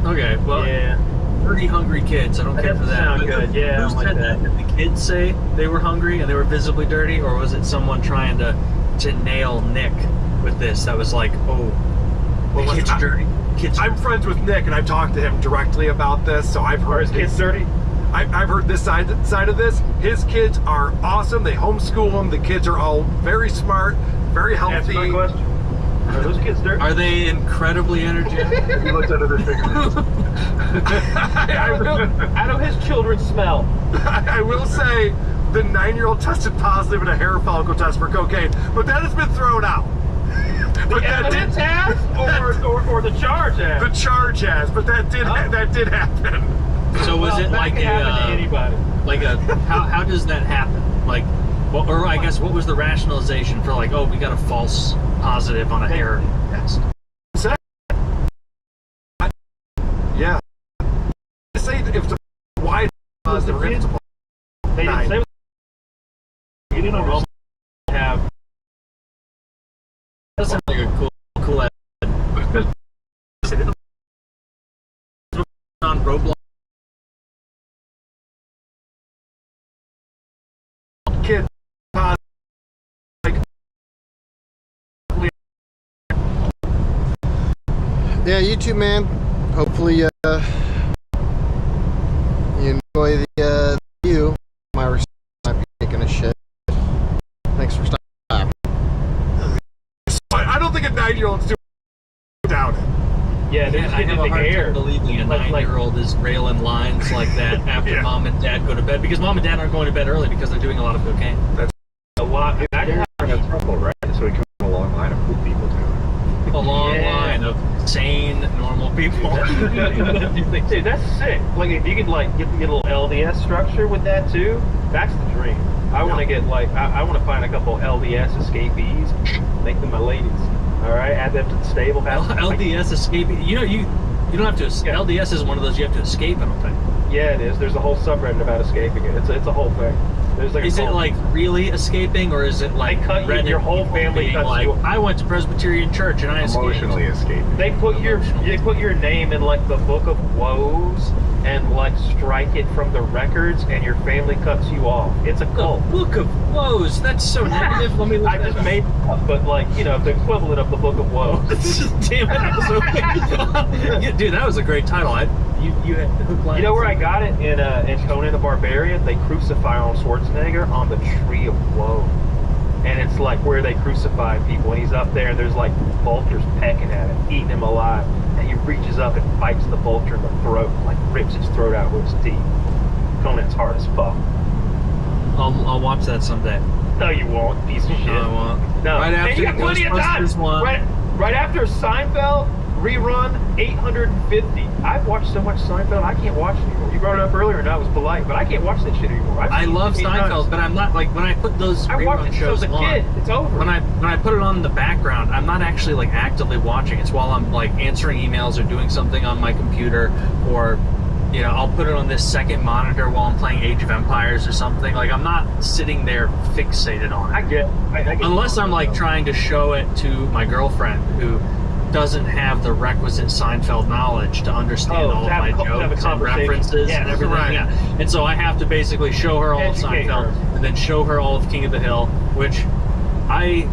Okay, well, Yeah. 30 hungry kids. I don't care for that. Sound But good. Yeah, I Who don't like said that. that? Did the kids say they were hungry and they were visibly dirty, or was it someone trying to nail Nick with this? That was like, oh, Well, kids are dirty. Kids. I'm friends with Nick, and I've talked to him directly about this, so I've Are heard his kids dirty? I've heard this side of this. His kids are awesome. They homeschool them. The kids are all very smart, very Answer healthy. my question. Are those kids dirty? Are they incredibly energetic? He looked under their fingernails. How do his children smell? I will say the 9-year-old tested positive in a hair follicle test for cocaine, but that has been thrown out. But The evidence has, or the charge has? the charge has, but that did happen. So was it that like can happen to anybody? how does that happen? Like, well, or I guess what was the rationalization for like, oh, we got a false positive on a hair test? Yeah. Say if the why positive or if it's a They didn't say. You didn't know have. That sounds like a cool on Roblox. kid positive. Yeah, you too, man. Hopefully, you enjoy the view. My respect might be taking a shit. Thanks for stopping. I don't think a 9-year-old's doing down it. Yeah, they just I did have a the hard hair. time believing a Like- 9-year-old is railing lines like that after Yeah. mom and dad go to bed, because mom and dad aren't going to bed early because they're doing a lot of cocaine. A lot. They're in a trouble, right? So we come from a long line of cool people too. A long Yeah. line of sane, normal people. Dude, that's sick. Like, if you could get a little LDS structure with that too, that's the dream. I want to get I want to find a couple LDS escapees, make them my ladies. All right, add them to the stable. LDS escaping. You don't have to. Yeah. LDS is one of those you have to escape. I don't think. Yeah, it is. There's a whole subreddit about escaping it. It's a whole thing. There's like. Is it like really escaping, or is it like cut you- Reddit your whole people family being cuts like, you- I went to Presbyterian church and I escaped. Emotionally escaping. They put your name in like the book of woes and like strike it from the records, and your family cuts you off. It's a The cult. Book of Woes. That's so negative. Let me look I that just up. made it up, but like the equivalent of the book of woes. Damn it! I was hoping. Yeah, dude, that was a great title. You had hook, line, You know where I got it in Conan the Barbarian? They crucify Arnold Schwarzenegger on the Tree of Woe, and it's like where they crucify people, and he's up there, and there's like vultures pecking at him, eating him alive, and he reaches up and bites the vulture in the throat, like rips his throat out with his teeth. Conan's hard as fuck. I'll watch that someday. No, you won't, piece of shit. No, I won't. No, Right and after you got the plenty of time. Ghostbusters one. Right after Seinfeld rerun 850. I've watched so much Seinfeld, I can't watch it anymore. You brought it up earlier, and I was polite, but I can't watch that shit anymore. I love Seinfeld, but I'm not like when I put those I watched rerun it since I shows was a on. kid. It's over. When I put it on in the background, I'm not actually like actively watching. It's while I'm like answering emails or doing something on my computer, or I'll put it on this second monitor while I'm playing Age of Empires or something. Like I'm not sitting there fixated on it. I get Unless I'm like trying to show it to my girlfriend who doesn't have the requisite Seinfeld knowledge to understand all of my jokes and references and everything. right. Yeah. And so I have to basically show her all of Educate Seinfeld her. and then show her all of King of the Hill, which I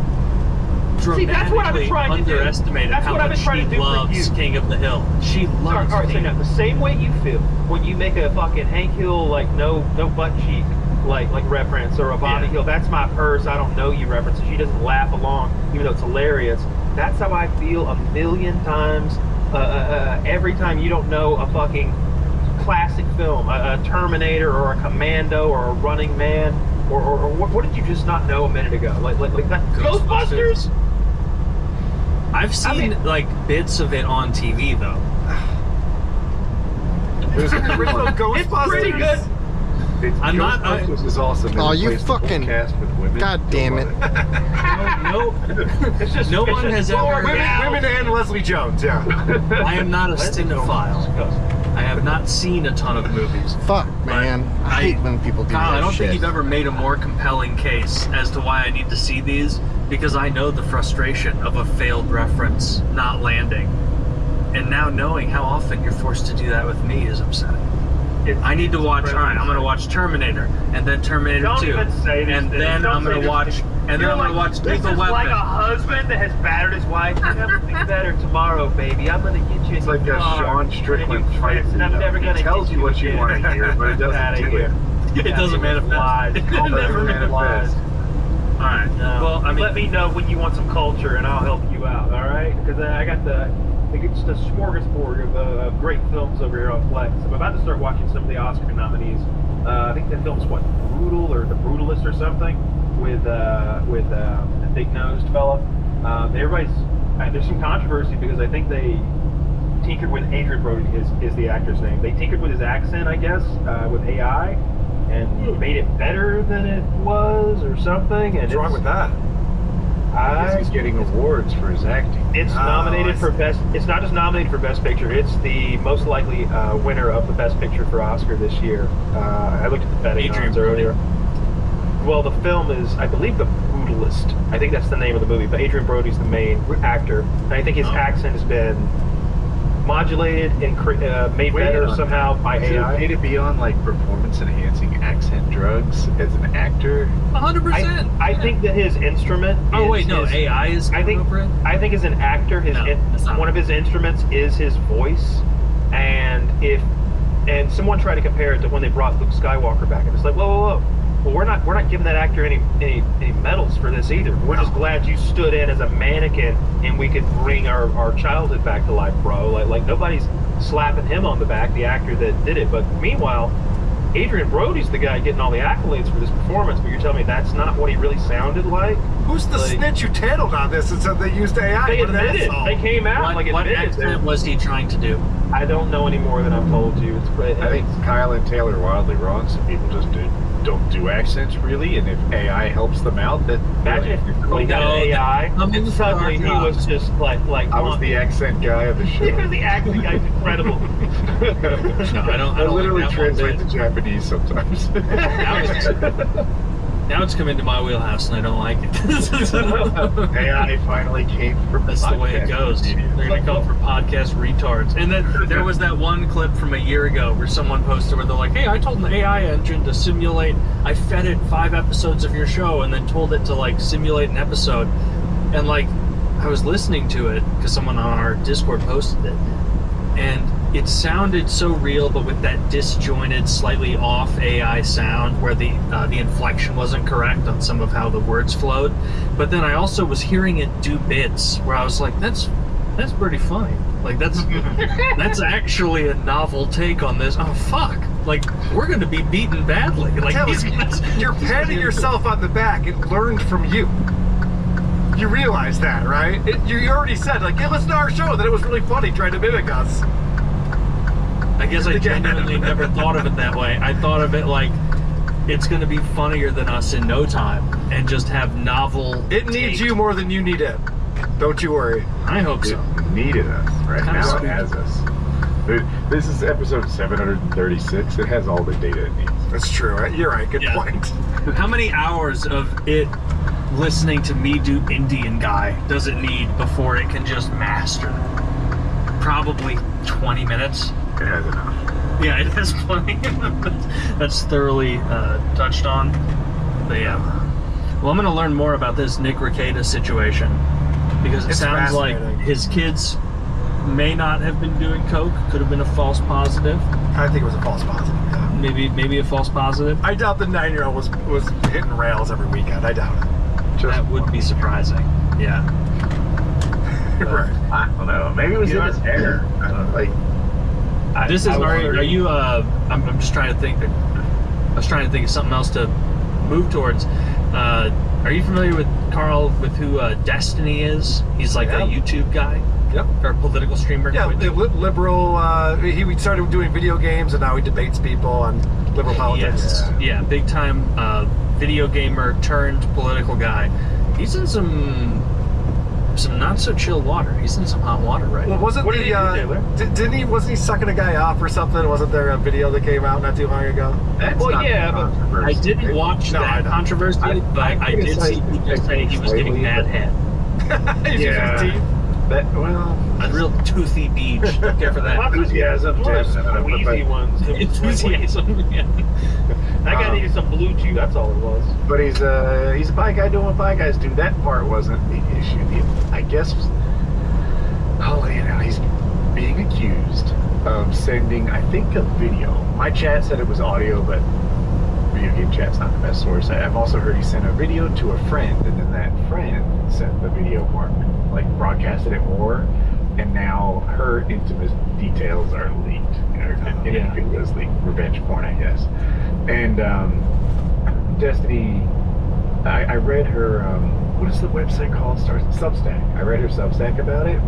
See, that's what I've been dramatically trying to do. underestimated That's how what I've much been trying she to do for loves you. King of the Hill. She All loves right, so King now of the the same way you feel when you make a fucking Hank Hill like no butt cheek like reference, or a Bonnie Hill, that's my purse, I don't know you reference, and she doesn't laugh along, even though it's hilarious. That's how I feel a million times every time you don't know a fucking classic film, a Terminator or a Commando or a Running Man, or what did you just not know a minute ago? Like that Ghostbusters? I've seen like bits of it on TV though. There's an original Ghostbusters. It's pretty good. I'm not. Ghostbusters is awesome. Oh, you Replaced the whole fucking- cast with women. God damn it. No, It's just no one has ever. Women and Leslie Jones, yeah. I am not a cinephile. I have not seen a ton of movies. Fuck, man. I hate when people do Kyle, that I don't shit. think you've ever made a more compelling case as to why I need to see these, because I know the frustration of a failed reference not landing. And now knowing how often you're forced to do that with me is upsetting. I need to watch, alright, I'm gonna watch Terminator, and then Terminator Don't 2. even say these and things. then Don't I'm say gonna these watch, things. and then You're I'm gonna like, watch this Lethal is Weapon. like a husband that has battered his wife. You're never be better tomorrow, baby. I'm gonna get you. It's like a Sean Strickland fight. And I'm never gonna It tells get you what you want to hear, but it doesn't do it. It doesn't manifest. It doesn't never manifest. manifest. Alright, well, I mean, let me know when you want some culture, and I'll help you out. All right? Because I got it's the smorgasbord of great films over here on Flex. I'm about to start watching some of the Oscar nominees. I think the film's what, Brutal or The Brutalist or something, with a big-nosed fella. There's some controversy because I think they tinkered with Adrian Brody is the actor's name. They tinkered with his accent, I guess, with AI, and made it better than it was or something. And What's wrong with that? Because he's getting awards for his acting. It's nominated for best. It's not just nominated for Best Picture. It's the most likely winner of the Best Picture for Oscar this year. I looked at the betting odds earlier. Well, the film is, I believe, The Brutalist. I think that's the name of the movie. But Adrian Brody's the main actor, and I think his accent has been modulated and made better somehow by Is it AI. okay to be on like performance-enhancing accent drugs as an actor? 100%. I think that his instrument. Oh wait, is no, his, AI is I think over it? as an actor, that's not one of his instruments is his voice, and someone tried to compare it to when they brought Luke Skywalker back, and it's like, whoa. Well, we're not giving that actor any medals for this either. We're just glad you stood in as a mannequin, and we could bring our childhood back to life, bro. Like nobody's slapping him on the back, the actor that did it. But meanwhile, Adrian Brody's the guy getting all the accolades for this performance, but you're telling me that's not what he really sounded like? Who's the snitch who tattled on this and said they used AI? They What an admitted. asshole. They came out What admitted. accent was he trying to do? I don't know any more than I've told you. I think Kyle and Taylor are wildly wrong. Some people just don't do accents really, and if AI helps them out, that Imagine if we got an AI, and suddenly he was just like I was the accent guy of the show. he was the acting guy's incredible. No, I don't. I literally like that one translate bit. to Japanese sometimes. Now it's come into my wheelhouse, and I don't like it. AI finally came from That's the way it goes. They're gonna call it for podcast retards. And then there was that one clip from a year ago where someone posted where they're like, "Hey, I told an AI engine to simulate. I fed it 5 episodes of your show, and then told it to like simulate an episode." And like, I was listening to it because someone on our Discord posted it, and it sounded so real, but with that disjointed, slightly off AI sound where the inflection wasn't correct on some of how the words flowed. But then I also was hearing it do bits where I was like, that's pretty funny. Like that's actually a novel take on this. Oh fuck! Like we're gonna be beaten badly. Like You're patting yourself on the back. It learned from you. You realize that, right? You already said, like, yeah, listen to our show, that it was really funny trying to mimic us. I guess I genuinely never thought of it that way. I thought of it like it's going to be funnier than us in no time and just have novel. It needs you more than you need it. Don't you worry. I hope so. It needed us. Right Kinda now sweet. it has us. This is episode 736. It has all the data it needs. That's true. Right? You're right. Good point. How many hours of it listening to me do Indian Guy does it need before it can just master? Probably 20 minutes. It has enough. Yeah, it has plenty. That's thoroughly touched on. But yeah. Well, I'm going to learn more about this Nick Rekieta situation because it It's sounds like fascinating. his kids may not have been doing coke. Could have been a false positive. I think it was a false positive. Yeah. maybe a false positive. I doubt the 9-year-old was hitting rails every weekend. I doubt it. That would be surprising. Yeah. Right. I don't know. Maybe it was in his hair. I don't know, like. This is. Are you? I'm just trying to think. I was trying to think of something else to move towards. Are you familiar with Carl, with who Destiny is? He's like a YouTube guy. Yep. Or a political streamer. Yeah, liberal. He started doing video games, and now he debates people on liberal politics. Yes. Yeah, big time video gamer turned political guy. He's in some not so chill water. He's in some hot water right now. Well, wasn't What did he do, wasn't he sucking a guy off or something? Wasn't there a video that came out not too long ago? That's Well, not yeah, but controversy. I didn't watch that controversy, but I did see people say he was getting bad head. He's using his teeth. A real toothy beach. Don't care for that. Enthusiasm. Squeezy ones. Enthusiasm. Yeah. That guy needed some Bluetooth. That's all it was. But he's a pie guy doing what pie guys do. That part wasn't the issue. I guess, he's being accused of sending, I think, a video. My chat said it was audio, but video game chat's not the best source. I've also heard he sent a video to a friend, and then that friend sent the video more, like broadcasted it more, and now her intimate details are leaked. Anything was leaked. Revenge porn, I guess. And Destiny, I read her, what is the website called? Substack. I read her Substack about it,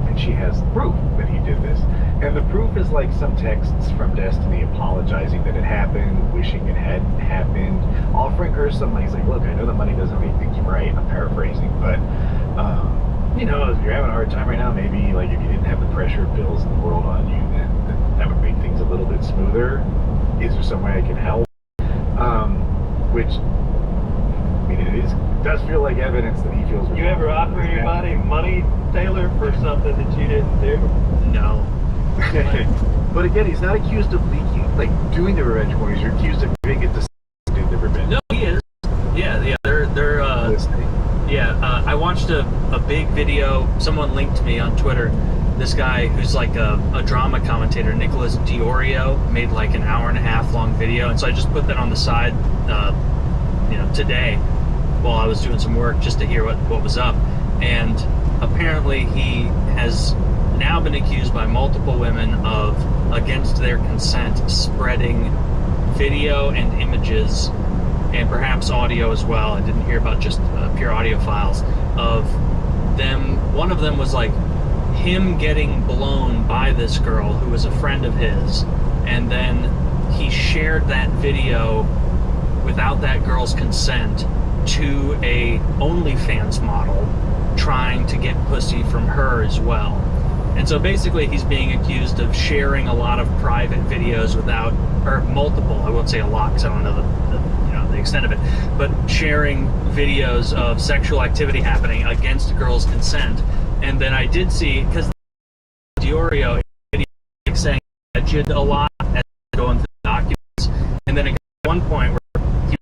and she has proof that he did this. And the proof is like some texts from Destiny apologizing that it happened, wishing it hadn't happened, offering her some money. He's like, look, I know the money doesn't make things right. I'm paraphrasing, but if you're having a hard time right now, maybe like if you didn't have the pressure of bills in the world on you, then that would make things a little bit smoother. Is there some way I can help? Which, I mean, it does feel like evidence that he feels. You ever offer anybody money, Taylor, for something that you didn't do? No. But again, he's not accused of leaking, like doing the revenge porn. He's accused of doing it to do the revenge. No, he is. Yeah. They're. I watched a big video. Someone linked me on Twitter. This guy who's like a drama commentator, Nicholas Diorio, made like an 1.5 hour long video, and so I just put that on the side, today, while I was doing some work, just to hear what was up. And apparently, he has now been accused by multiple women of, against their consent, spreading video and images, and perhaps audio as well. I didn't hear about just pure audio files of them. One of them was like him getting blown by this girl who was a friend of his, and then he shared that video without that girl's consent to a OnlyFans model, trying to get pussy from her as well. And so basically he's being accused of sharing a lot of private videos without, or multiple, I won't say a lot because I don't know the extent of it, but sharing videos of sexual activity happening against a girl's consent. And then I did see, because Diorio is saying alleged a lot as going through the documents, and then at one point where he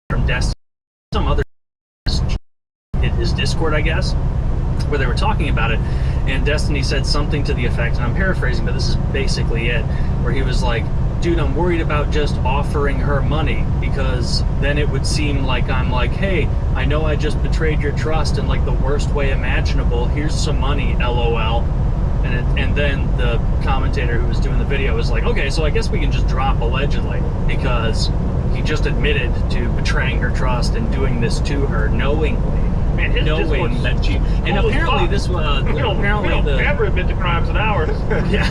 from Destiny, some other his Discord, I guess, where they were talking about it, and Destiny said something to the effect, and I'm paraphrasing, but this is basically it, where he was like, dude, I'm worried about just offering her money, because then it would seem like I'm like, hey, I know I just betrayed your trust in like the worst way imaginable, here's some money, LOL. And then the commentator who was doing the video was like, okay, so I guess we can just drop allegedly, because he just admitted to betraying her trust and doing this to her knowingly. Man, knowing that she, and apparently this was we don't ever admit to crimes of ours. Yeah,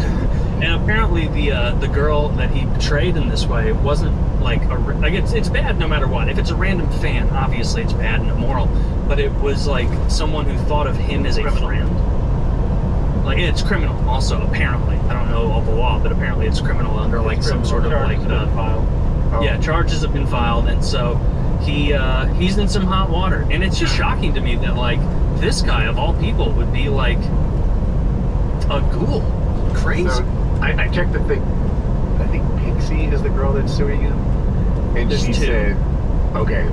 and apparently the girl that he betrayed in this way wasn't like it's bad no matter what. If it's a random fan, obviously it's bad and immoral, but it was like someone who thought of him as a friend. Like, it's criminal also, apparently. I don't know all the law, but apparently it's criminal under like some sort of like yeah, charges have been filed, and so he's in some hot water. And it's just shocking to me that like this guy of all people would be like a ghoul. Crazy. So, I checked the thing. I think Pixie is the girl that's suing him, and she said, okay,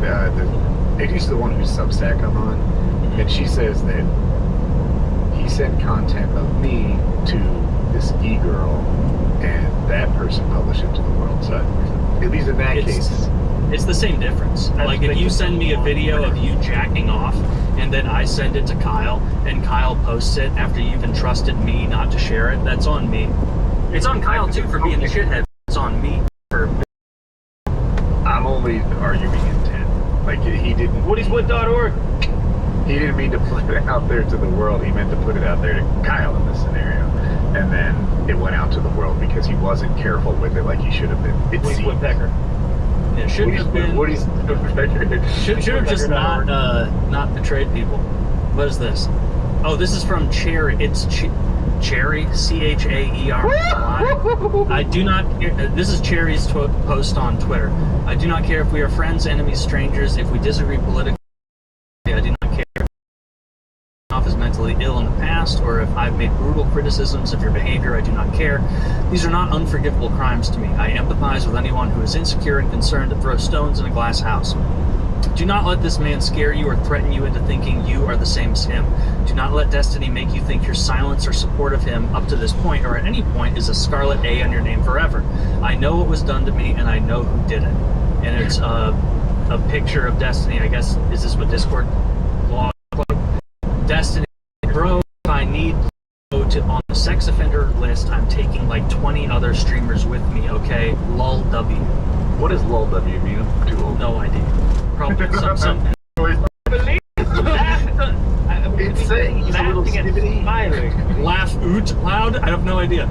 Pixie's the one whose Substack I'm on, and she says that he sent content of me to this e-girl, and that person published it to the world. So at least in that case, it's the same difference. Like if you send me a video of you jacking off, and then I send it to Kyle, and Kyle posts it after you've entrusted me not to share it, that's on me. It's on Kyle too for being a shithead. It's on me for. I'm only arguing intent. Like he didn't. Woody'sWood.org. He didn't mean to put it out there to the world. He meant to put it out there to Kyle in this scenario, and then it went out to the world because he wasn't careful with it like he should have been. It Woody's seemed. Woodpecker. Yeah, should have been. Should have just not betrayed people. What is this? Oh, this is from Cherry. It's Cherry, Chaery. I do not. This is Cherry's post on Twitter. I do not care if we are friends, enemies, strangers. If we disagree politically, I do not care if off is mentally ill in the past, or if I've made brutal criticisms of your behavior. I do not care. These are not unforgivable crimes to me. I empathize with anyone who is insecure and concerned to throw stones in a glass house. Do not let this man scare you or threaten you into thinking you are the same as him. Do not let destiny make you think your silence or support of him up to this point or at any point is a scarlet A on your name forever. I know what was done to me, and I know who did it. And it's a picture of Destiny. I guess, is this what Discord log? Destiny, bro, if I need to go to on the sex offender list, I'm taking like 20 other streamers with me, okay? Lol W. What does lol W mean? I'm too old. No idea. Probably some It's saying he's a little snippety. Smiling. laugh oot loud. I have no idea.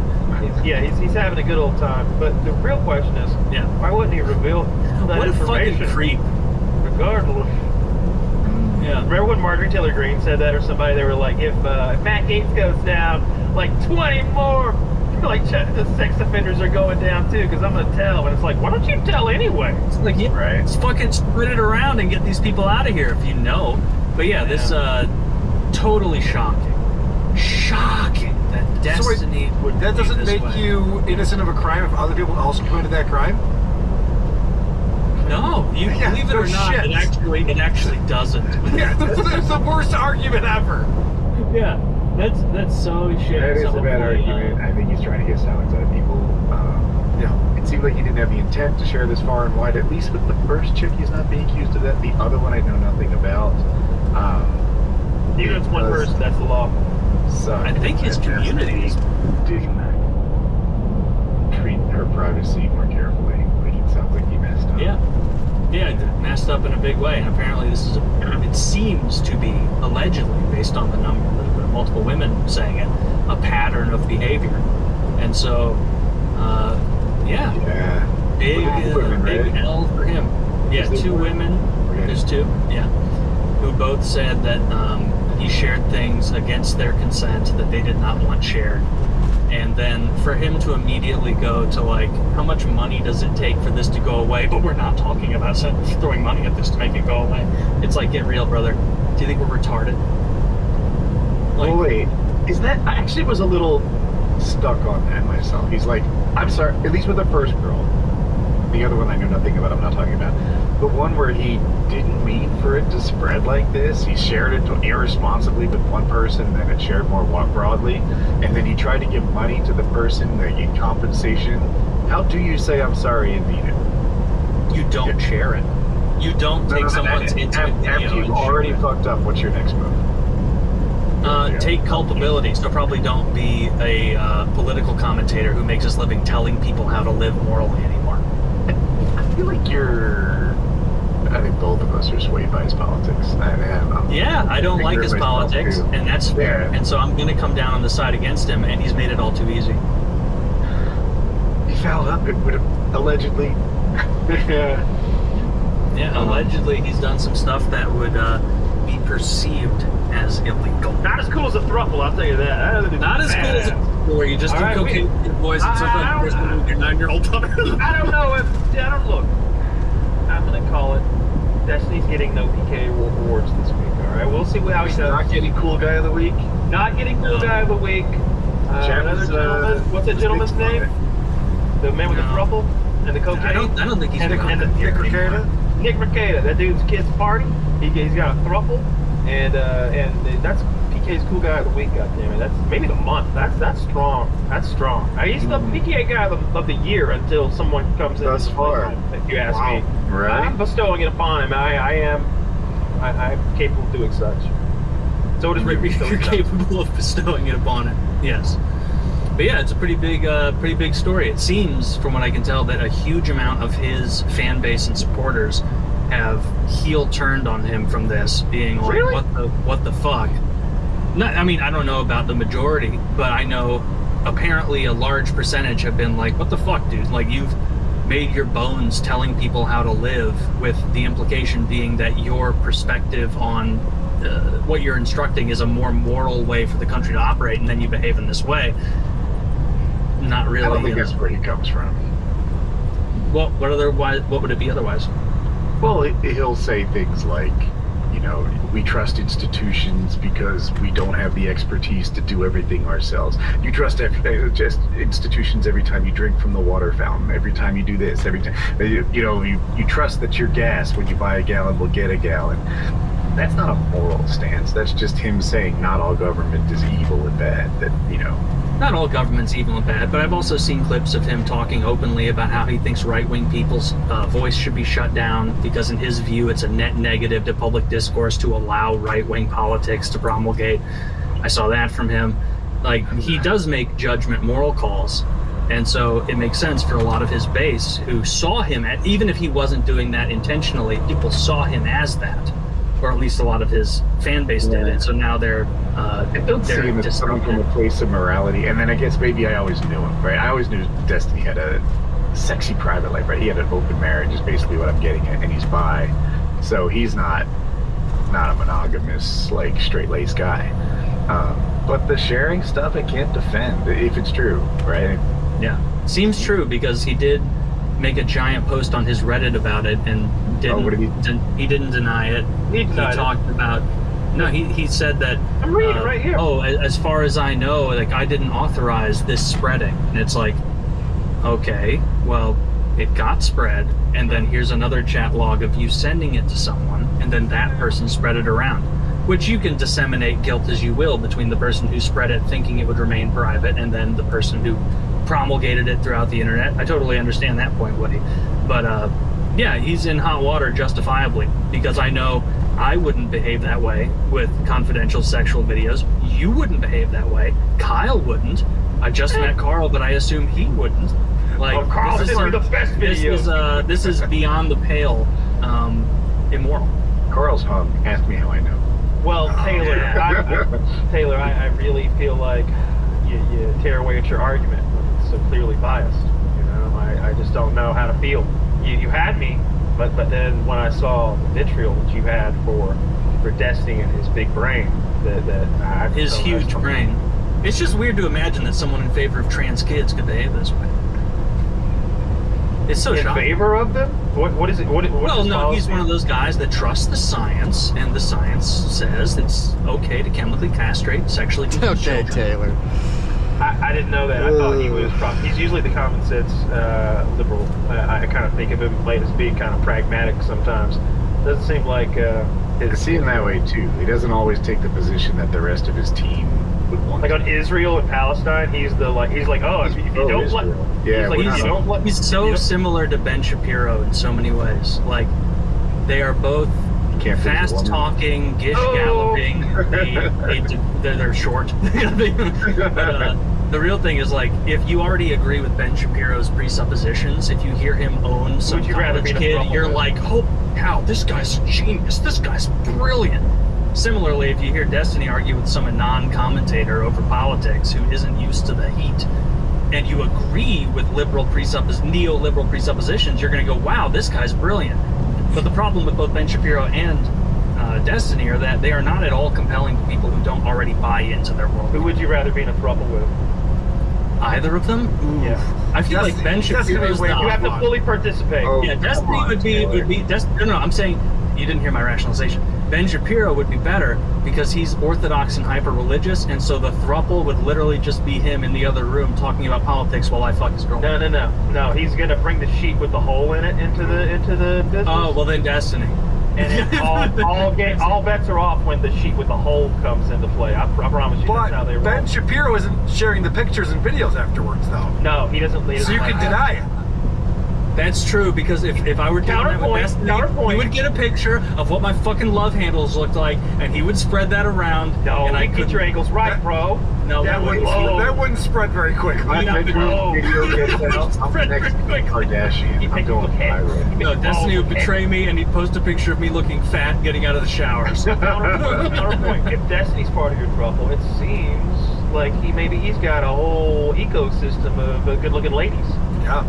He's having a good old time. But the real question is, Yeah. why wouldn't he reveal that What a information? fucking creep. Regardless. Yeah. Remember when Marjorie Taylor Greene said that, or somebody? They were like, if Matt Gaetz goes down, like 20 more, like the sex offenders are going down too, because I'm gonna tell. And it's like, why don't you tell anyway? It's like, yeah, Right. let's fucking spread it around and get these people out of here if you know. But yeah, this totally shocking. Shocking that Destiny would That be doesn't this make way. you innocent of a crime if other people also committed that crime? No, you Yeah, believe it no or not, shit. it actually doesn't. Yeah, it's the worst argument ever. Yeah, that's so shit. That is So a bad hopefully, argument. I think he's trying to get silence out of people. Yeah. It seemed like he didn't have the intent to share this far and wide. At least with the first chick, he's not being accused of that. The other one, I know nothing about. Even if it's one Because person, that's the law. I think his community is didn't treat her privacy more carefully. Like it sounds like he messed up. Yeah, messed up in a big way, and apparently this is it seems to be, allegedly, based on the multiple women saying it, a pattern of behavior. And so, Yeah. big, Women, big right? L for him. Yeah, Is there 2 more? women, Okay. there's 2, yeah, who both said that he shared things against their consent that they did not want shared. And then for him to immediately go to like, how much money does it take for this to go away? But we're not talking about throwing money at this to make it go away. It's like, get real, brother. Do you think we're retarded? Like, Oh wait, is that? I actually was a little stuck on that myself. He's like, I'm sorry. At least with the first girl. The other one I know nothing about. I'm not talking about. The one where he didn't mean for it to spread like this. He shared it irresponsibly with one person, and then it shared more broadly. And then he tried to give money to the person in compensation. How do you say I'm sorry and mean it? you don't share it. You don't take someone's intimate video. After you've and share already it. fucked up, what's your next move? Take culpability. So probably don't be a political commentator who makes his living telling people how to live morally anymore. I feel like I think both of us are swayed by his politics. Yeah, I don't like his politics, and that's fair. Yeah. And so I'm going to come down on the side against him, and he's made it all too easy. He fouled up. It would have allegedly. Yeah, allegedly he's done some stuff that would be perceived as illegal. Not as cool as a throuple, I'll tell you that. Not as cool as where you just All do right, cocaine with your boys and sometimes with your 9-year-old daughter. I don't know if I don't look. I'm gonna call it. Destiny's getting no PK awards this week. All right, we'll see how he does. Not getting cool guy of the week. Not getting cool guy of the week. Another gentleman. What's that gentleman's name? The man with the throuple and the cocaine. I don't think he's and been Nick Mercada. Nick Mercada. That dude's kid's party. He's got a throuple, and that's PK PK's cool guy of the week. Goddammit, that's maybe the month. That's strong. That's strong. He's the PK guy of the year until someone comes in. Thus far, if you ask me. Right. I'm bestowing it upon him. I'm capable of doing such. So does Rick. You're capable of bestowing it upon it. Yes. But yeah, it's a pretty big story. It seems, from what I can tell, that a huge amount of his fan base and supporters have heel turned on him from this, being like, really? what the fuck? Not, I mean, I don't know about the majority, but I know apparently a large percentage have been like, what the fuck, dude? Like, you've made your bones telling people how to live, with the implication being that your perspective on what you're instructing is a more moral way for the country to operate, and then you behave in this way. Not really. I don't think that's where he comes from. Well, what would it be otherwise? Well, he'll say things like, you know, we trust institutions because we don't have the expertise to do everything ourselves. You trust just institutions every time you drink from the water fountain, every time you do this, every time, you trust that your gas, when you buy a gallon, will get a gallon. That's not a moral stance. That's just him saying not all government is evil and bad. Not all government's evil and bad, but I've also seen clips of him talking openly about how he thinks right-wing people's voice should be shut down because, in his view, it's a net negative to public discourse to allow right-wing politics to promulgate. I saw that from him. Like, he does make judgment moral calls, and so it makes sense for a lot of his base who saw him, even if he wasn't doing that intentionally, people saw him as that. Or at least a lot of his fan base did, and so now they're it don't see him as coming from a place of morality. And then I guess maybe I always knew him, right? I always knew Destiny had a sexy private life, right? He had an open marriage, is basically what I'm getting at, and he's bi, so he's not a monogamous, like, straight-laced guy. But the sharing stuff, I can't defend if it's true, right? Yeah, seems true, because he did make a giant post on his Reddit about it, and he didn't deny it. He talked about. No, he said that. I'm reading it right here. Oh, as far as I know, like, I didn't authorize this spreading, and it's like, okay, well, it got spread, and then here's another chat log of you sending it to someone, and then that person spread it around, which you can disseminate guilt as you will between the person who spread it thinking it would remain private, and then the person who promulgated it throughout the internet. I totally understand that point, Woody. But yeah, he's in hot water justifiably, because I know I wouldn't behave that way with confidential sexual videos. You wouldn't behave that way. Kyle wouldn't. I just met Carl, but I assume he wouldn't. Like, Carl sent me the best video. This is beyond the pale, immoral. Carl's hung. Ask me how I know. Well, Taylor, Yeah. I really feel like you tear away at your argument when it's so clearly biased. You know, I just don't know how to feel. You had me, but then when I saw the vitriol that you had for Destiny and his big brain, his huge brain. It's just weird to imagine that someone in favor of trans kids could behave this way. It's so in shocking. favor of them? What is it? Well, no, he's one of those guys that trusts the science, and the science says it's okay to chemically castrate sexually confused Okay, children. Taylor. I didn't know that. I thought he was he's usually the common sense liberal. I kind of think of him as being kind of pragmatic sometimes. Doesn't seem like I see him that way too. He doesn't always take the position that the rest of his team would want. Like on Israel and Palestine, he's like, oh, if you don't let, yeah, he's so similar to Ben Shapiro in so many ways. Like, they are both fast talking, gish galloping. They're short. But, the real thing is, like, if you already agree with Ben Shapiro's presuppositions, if you hear him own some college kid, you're like, oh, wow, this guy's a genius. This guy's brilliant. Similarly, if you hear Destiny argue with some non-commentator over politics who isn't used to the heat, and you agree with neoliberal presuppositions, you're going to go, wow, this guy's brilliant. But the problem with both Ben Shapiro and Destiny are that they are not at all compelling to people who don't already buy into their world. Who would you rather be in a throuple with? Either of them? Ooh. Yeah. I feel like Ben Shapiro's you have to fully participate. Oh, yeah, Destiny would be no, I'm saying, you didn't hear my rationalization. Ben Shapiro would be better because he's orthodox and hyper-religious, and so the throuple would literally just be him in the other room talking about politics while I fuck his girlfriend. No. He's gonna bring the sheet with the hole in it into the business. Oh, well then Destiny. And it, all bets are off when the sheet with the hole comes into play. I promise you, that's how they roll. Ben Shapiro isn't sharing the pictures and videos afterwards, though. No, he doesn't. So you can deny it. That's true, because if I were doing that with Destiny, he would get a picture of what my fucking love handles looked like, and he would spread that around. No, and I get your ankles right, bro. No, that wouldn't spread very quickly. My bedroom video gets out. I'm the next Kardashian. I'm going viral. No, Destiny would betray me, and he'd post a picture of me looking fat getting out of the shower. Counterpoint. If Destiny's part of your trouble, it seems like he's got a whole ecosystem of good-looking ladies. Yeah.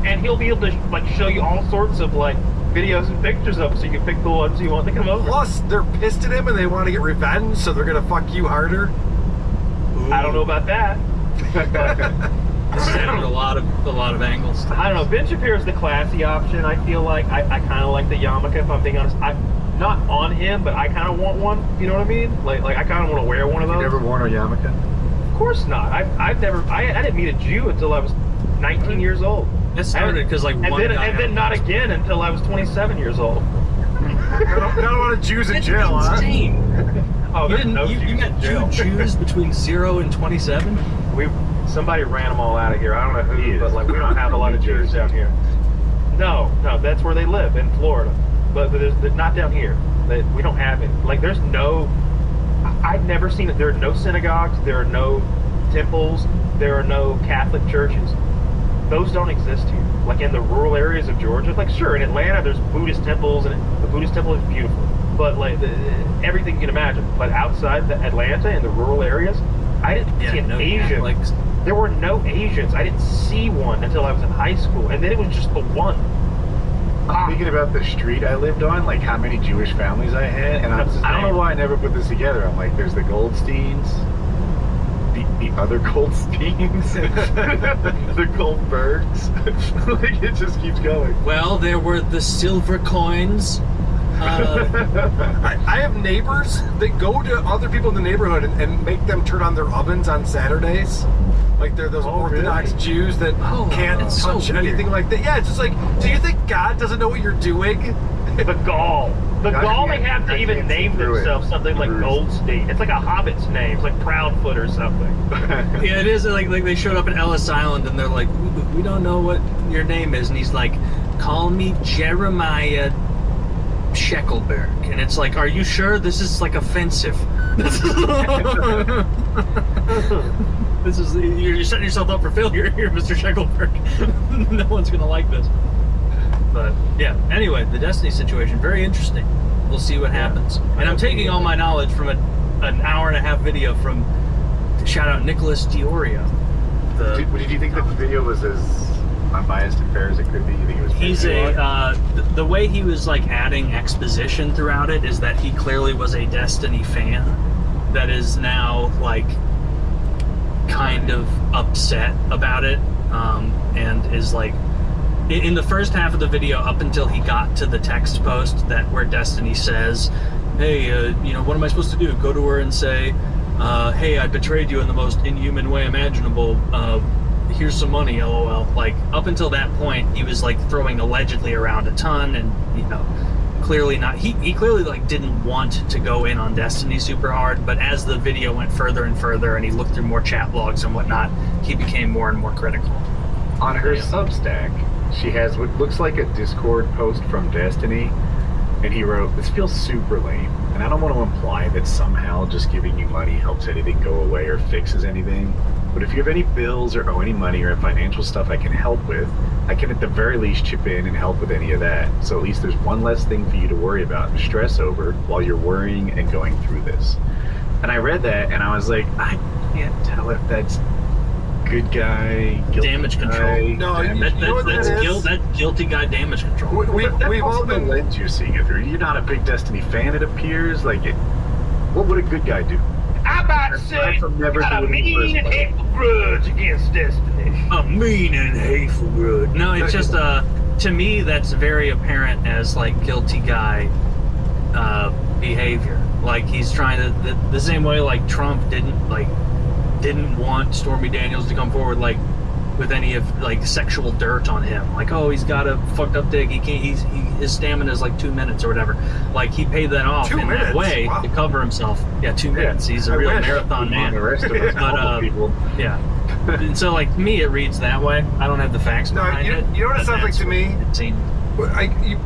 And he'll be able to like show you all sorts of like videos and pictures of them, so you can pick the ones you want to come over. Plus, they're pissed at him and they want to get revenge, so they're gonna fuck you harder. Ooh. I don't know about that. This is down a lot of angles. I don't know. Ben Shapiro's the classy option. I feel like I kind of like the yarmulke. If I'm being honest, I'm not on him, but I kind of want one. You know what I mean? Like I kind of want to wear one of those. You never worn a yarmulke? Of course not. I've never. I didn't meet a Jew until I was 19 years old. It started because like one guy and then not again until I was 27 years old. Not a lot of Jews in jail, huh? Oh, you met 2 Jews between 0 and 27? Somebody ran them all out of here. I don't know who, but like we don't have a lot of Jews down here. No, that's where they live in Florida, but there's not down here. We don't have it. Like there's no. I've never seen it. There are no synagogues. There are no temples. There are no Catholic churches. Those don't exist here. Like in the rural areas of Georgia, like sure, in Atlanta there's Buddhist temples, and the Buddhist temple is beautiful. But like everything you can imagine. But outside the Atlanta in the rural areas, I didn't see an Asian. Catholics. There were no Asians. I didn't see one until I was in high school, and then it was just the one. Thinking about the street I lived on, like how many Jewish families I had, and I don't know why I never put this together. I'm like, there's the Goldsteins, the other Goldsteins, the Goldbergs. Like it just keeps going. Well, there were the silver coins. I have neighbors that go to other people in the neighborhood and make them turn on their ovens on Saturdays. Like they're those Orthodox really? Jews that can't touch anything like that. Yeah, it's just like, do you think God doesn't know what you're doing? The gall. The gall they have to even name themselves something like Goldstein. It's like a hobbit's name. It's like Proudfoot or something. Yeah, it is like they showed up at Ellis Island and they're like, we don't know what your name is. And he's like, call me Jeremiah Sheckelberg. And it's like, are you sure? This is like offensive. This is you're setting yourself up for failure here, Mr. Sheckelberg. No one's gonna like this. But yeah, anyway, the Destiny situation, very interesting. We'll see what happens. And I'm taking all my knowledge from an hour-and-a-half video from, shout out, Nicholas Diorio. Did you think that the video was as unbiased and fair as it could be? You think it was? He's the way he was like adding exposition throughout it is that he clearly was a Destiny fan that is now like kind of upset about it, and is like, in the first half of the video, up until he got to the text post where Destiny says, hey, you know, what am I supposed to do? Go to her and say, hey, I betrayed you in the most inhuman way imaginable. Here's some money, lol. Like, up until that point, he was like throwing allegedly around a ton, and you know, clearly not. He clearly like didn't want to go in on Destiny super hard, but as the video went further and further, and he looked through more chat logs and whatnot, he became more and more critical. On her Substack, she has what looks like a Discord post from Destiny, and he wrote, "This feels super lame, and I don't want to imply that somehow just giving you money helps anything go away or fixes anything, but if you have any bills or owe any money or have financial stuff I can help with, I can at the very least chip in and help with any of that, so at least there's one less thing for you to worry about and stress over while you're worrying and going through this." And I read that, and I was like, I can't tell if that's good guy, guilty damage control. guy, No, that's guilty guy damage control. We've all been. The lens you're seeing it through. You're not a big Destiny fan, it appears. Like, what would a good guy do? I about to say, got a mean and hateful grudge against Destiny. A mean and hateful grudge. No, it's just to me that's very apparent as like guilty guy behavior. Like he's trying to the same way like Trump didn't want Stormy Daniels to come forward. Like with any of like sexual dirt on him. Like, oh, he's got a fucked up dick. He can't. His stamina is like 2 minutes or whatever. Like he paid that off 2 in minutes? that way Wow. to cover himself. Yeah, 2 minutes. He's a real wish. marathon man. The rest of us, But people. yeah. And so like to me, it reads that way. I don't have the facts No, behind it. you know what it but sounds like that's to me? what it seemed.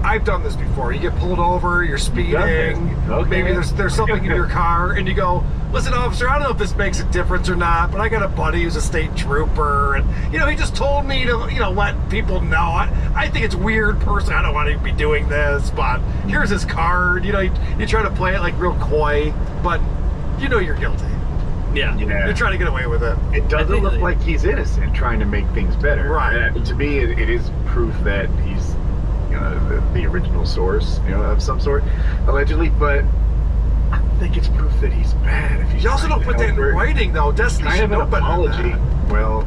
I've done this before. You get pulled over, you're speeding. Okay. Maybe there's something in your car, and you go, "Listen, officer, I don't know if this makes a difference or not, but I got a buddy who's a state trooper, and he just told me to let people know. I think it's weird, personally. I don't want to be doing this, but here's his card. You try to play it like real coy, but you're guilty. Yeah. You're trying to get away with it. It doesn't look think- like he's innocent, trying to make things better. Right. To me, it is proof that he's the original source, of some sort, allegedly. But I don't think it's proof that he's bad. If he's You also trying don't to put that in help her. writing, though. Destiny Kind should of an know better than apology. that. Well,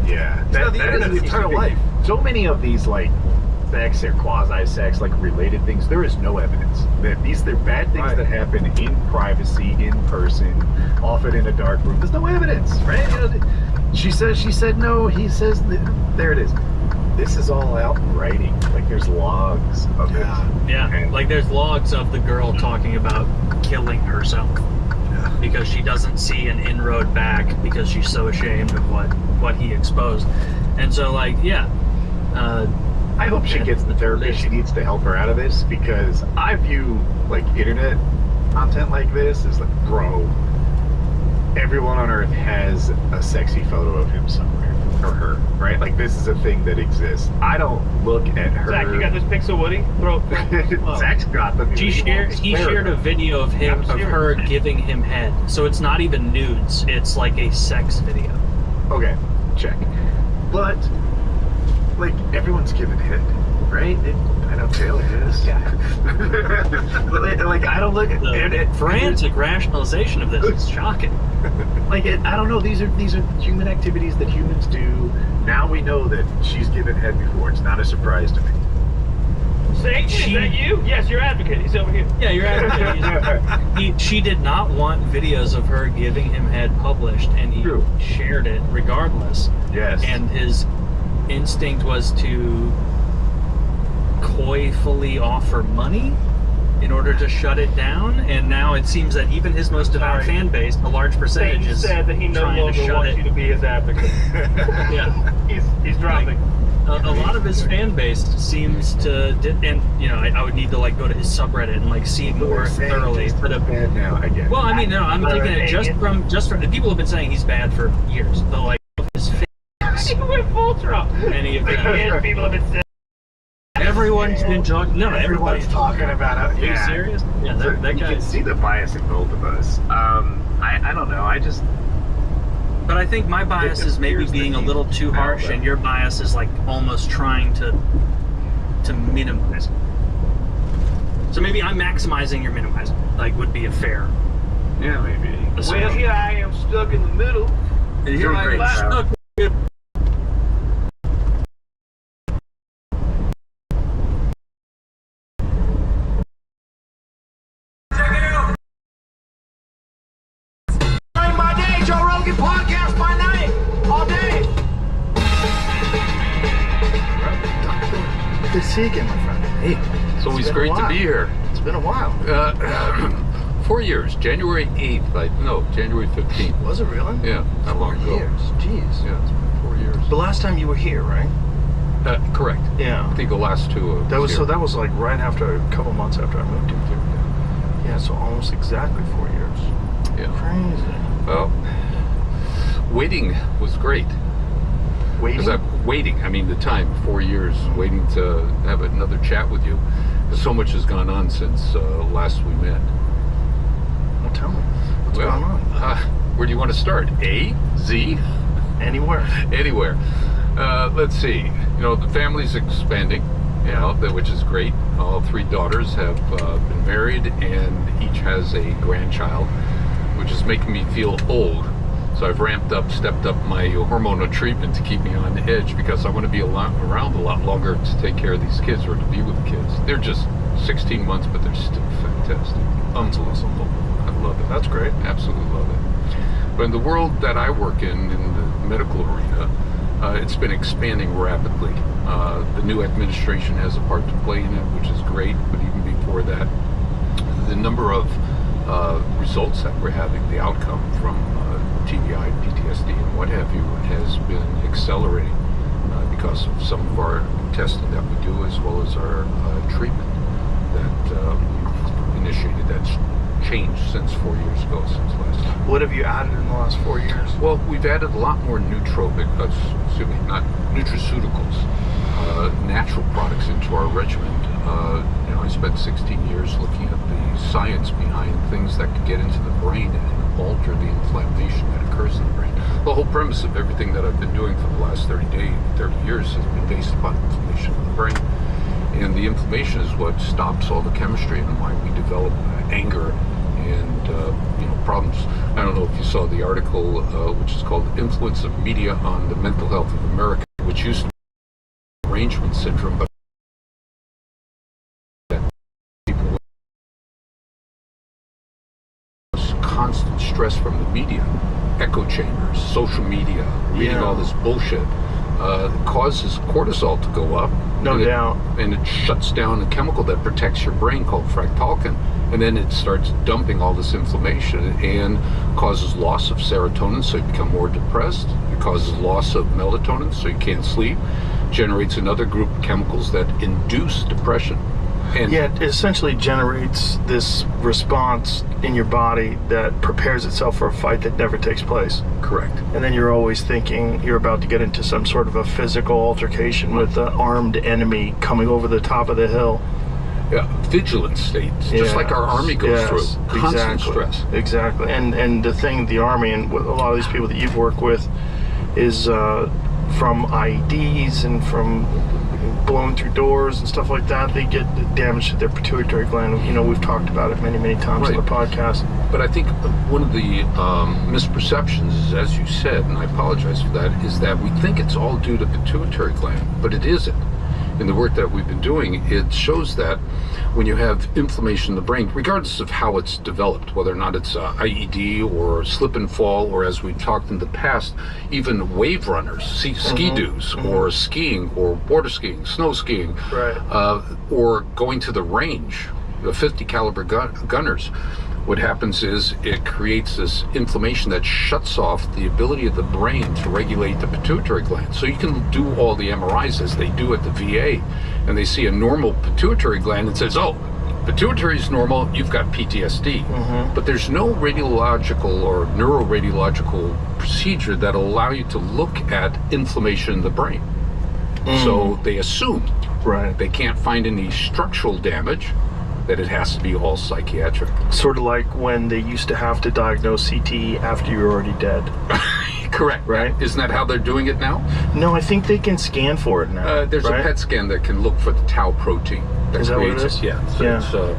yeah. He's on the internet his is entire the thing. life. So many of these like sex or quasi-sex like related things, there is no evidence that they're bad things Right. that happen in privacy, in person, often in a dark room. There's no evidence, right? She said no. He says there it is. This is all out in writing. Like there's logs of it. Yeah, And- like there's logs of the girl talking about killing herself because she doesn't see an inroad back because she's so ashamed of what he exposed. And so like, yeah. I hope she gets the therapist she needs to help her out of this, because I view like internet content like this as like, bro, everyone on earth has a sexy photo of him somewhere, or her, right? Like this is a thing that exists. I don't look at her. Zach, you got this pixel Woody? Throw Zach's got them. He shared a video of him, of her giving him head. So it's not even nudes. It's like a sex video. Okay, check. But like everyone's given head, right? I know Taylor is. But like I don't look at The frantic rationalization of this is shocking. Like I don't know. These are human activities that humans do. Now we know that she's given head before. It's not a surprise to me. Satan, is that you? Yes, your advocate. He's over here. Yeah, you're right. She did not want videos of her giving him head published, and he True. shared it regardless. Yes. And his instinct was to coyfully offer money in order to shut it down. And now it seems that even his most devout Sorry. fan base, a large percentage, Satan is said that he no trying to longer shut wants it. you to be his advocate. Yeah. He's dropping. A lot of his fan base seems to, and I would need to like go to his subreddit and like see more thoroughly. But bad now, I guess. well, I mean, no, I'm thinking it just from the people have been saying he's bad for years. But like his fans, He went full Trump. any of Yes, that, people have been saying. everyone's been talking. No, Everyone's everybody's talking about it. Are you Yeah. serious? Yeah, So that you guy. can see the bias in both of us. I don't know. I just But I think my bias is maybe appears that being a he little too found harsh, them. and your bias is like almost trying to minimize. So maybe I'm maximizing, you're minimizing. Like would be a fair. yeah maybe. Well, here I am stuck in the middle. And here Doing I great, am Sal. stuck. By day, Joe Rogan podcast by night, all day. Good to see you again, my friend. Hey, It's always great to be here. It's been a while. 4 years, January 8th, January 15th. Was it really? Yeah, not long ago. Years. Jeez. Yeah, it's been 4 years. The last time you were here, right? Correct. Yeah. I think the last two. That was here. so. That was like right after a couple months after I moved here. Yeah. So almost exactly 4 years. Yeah. Crazy. Well, waiting was great. Waiting. Because I'm waiting. I mean, the time, 4 years, waiting to have another chat with you. Because so much has gone on since last we met. Well, tell me. What's Well, going on? Where do you want to start? A, Z, Anywhere. anywhere. Let's see. The family's expanding, which is great. All three daughters have been married, and each has a grandchild, which is making me feel old. So I've stepped up my hormonal treatment to keep me on the edge, because I want to be around a lot longer to take care of these kids, or to be with the kids. They're just 16 months, but they're still fantastic. Unbelievable. I love it. That's great. Absolutely love it. But in the world that I work in the medical arena, it's been expanding rapidly. The new administration has a part to play in it, which is great, but even before that, the number of results that we're having, the outcome from TBI, PTSD, and what have you, has been accelerating because of some of our testing that we do, as well as our treatment that we've initiated. That's changed since 4 years ago, since last time. What have you added in the last 4 years? Well, we've added a lot more not nutraceuticals, natural products into our regimen. I spent 16 years looking at the science behind things that could get into the brain and alter the inflammation that occurs in the brain. The whole premise of everything that I've been doing for the last 30 years has been based upon inflammation of the brain. And the inflammation is what stops all the chemistry and why we develop anger and problems. I don't know if you saw the article, which is called "Influence of Media on the Mental Health of America," which used to be arrangement syndrome, but people with constant stress from the media, echo chambers, social media, reading all this bullshit, causes cortisol to go up. No doubt. And it shuts down a chemical that protects your brain called fractalkine. And then it starts dumping all this inflammation and causes loss of serotonin, so you become more depressed. It causes loss of melatonin, so you can't sleep. Generates another group of chemicals that induce depression. And it essentially generates this response in your body that prepares itself for a fight that never takes place. Correct. And then you're always thinking you're about to get into some sort of a physical altercation with an armed enemy coming over the top of the hill. Yeah, vigilant states, just like our Army goes through. Constant stress. Exactly. And the thing, the Army, and a lot of these people that you've worked with, is from IEDs and from blowing through doors and stuff like that, they get damage to their pituitary gland. We've talked about it many times on the podcast. But I think one of the misperceptions is, as you said, and I apologize for that, is that we think it's all due to pituitary gland, but it isn't. In the work that we've been doing, it shows that when you have inflammation in the brain, regardless of how it's developed, whether or not it's IED or slip and fall, or as we've talked in the past, even wave runners, ski-doos, or skiing, or water skiing, snow skiing, or going to the range, the 50 caliber gunners. What happens is it creates this inflammation that shuts off the ability of the brain to regulate the pituitary gland. So you can do all the MRIs as they do at the VA, and they see a normal pituitary gland and says, oh, pituitary is normal, you've got PTSD. But there's no radiological or neuroradiological procedure that'll allow you to look at inflammation in the brain. So they assume they can't find any structural damage, that it has to be all psychiatric. Sort of like when they used to have to diagnose CTE after you're already dead. Correct. Right? Isn't that how they're doing it now? No, I think they can scan for it now. There's a PET scan that can look for the tau protein. Is that what it is? Yeah. So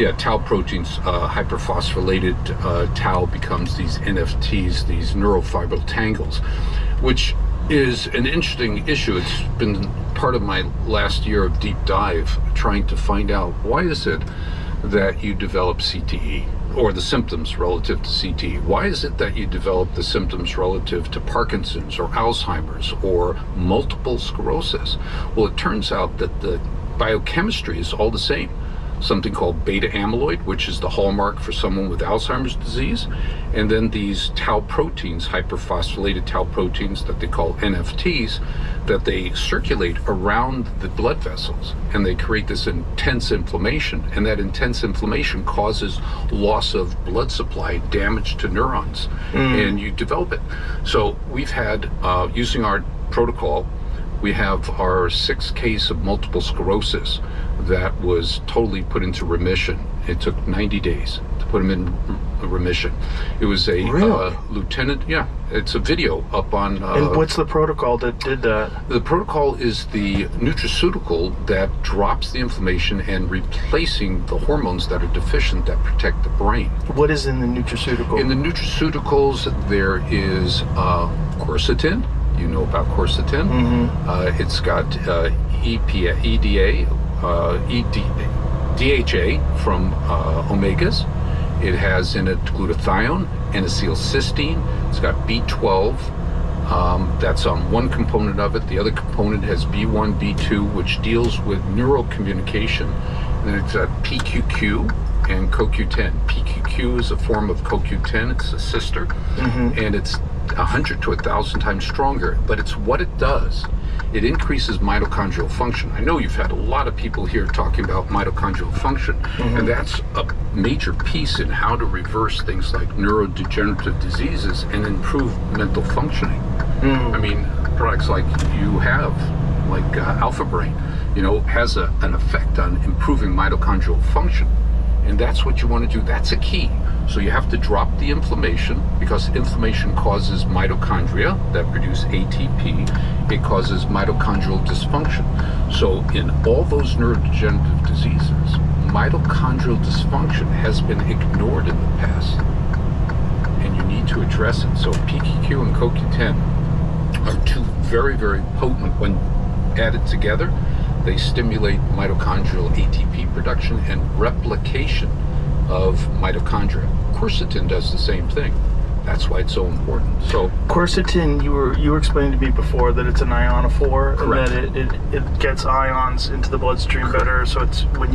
it's, tau proteins, hyperphosphorylated tau becomes these NFTs, these neurofibril tangles, which is an interesting issue. It's been part of my last year of deep dive, trying to find out why is it that you develop CTE, or the symptoms relative to CTE. Why is it that you develop the symptoms relative to Parkinson's or Alzheimer's or multiple sclerosis? Well, it turns out that the biochemistry is all the same. Something called beta amyloid, which is the hallmark for someone with Alzheimer's disease, and then these tau proteins, hyperphosphorylated tau proteins that they call NFTs, that they circulate around the blood vessels, and they create this intense inflammation, and that intense inflammation causes loss of blood supply, damage to neurons, and you develop it. So we've had, using our protocol, we have our 6th case of multiple sclerosis that was totally put into remission. It took 90 days to put him in remission. It was a lieutenant, it's a video up on... and what's the protocol that did that? The protocol is the nutraceutical that drops the inflammation and replacing the hormones that are deficient that protect the brain. What is in the nutraceutical? In the nutraceuticals, there is quercetin. You know about quercetin. It's got EDA, DHA from omegas. It has in it glutathione, N-acetylcysteine. It's got B12, That's on one component of it. The other component has B1, B2, which deals with neural communication. And then it's PQQ and CoQ10. PQQ is a form of CoQ10. It's a sister, and it's 100 to 1,000 times stronger. But it's what it does. It increases mitochondrial function. I know you've had a lot of people here talking about mitochondrial function, and that's a major piece in how to reverse things like neurodegenerative diseases and improve mental functioning. I mean, products like you have, like Alpha Brain, you know, has an effect on improving mitochondrial function. And that's what you want to do. That's a key. So you have to drop the inflammation, because inflammation causes mitochondria that produce ATP. It causes mitochondrial dysfunction. So in all those neurodegenerative diseases, mitochondrial dysfunction has been ignored in the past. And you need to address it. So PQQ and CoQ10 are two very, very potent when added together. They stimulate mitochondrial ATP production and replication of mitochondria. Quercetin does the same thing. That's why it's so important. So quercetin, you were explaining to me before that it's an ionophore, correct. and that it gets ions into the bloodstream Correct. better. So it's when you